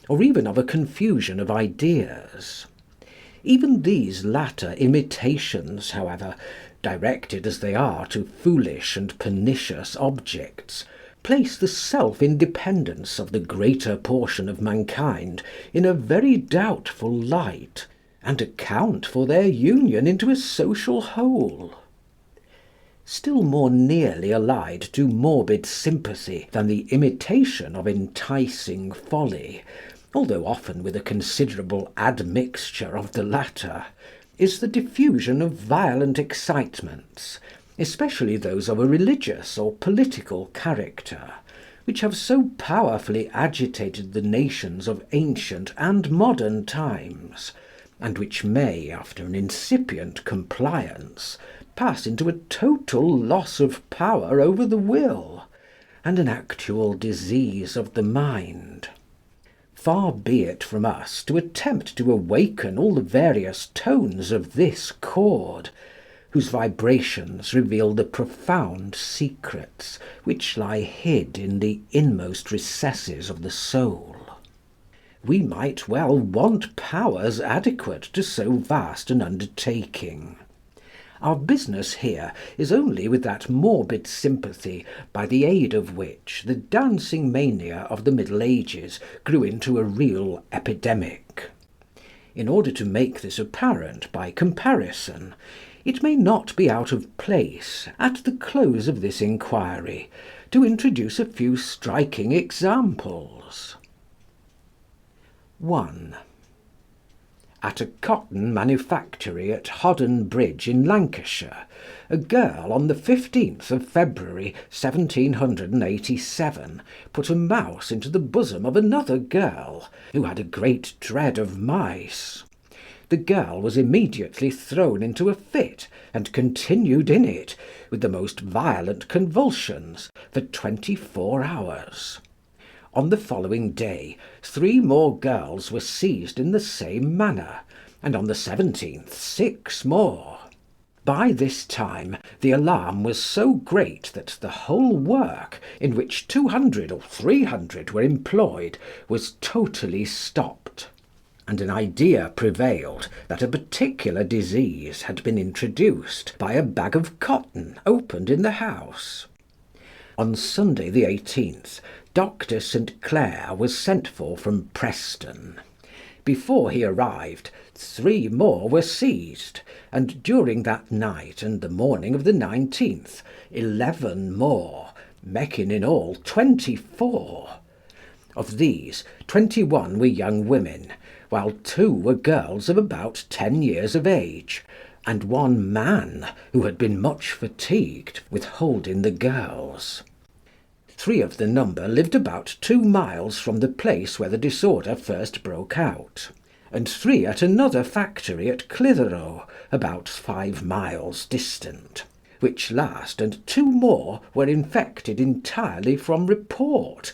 or even of a confusion of ideas. Even these latter imitations, however, directed as they are to foolish and pernicious objects, place the self-independence of the greater portion of mankind in a very doubtful light, and account for their union into a social whole. Still more nearly allied to morbid sympathy than the imitation of enticing folly, although often with a considerable admixture of the latter, is the diffusion of violent excitements, especially those of a religious or political character, which have so powerfully agitated the nations of ancient and modern times, and which may, after an incipient compliance, pass into a total loss of power over the will, and an actual disease of the mind. Far be it from us to attempt to awaken all the various tones of this chord, whose vibrations reveal the profound secrets which lie hid in the inmost recesses of the soul. We might well want powers adequate to so vast an undertaking. Our business here is only with that morbid sympathy by the aid of which the Dancing Mania of the Middle Ages grew into a real epidemic. In order to make this apparent by comparison, it may not be out of place, at the close of this inquiry, to introduce a few striking examples. 1. At a cotton manufactory at Hodden Bridge in Lancashire, a girl on the 15th of February 1787 put a mouse into the bosom of another girl, who had a great dread of mice. The girl was immediately thrown into a fit, and continued in it, with the most violent convulsions, for 24 hours. On the following day 3 more girls were seized in the same manner, and on the 17th 6 more. By this time the alarm was so great that the whole work, in which 200 or 300 were employed, was totally stopped, and an idea prevailed that a particular disease had been introduced by a bag of cotton opened in the house. On Sunday the 18th, Dr. St. Clair was sent for from Preston. Before he arrived, 3 more were seized, and during that night and the morning of the 19th, 11 more, making in all 24. Of these, 21 were young women, while 2 were girls of about 10 years of age, and 1 man who had been much fatigued with holding the girls. 3 of the number lived about 2 miles from the place where the disorder first broke out, and 3 at another factory at Clitheroe, about 5 miles distant, which last and 2 more were infected entirely from report,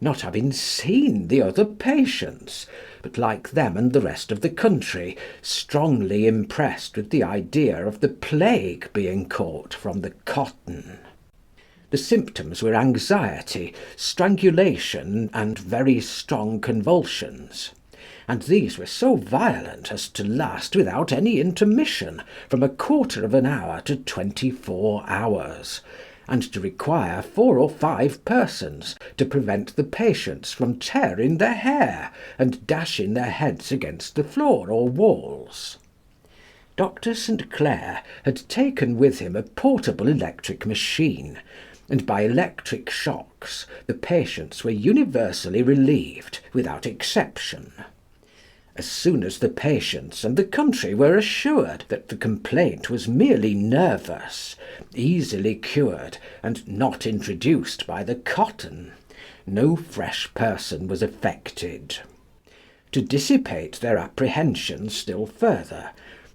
not having seen the other patients, but like them and the rest of the country, strongly impressed with the idea of the plague being caught from the cotton. The symptoms were anxiety, strangulation, and very strong convulsions. and these were so violent as to last without any intermission from a quarter of an hour to 24 hours, and to require 4 or 5 persons to prevent the patients from tearing their hair and dashing their heads against the floor or walls. Dr. St. Clair had taken with him a portable electric machine, and by electric shocks the patients were universally relieved without exception. As soon as the patients and the country were assured that the complaint was merely nervous, easily cured, and not introduced by the cotton, no fresh person was affected. To dissipate their apprehensions still further,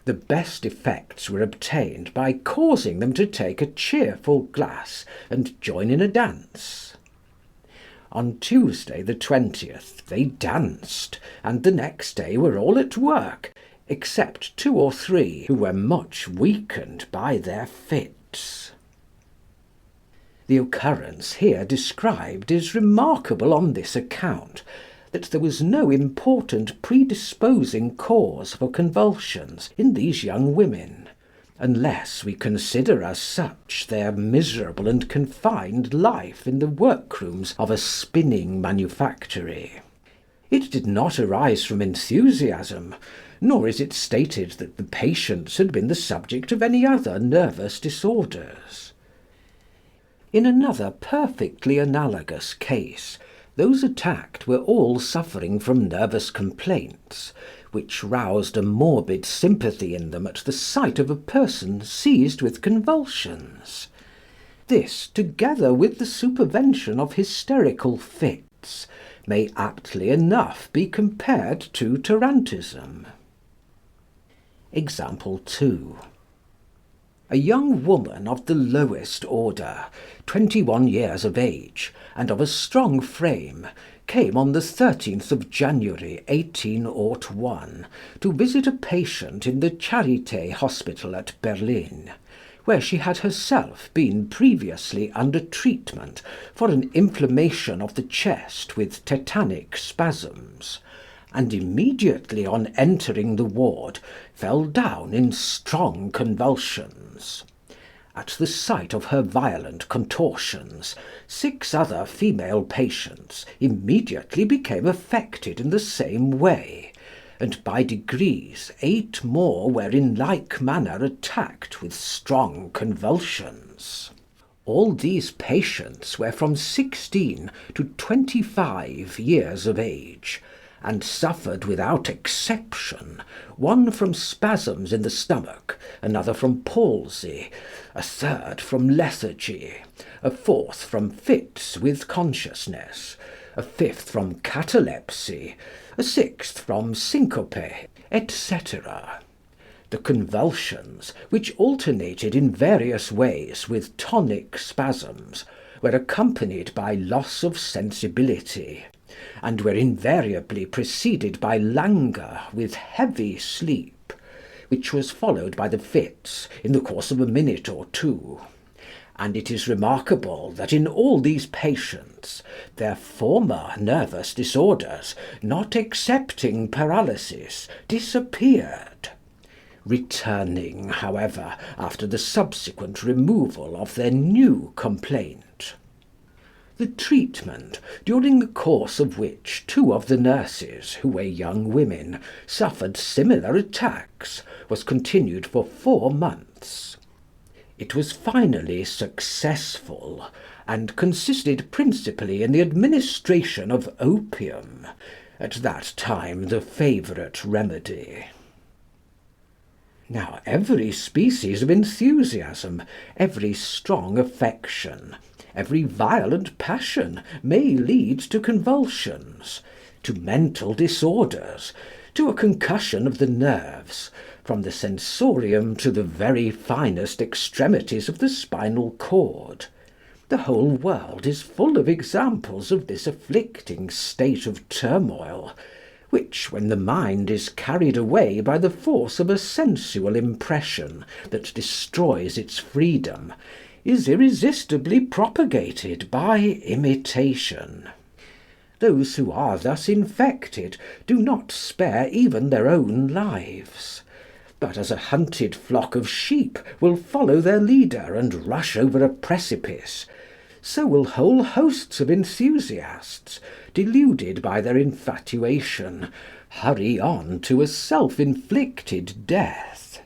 the best effects were obtained by causing them to take a cheerful glass and join in a dance. On Tuesday the 20th they danced, and the next day were all at work, except 2 or 3 who were much weakened by their fits. The occurrence here described is remarkable on this account, that there was no important predisposing cause for convulsions in these young women, unless we consider as such their miserable and confined life in the workrooms of a spinning manufactory. It did not arise from enthusiasm, nor is it stated that the patients had been the subject of any other nervous disorders. In another perfectly analogous case, those attacked were all suffering from nervous complaints, which roused a morbid sympathy in them at the sight of a person seized with convulsions. This, together with the supervention of hysterical fits, may aptly enough be compared to tarantism. Example 2. A young woman of the lowest order, 21 years of age, and of a strong frame, came on the 13th of January 1801 to visit a patient in the Charité Hospital at Berlin, where she had herself been previously under treatment for an inflammation of the chest with tetanic spasms, and immediately on entering the ward fell down in strong convulsions. At the sight of her violent contortions, 6 other female patients immediately became affected in the same way, and by degrees 8 more were in like manner attacked with strong convulsions. All these patients were from 16 to 25 years of age, and suffered without exception, one from spasms in the stomach, another from palsy, a third from lethargy, a fourth from fits with consciousness, a fifth from catalepsy, a sixth from syncope, etc. The convulsions, which alternated in various ways with tonic spasms, were accompanied by loss of sensibility, and were invariably preceded by languor with heavy sleep, which was followed by the fits in the course of a minute or 2. And it is remarkable that in all these patients their former nervous disorders, not excepting paralysis, disappeared, returning, however, after the subsequent removal of their new complaint. The treatment, during the course of which 2 of the nurses, who were young women, suffered similar attacks, was continued for 4 months. It was finally successful, and consisted principally in the administration of opium, at that time the favourite remedy. Now, every species of enthusiasm, every strong affection, every violent passion may lead to convulsions, to mental disorders, to a concussion of the nerves, from the sensorium to the very finest extremities of the spinal cord. The whole world is full of examples of this afflicting state of turmoil, which, when the mind is carried away by the force of a sensual impression that destroys its freedom, is irresistibly propagated by imitation. Those who are thus infected do not spare even their own lives, but as a hunted flock of sheep will follow their leader and rush over a precipice, so will whole hosts of enthusiasts, deluded by their infatuation, hurry on to a self-inflicted death.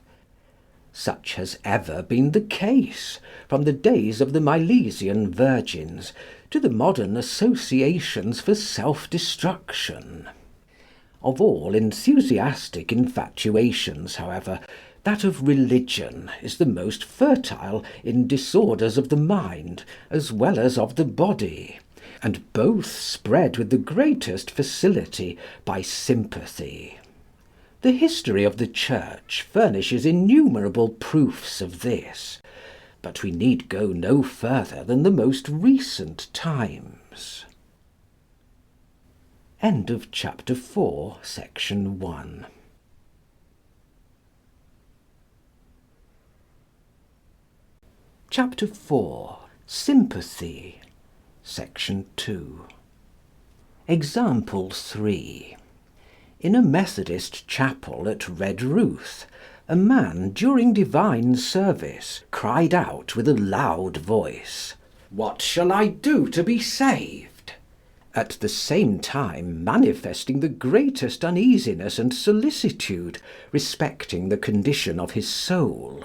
Such has ever been the case, from the days of the Milesian virgins to the modern associations for self-destruction. Of all enthusiastic infatuations, however, that of religion is the most fertile in disorders of the mind as well as of the body, and both spread with the greatest facility by sympathy. The history of the Church furnishes innumerable proofs of this, but we need go no further than the most recent times. End of chapter 4, section 1. Chapter 4. Sympathy, section 2. Example 3. In a Methodist chapel at Redruth, a man during divine service cried out with a loud voice, "What shall I do to be saved?" at the same time manifesting the greatest uneasiness and solicitude respecting the condition of his soul.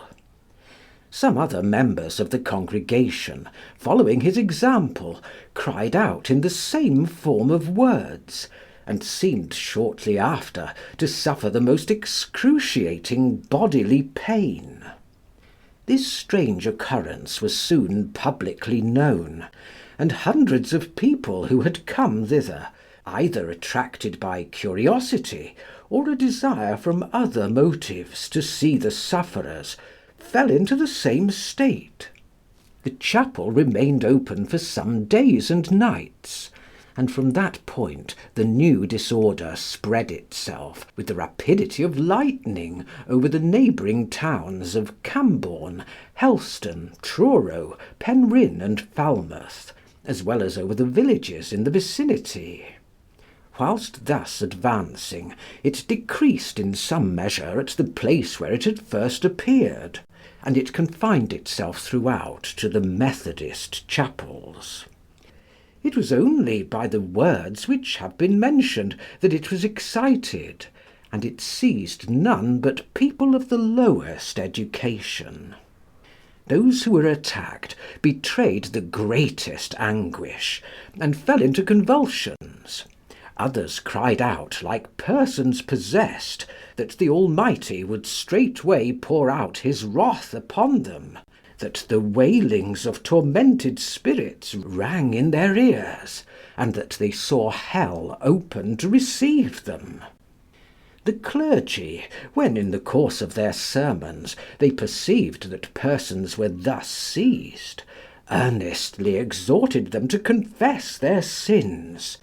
Some other members of the congregation, following his example, cried out in the same form of words, and seemed shortly after to suffer the most excruciating bodily pain. This strange occurrence was soon publicly known, and hundreds of people who had come thither, either attracted by curiosity or a desire from other motives to see the sufferers, fell into the same state. The chapel remained open for some days and nights, and from that point the new disorder spread itself with the rapidity of lightning over the neighbouring towns of Cambourne, Helston, Truro, Penryn, and Falmouth, as well as over the villages in the vicinity. Whilst thus advancing, it decreased in some measure at the place where it had first appeared, and it confined itself throughout to the Methodist chapels. It was only by the words which have been mentioned that it was excited, and it seized none but people of the lowest education. Those who were attacked betrayed the greatest anguish, and fell into convulsions. Others cried out, like persons possessed, that the Almighty would straightway pour out his wrath upon them, that the wailings of tormented spirits rang in their ears, and that they saw hell open to receive them. The clergy, when in the course of their sermons they perceived that persons were thus seized, earnestly exhorted them to confess their sins,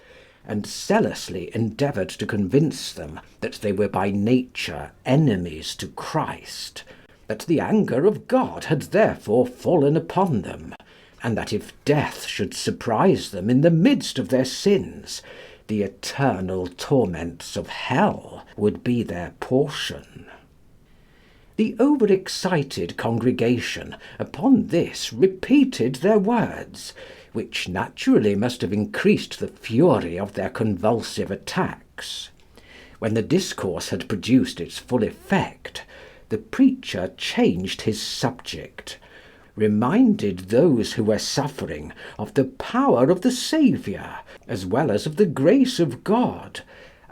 and zealously endeavoured to convince them that they were by nature enemies to Christ, that the anger of God had therefore fallen upon them, and that if death should surprise them in the midst of their sins, the eternal torments of hell would be their portion. The over-excited congregation upon this repeated their words, which naturally must have increased the fury of their convulsive attacks. When the discourse had produced its full effect, the preacher changed his subject, reminded those who were suffering of the power of the Saviour, as well as of the grace of God,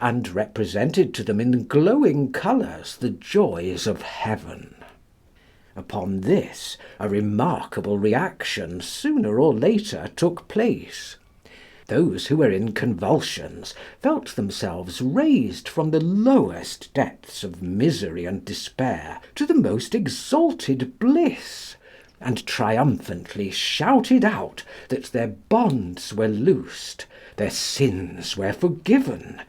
and represented to them in glowing colours the joys of heaven. Upon this, a remarkable reaction sooner or later took place. Those who were in convulsions felt themselves raised from the lowest depths of misery and despair to the most exalted bliss, and triumphantly shouted out that their bonds were loosed, their sins were forgiven,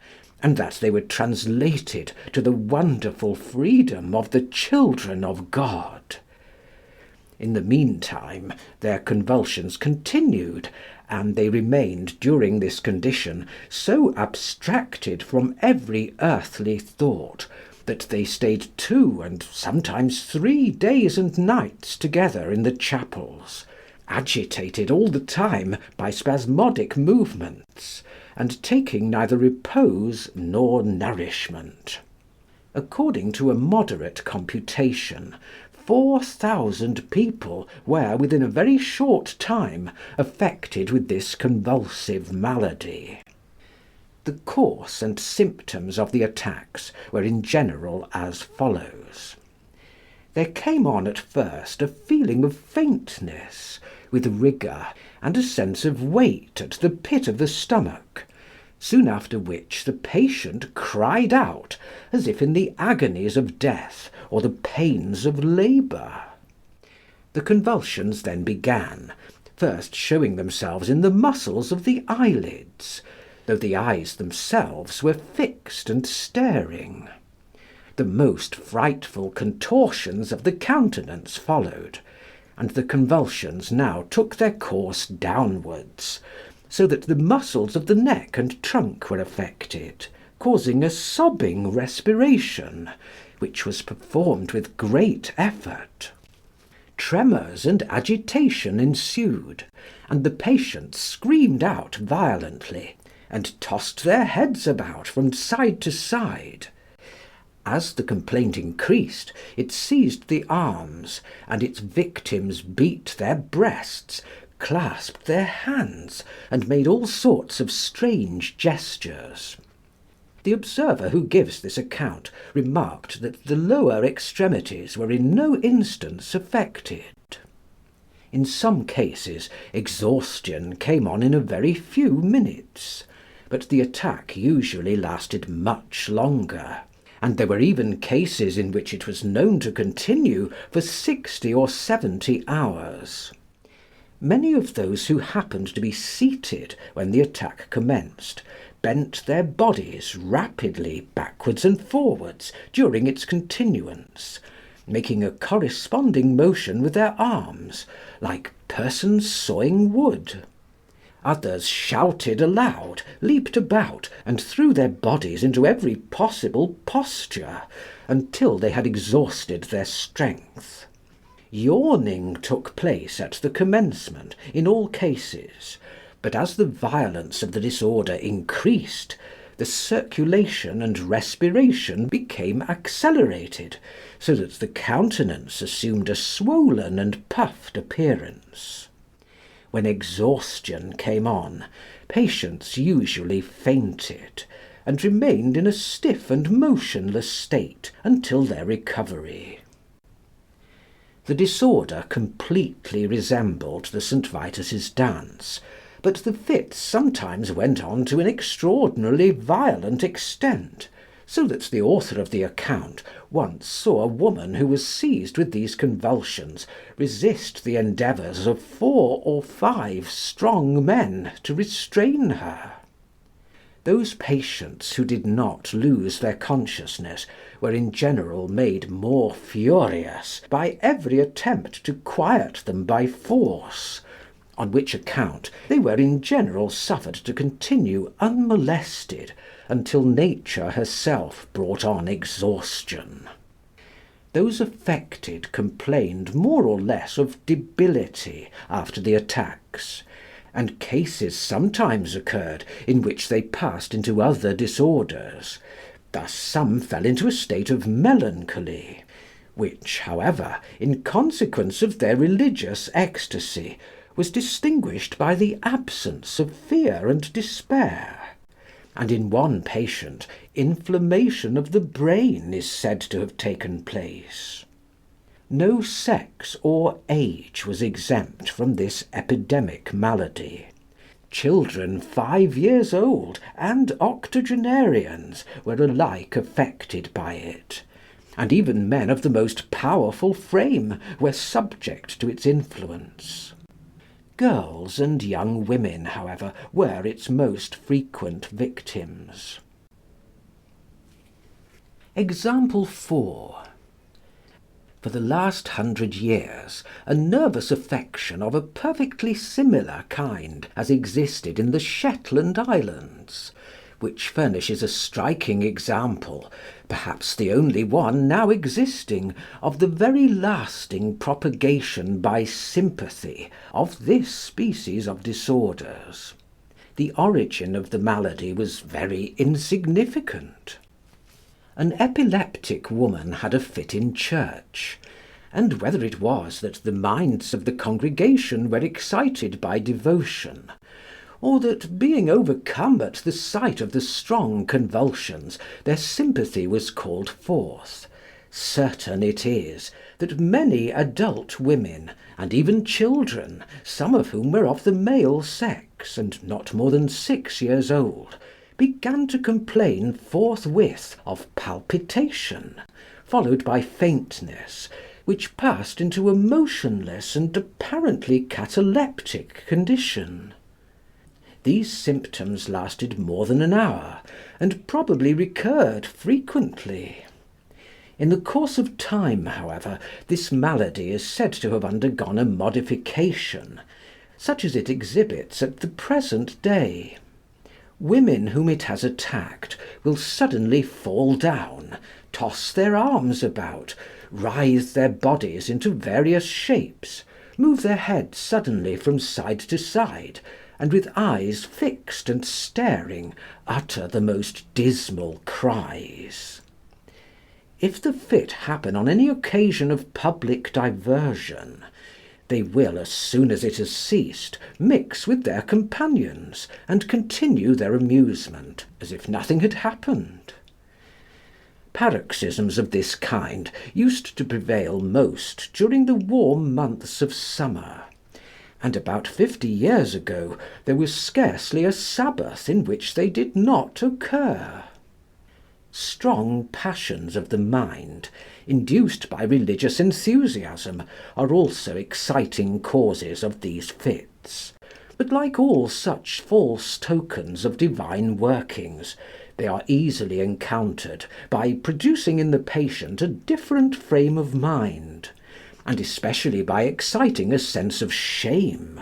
and that they were translated to the wonderful freedom of the children of God. In the meantime their convulsions continued, and they remained during this condition so abstracted from every earthly thought that they stayed 2 and sometimes 3 days and nights together in the chapels, agitated all the time by spasmodic movements, and taking neither repose nor nourishment. According to a moderate computation, 4,000 people were within a very short time affected with this convulsive malady. The course and symptoms of the attacks were in general as follows. There came on at first a feeling of faintness, with rigour and a sense of weight at the pit of the stomach, soon after which the patient cried out as if in the agonies of death or the pains of labour. The convulsions then began, first showing themselves in the muscles of the eyelids, though the eyes themselves were fixed and staring. The most frightful contortions of the countenance followed, and the convulsions now took their course downwards, so that the muscles of the neck and trunk were affected, causing a sobbing respiration, which was performed with great effort. Tremors and agitation ensued, and the patients screamed out violently, and tossed their heads about from side to side. As the complaint increased, it seized the arms, and its victims beat their breasts, clasped their hands, and made all sorts of strange gestures. The observer who gives this account remarked that the lower extremities were in no instance affected. In some cases exhaustion came on in a very few minutes, but the attack usually lasted much longer, and there were even cases in which it was known to continue for 60 or 70 hours. Many of those who happened to be seated when the attack commenced bent their bodies rapidly backwards and forwards during its continuance, making a corresponding motion with their arms, like persons sawing wood. Others shouted aloud, leaped about, and threw their bodies into every possible posture, until they had exhausted their strength. Yawning took place at the commencement in all cases, but as the violence of the disorder increased, the circulation and respiration became accelerated, so that the countenance assumed a swollen and puffed appearance. When exhaustion came on, patients usually fainted, and remained in a stiff and motionless state until their recovery. The disorder completely resembled the St. Vitus's dance, but the fits sometimes went on to an extraordinarily violent extent, so that the author of the account once saw a woman who was seized with these convulsions resist the endeavours of 4 or 5 strong men to restrain her. Those patients who did not lose their consciousness were in general made more furious by every attempt to quiet them by force, on which account they were in general suffered to continue unmolested until nature herself brought on exhaustion. Those affected complained more or less of debility after the attacks, and cases sometimes occurred in which they passed into other disorders. Thus some fell into a state of melancholy, which, however, in consequence of their religious ecstasy, was distinguished by the absence of fear and despair. And in one patient, inflammation of the brain is said to have taken place. No sex or age was exempt from this epidemic malady. Children 5 years old and octogenarians were alike affected by it, and even men of the most powerful frame were subject to its influence. Girls and young women, however, were its most frequent victims. Example 4. For the last 100 years a nervous affection of a perfectly similar kind has existed in the Shetland Islands, which furnishes a striking example, perhaps the only one now existing, of the very lasting propagation by sympathy of this species of disorders. The origin of the malady was very insignificant. An epileptic woman had a fit in church, and whether it was that the minds of the congregation were excited by devotion, or that, being overcome at the sight of the strong convulsions, their sympathy was called forth, certain it is that many adult women, and even children, some of whom were of the male sex, and not more than 6 years old, began to complain forthwith of palpitation, followed by faintness, which passed into a motionless and apparently cataleptic condition. These symptoms lasted more than an hour, and probably recurred frequently. In the course of time, however, this malady is said to have undergone a modification, such as it exhibits at the present day. Women whom it has attacked will suddenly fall down, toss their arms about, writhe their bodies into various shapes, move their heads suddenly from side to side, and with eyes fixed and staring, utter the most dismal cries. If the fit happen on any occasion of public diversion, they will, as soon as it has ceased, mix with their companions, and continue their amusement as if nothing had happened. Paroxysms of this kind used to prevail most during the warm months of summer, and about 50 years ago there was scarcely a Sabbath in which they did not occur. Strong passions of the mind, induced by religious enthusiasm, are also exciting causes of these fits; but like all such false tokens of divine workings, they are easily encountered by producing in the patient a different frame of mind, and especially by exciting a sense of shame.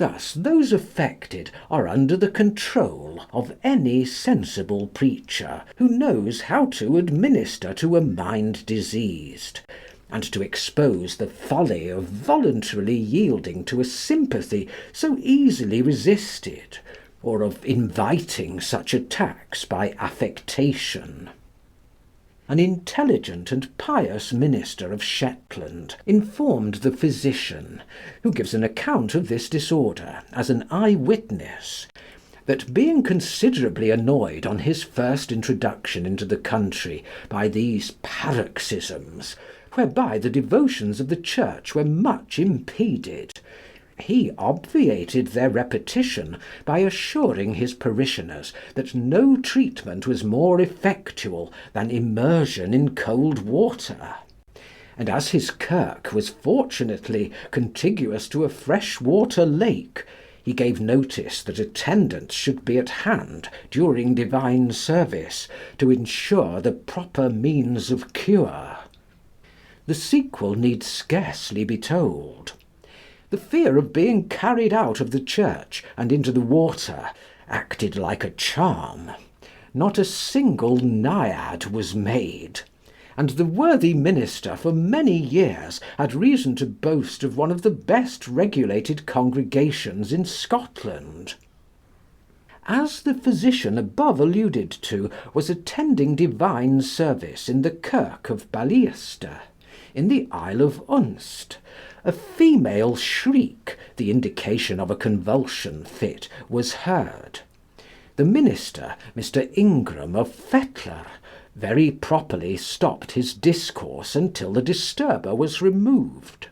Thus those affected are under the control of any sensible preacher who knows how to administer to a mind diseased, and to expose the folly of voluntarily yielding to a sympathy so easily resisted, or of inviting such attacks by affectation. An intelligent and pious minister of Shetland informed the physician, who gives an account of this disorder as an eye witness, that being considerably annoyed on his first introduction into the country by these paroxysms, whereby the devotions of the Church were much impeded, he obviated their repetition by assuring his parishioners that no treatment was more effectual than immersion in cold water; and as his kirk was fortunately contiguous to a fresh-water lake, he gave notice that attendants should be at hand during divine service to ensure the proper means of cure. The sequel need scarcely be told. The fear of being carried out of the church and into the water acted like a charm. Not a single naiad was made, and the worthy minister for many years had reason to boast of one of the best regulated congregations in Scotland. As the physician above alluded to was attending divine service in the kirk of Balliester, in the Isle of Unst, a female shriek, the indication of a convulsion fit, was heard. The minister, Mr. Ingram of Fettler, very properly stopped his discourse until the disturber was removed;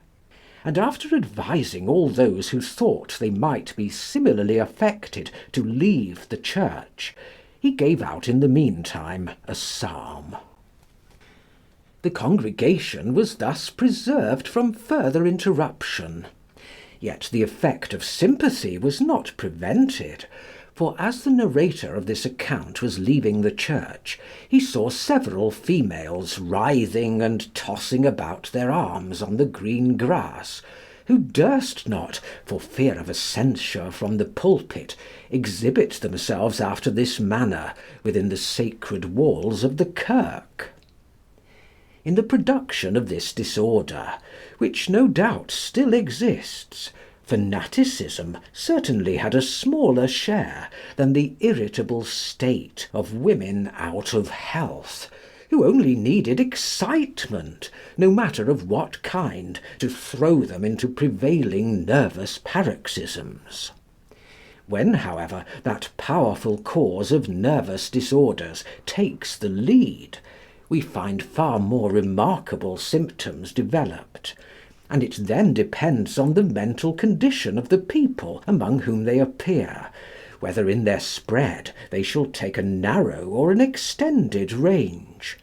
and after advising all those who thought they might be similarly affected to leave the church, he gave out in the meantime a psalm. The congregation was thus preserved from further interruption. Yet the effect of sympathy was not prevented, For as the narrator of this account was leaving the church, he saw several females writhing and tossing about their arms on the green grass, who durst not, for fear of a censure from the pulpit, exhibit themselves after this manner within the sacred walls of the kirk. In the production of this disorder, which no doubt still exists, fanaticism certainly had a smaller share than the irritable state of women out of health, who only needed excitement, no matter of what kind, to throw them into prevailing nervous paroxysms. When, however, that powerful cause of nervous disorders takes the lead, we find far more remarkable symptoms developed, and it then depends on the mental condition of the people among whom they appear, whether in their spread they shall take a narrow or an extended range;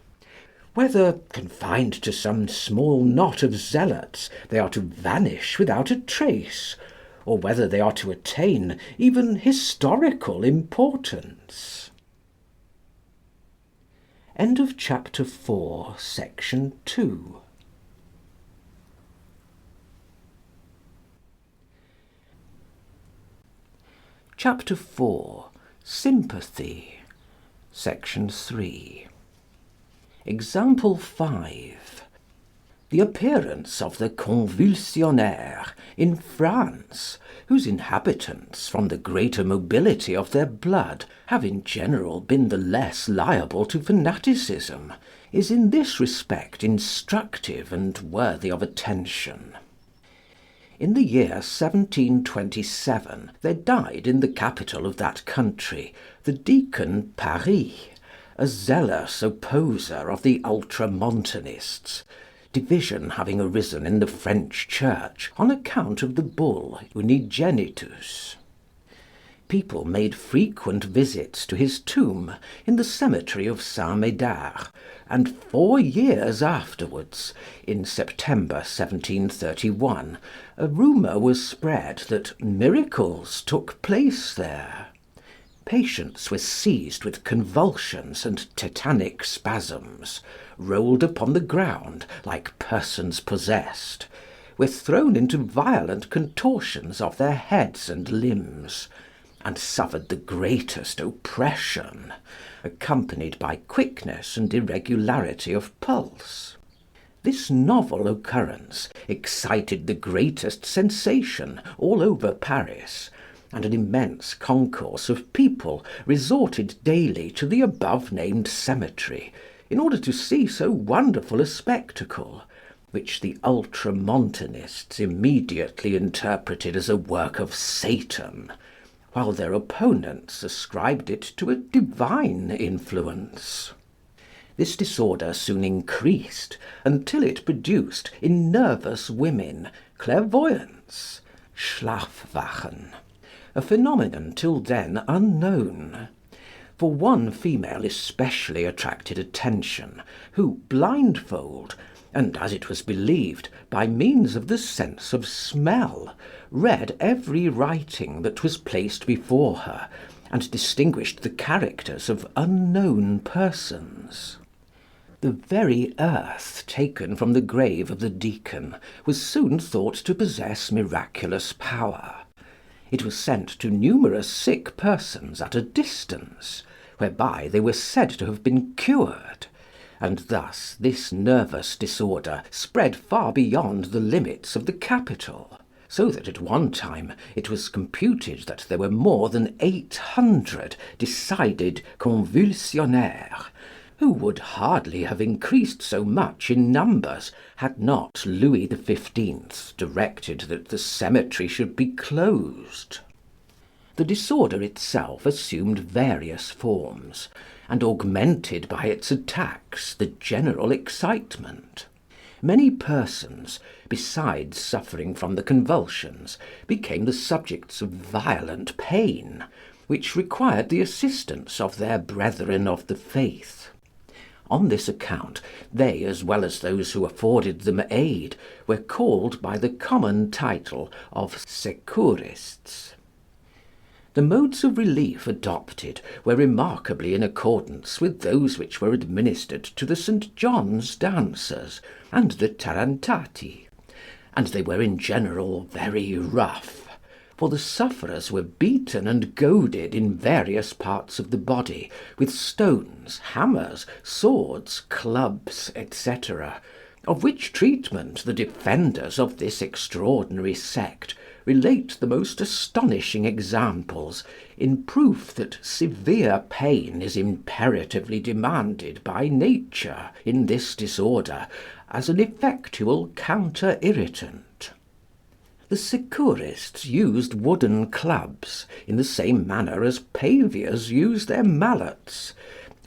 whether, confined to some small knot of zealots, they are to vanish without a trace, or whether they are to attain even historical importance. End of chapter 4, section 2. Chapter 4. Sympathy. Section 3. Example 5. The appearance of the convulsionnaires in France, whose inhabitants, from the greater mobility of their blood, have in general been the less liable to fanaticism, is in this respect instructive and worthy of attention. In the year 1727 there died in the capital of that country the Deacon Paris, a zealous opposer of the Ultramontanists, division having arisen in the French Church on account of the bull Unigenitus. People made frequent visits to his tomb in the cemetery of Saint Médard, and 4 years afterwards, in September 1731, a rumour was spread that miracles took place there. Patients were seized with convulsions and tetanic spasms, rolled upon the ground like persons possessed, were thrown into violent contortions of their heads and limbs, and suffered the greatest oppression, accompanied by quickness and irregularity of pulse. This novel occurrence excited the greatest sensation all over Paris, and an immense concourse of people resorted daily to the above-named cemetery in order to see so wonderful a spectacle, which the Ultramontanists immediately interpreted as a work of Satan, while their opponents ascribed it to a divine influence. This disorder soon increased until it produced in nervous women clairvoyance, Schlafwachen, a phenomenon till then unknown. For one female especially attracted attention, who, blindfold, and, as it was believed, by means of the sense of smell, read every writing that was placed before her, and distinguished the characters of unknown persons. The very earth taken from the grave of the deacon was soon thought to possess miraculous power. It was sent to numerous sick persons at a distance, whereby they were said to have been cured, and thus this nervous disorder spread far beyond the limits of the capital, so that at one time it was computed that there were more than 800 decided convulsionnaires, who would hardly have increased so much in numbers had not Louis XV directed that the cemetery should be closed. The disorder itself assumed various forms, and augmented by its attacks the general excitement. Many persons, besides suffering from the convulsions, became the subjects of violent pain, which required the assistance of their brethren of the faith. On this account, they, as well as those who afforded them aid, were called by the common title of securists. The modes of relief adopted were remarkably in accordance with those which were administered to the St. John's dancers and the tarantati, and they were in general very rough, for the sufferers were beaten and goaded in various parts of the body with stones, hammers, swords, clubs, etc., of which treatment the defenders of this extraordinary sect relate the most astonishing examples, in proof that severe pain is imperatively demanded by nature in this disorder as an effectual counter-irritant. The Securists used wooden clubs in the same manner as paviors use their mallets,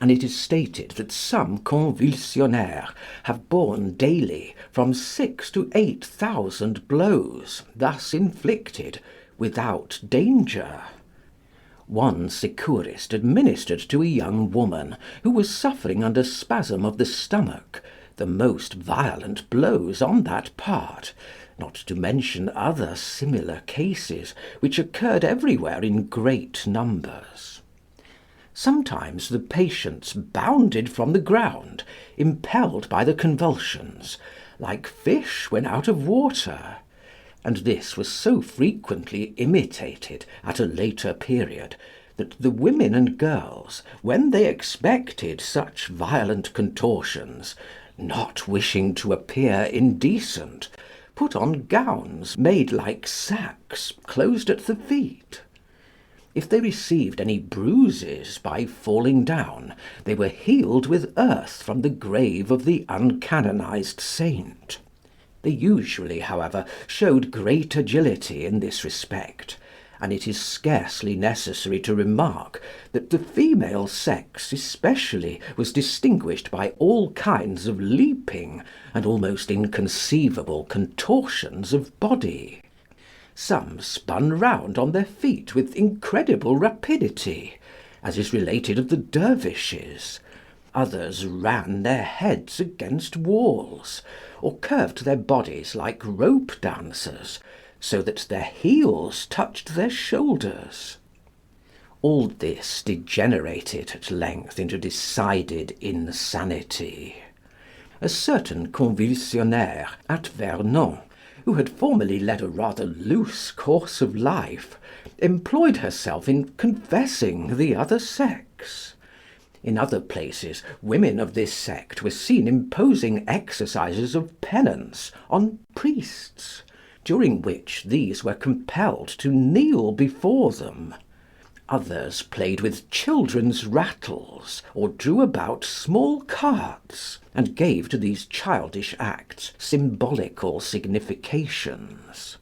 and it is stated that some convulsionnaires have borne daily from 6,000 to 8,000 blows, thus inflicted, without danger. One Securist administered to a young woman who was suffering under spasm of the stomach the most violent blows on that part, not to mention other similar cases, which occurred everywhere in great numbers. Sometimes the patients bounded from the ground, impelled by the convulsions, like fish when out of water; and this was so frequently imitated at a later period, that the women and girls, when they expected such violent contortions, not wishing to appear indecent, put on gowns made like sacks, closed at the feet. If they received any bruises by falling down, they were healed with earth from the grave of the uncanonised saint. They usually, however, showed great agility in this respect, and it is scarcely necessary to remark that the female sex especially was distinguished by all kinds of leaping and almost inconceivable contortions of body. Some spun round on their feet with incredible rapidity, as is related of the dervishes; others ran their heads against walls, or curved their bodies like rope dancers, so that their heels touched their shoulders. All this degenerated at length into decided insanity. A certain convulsionnaire at Vernon, who had formerly led a rather loose course of life, employed herself in confessing the other sex. In other places women of this sect were seen imposing exercises of penance on priests, during which these were compelled to kneel before them. Others played with children's rattles, or drew about small carts, and gave to these childish acts symbolical significations.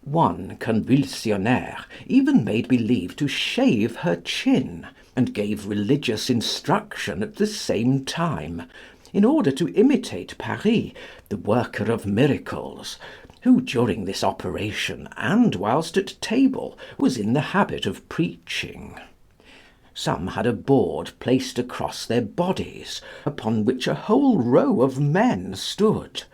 One convulsionnaire even made believe to shave her chin, and gave religious instruction at the same time, in order to imitate Paris, the worker of miracles, who during this operation, and whilst at table, was in the habit of preaching. Some had a board placed across their bodies, upon which a whole row of men stood;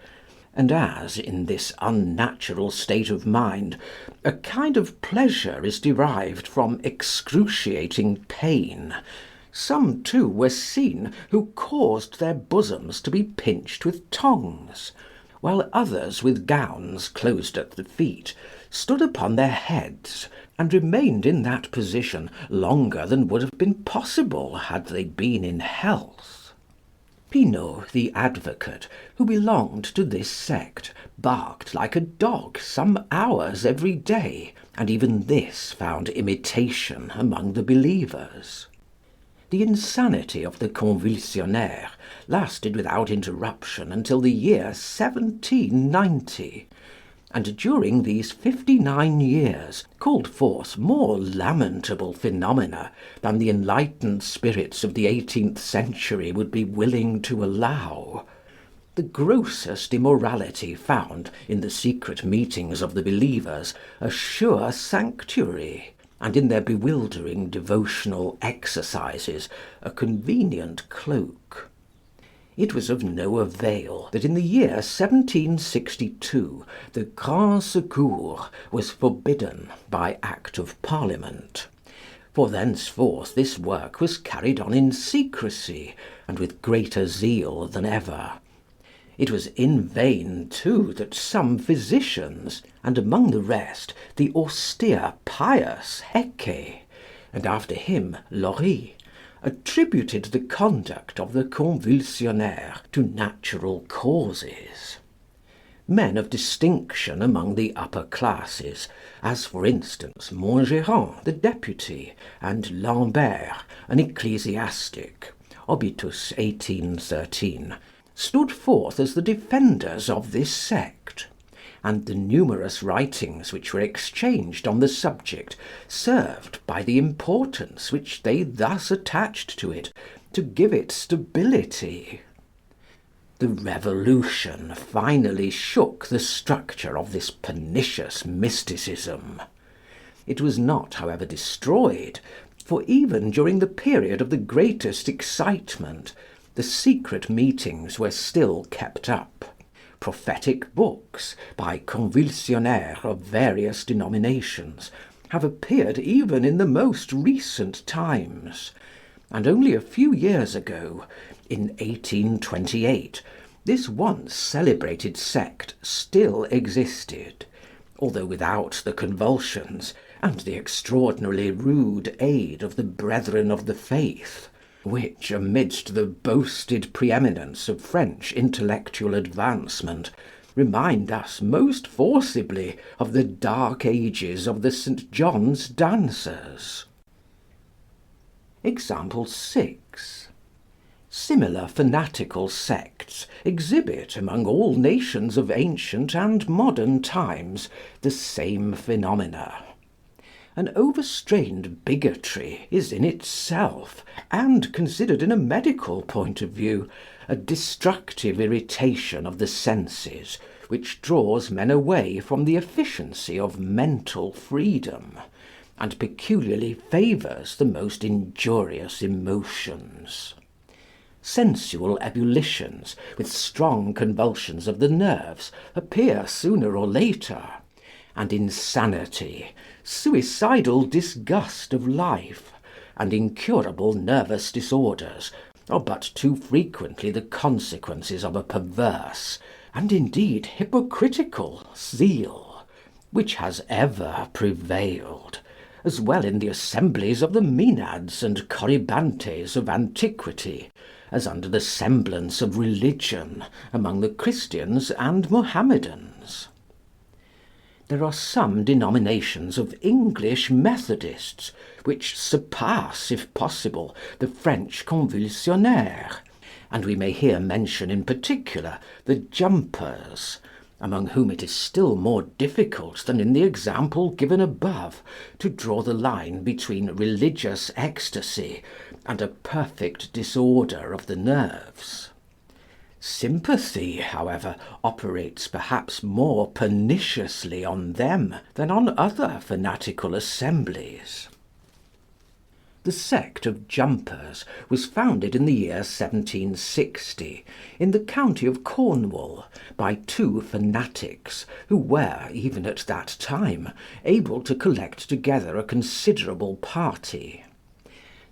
and as, in this unnatural state of mind, a kind of pleasure is derived from excruciating pain, some too were seen who caused their bosoms to be pinched with tongs, while others with gowns closed at the feet stood upon their heads, and remained in that position longer than would have been possible had they been in health. Pinot, the advocate, who belonged to this sect, barked like a dog some hours every day, and even this found imitation among the believers. The insanity of the convulsionnaire lasted without interruption until the year 1790, and during these 59 years called forth more lamentable phenomena than the enlightened spirits of the 18th century would be willing to allow. The grossest immorality found in the secret meetings of the believers a sure sanctuary, and in their bewildering devotional exercises a convenient cloak. It was of no avail that in the year 1762 the Grand Secours was forbidden by Act of Parliament, for thenceforth this work was carried on in secrecy, and with greater zeal than ever. It was in vain, too, that some physicians, and among the rest the austere pious Hecker, and after him Laurie, attributed the conduct of the convulsionnaires to natural causes. Men of distinction among the upper classes, as for instance Montgeron the deputy, and Lambert an ecclesiastic (obitus 1813), stood forth as the defenders of this sect, and the numerous writings which were exchanged on the subject served, by the importance which they thus attached to it, to give it stability. The Revolution finally shook the structure of this pernicious mysticism. It was not, however, destroyed, for even during the period of the greatest excitement the secret meetings were still kept up. Prophetic books, by convulsionnaires of various denominations, have appeared even in the most recent times, and only a few years ago, in 1828, this once celebrated sect still existed, although without the convulsions and the extraordinarily rude aid of the Brethren of the Faith, which, amidst the boasted preeminence of French intellectual advancement, remind us most forcibly of the dark ages of the St. John's dancers. Example 6. Similar fanatical sects exhibit among all nations of ancient and modern times the same phenomena. An overstrained bigotry is in itself, and considered in a medical point of view, a destructive irritation of the senses, which draws men away from the efficiency of mental freedom, and peculiarly favours the most injurious emotions. Sensual ebullitions, with strong convulsions of the nerves, appear sooner or later, and insanity, suicidal disgust of life, and incurable nervous disorders are but too frequently the consequences of a perverse, and indeed hypocritical, zeal, which has ever prevailed, as well in the assemblies of the Maenads and Corybantes of antiquity, as under the semblance of religion among the Christians and Mohammedans. There are some denominations of English Methodists which surpass, if possible, the French convulsionnaires, and we may here mention in particular the Jumpers, among whom it is still more difficult than in the example given above to draw the line between religious ecstasy and a perfect disorder of the nerves. Sympathy, however, operates perhaps more perniciously on them than on other fanatical assemblies. The sect of Jumpers was founded in the year 1760, in the county of Cornwall, by two fanatics, who were, even at that time, able to collect together a considerable party.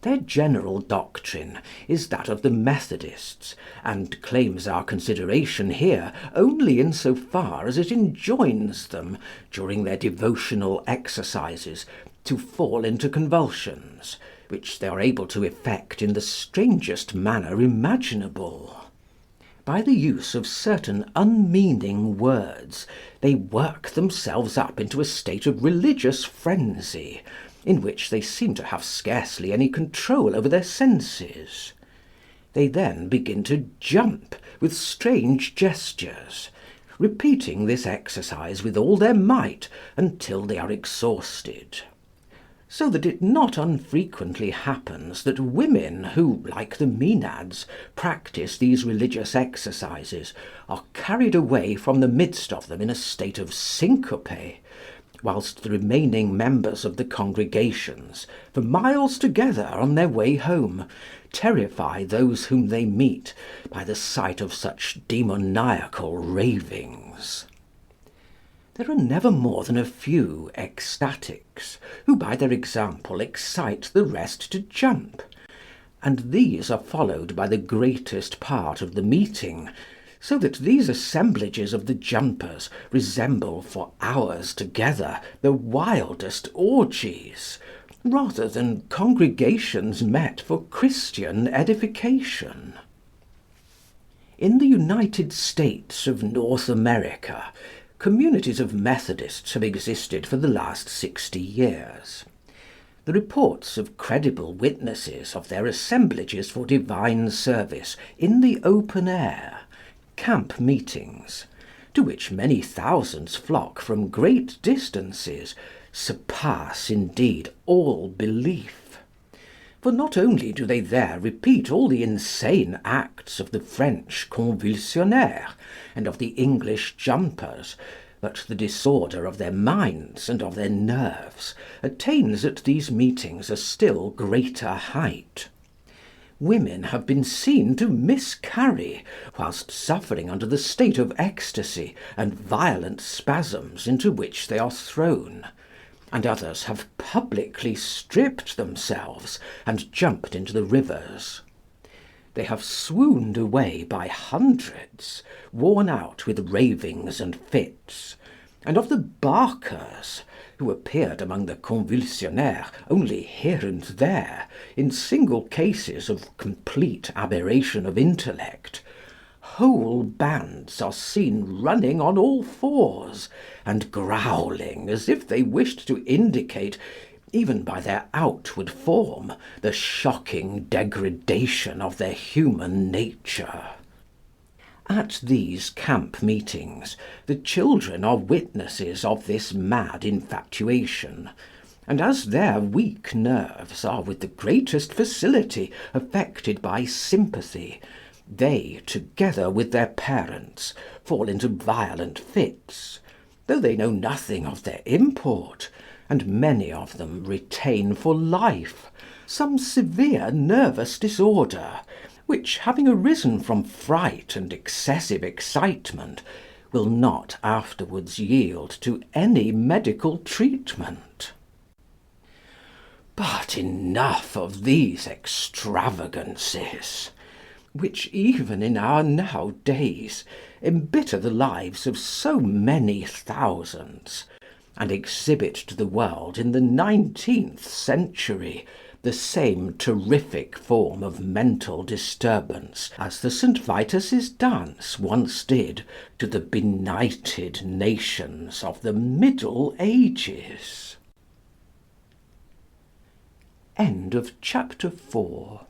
Their general doctrine is that of the Methodists, and claims our consideration here only in so far as it enjoins them, during their devotional exercises, to fall into convulsions, which they are able to effect in the strangest manner imaginable. By the use of certain unmeaning words, they work themselves up into a state of religious frenzy, in which they seem to have scarcely any control over their senses. They then begin to jump with strange gestures, repeating this exercise with all their might until they are exhausted. So that it not unfrequently happens that women who, like the Maenads, practise these religious exercises, are carried away from the midst of them in a state of syncope, whilst the remaining members of the congregations, for miles together on their way home, terrify those whom they meet by the sight of such demoniacal ravings. There are never more than a few ecstatics, who by their example excite the rest to jump, and these are followed by the greatest part of the meeting, so that these assemblages of the jumpers resemble for hours together the wildest orgies, rather than congregations met for Christian edification. In the United States of North America, communities of Methodists have existed for the last 60 years. The reports of credible witnesses of their assemblages for divine service in the open air, camp meetings, to which many thousands flock from great distances, surpass indeed all belief. For not only do they there repeat all the insane acts of the French convulsionnaires and of the English jumpers, but the disorder of their minds and of their nerves attains at these meetings a still greater height. Women have been seen to miscarry whilst suffering under the state of ecstasy and violent spasms into which they are thrown, and others have publicly stripped themselves and jumped into the rivers. They have swooned away by hundreds, worn out with ravings and fits, and of the barkers, who appeared among the convulsionnaires only here and there, in single cases of complete aberration of intellect, whole bands are seen running on all fours, and growling as if they wished to indicate, even by their outward form, the shocking degradation of their human nature. At these camp meetings the children are witnesses of this mad infatuation, and as their weak nerves are with the greatest facility affected by sympathy, they, together with their parents, fall into violent fits, though they know nothing of their import, and many of them retain for life some severe nervous disorder, which, having arisen from fright and excessive excitement, will not afterwards yield to any medical treatment. But enough of these extravagancies, which even in our now days embitter the lives of so many thousands, and exhibit to the world in the 19th century the same terrific form of mental disturbance as the St. Vitus's dance once did to the benighted nations of the Middle Ages. End of chapter 4.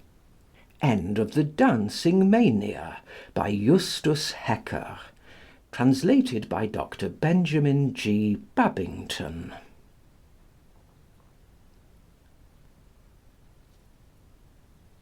End of the Dancing Mania by Justus Hecker, translated by Dr. Benjamin G. Babington.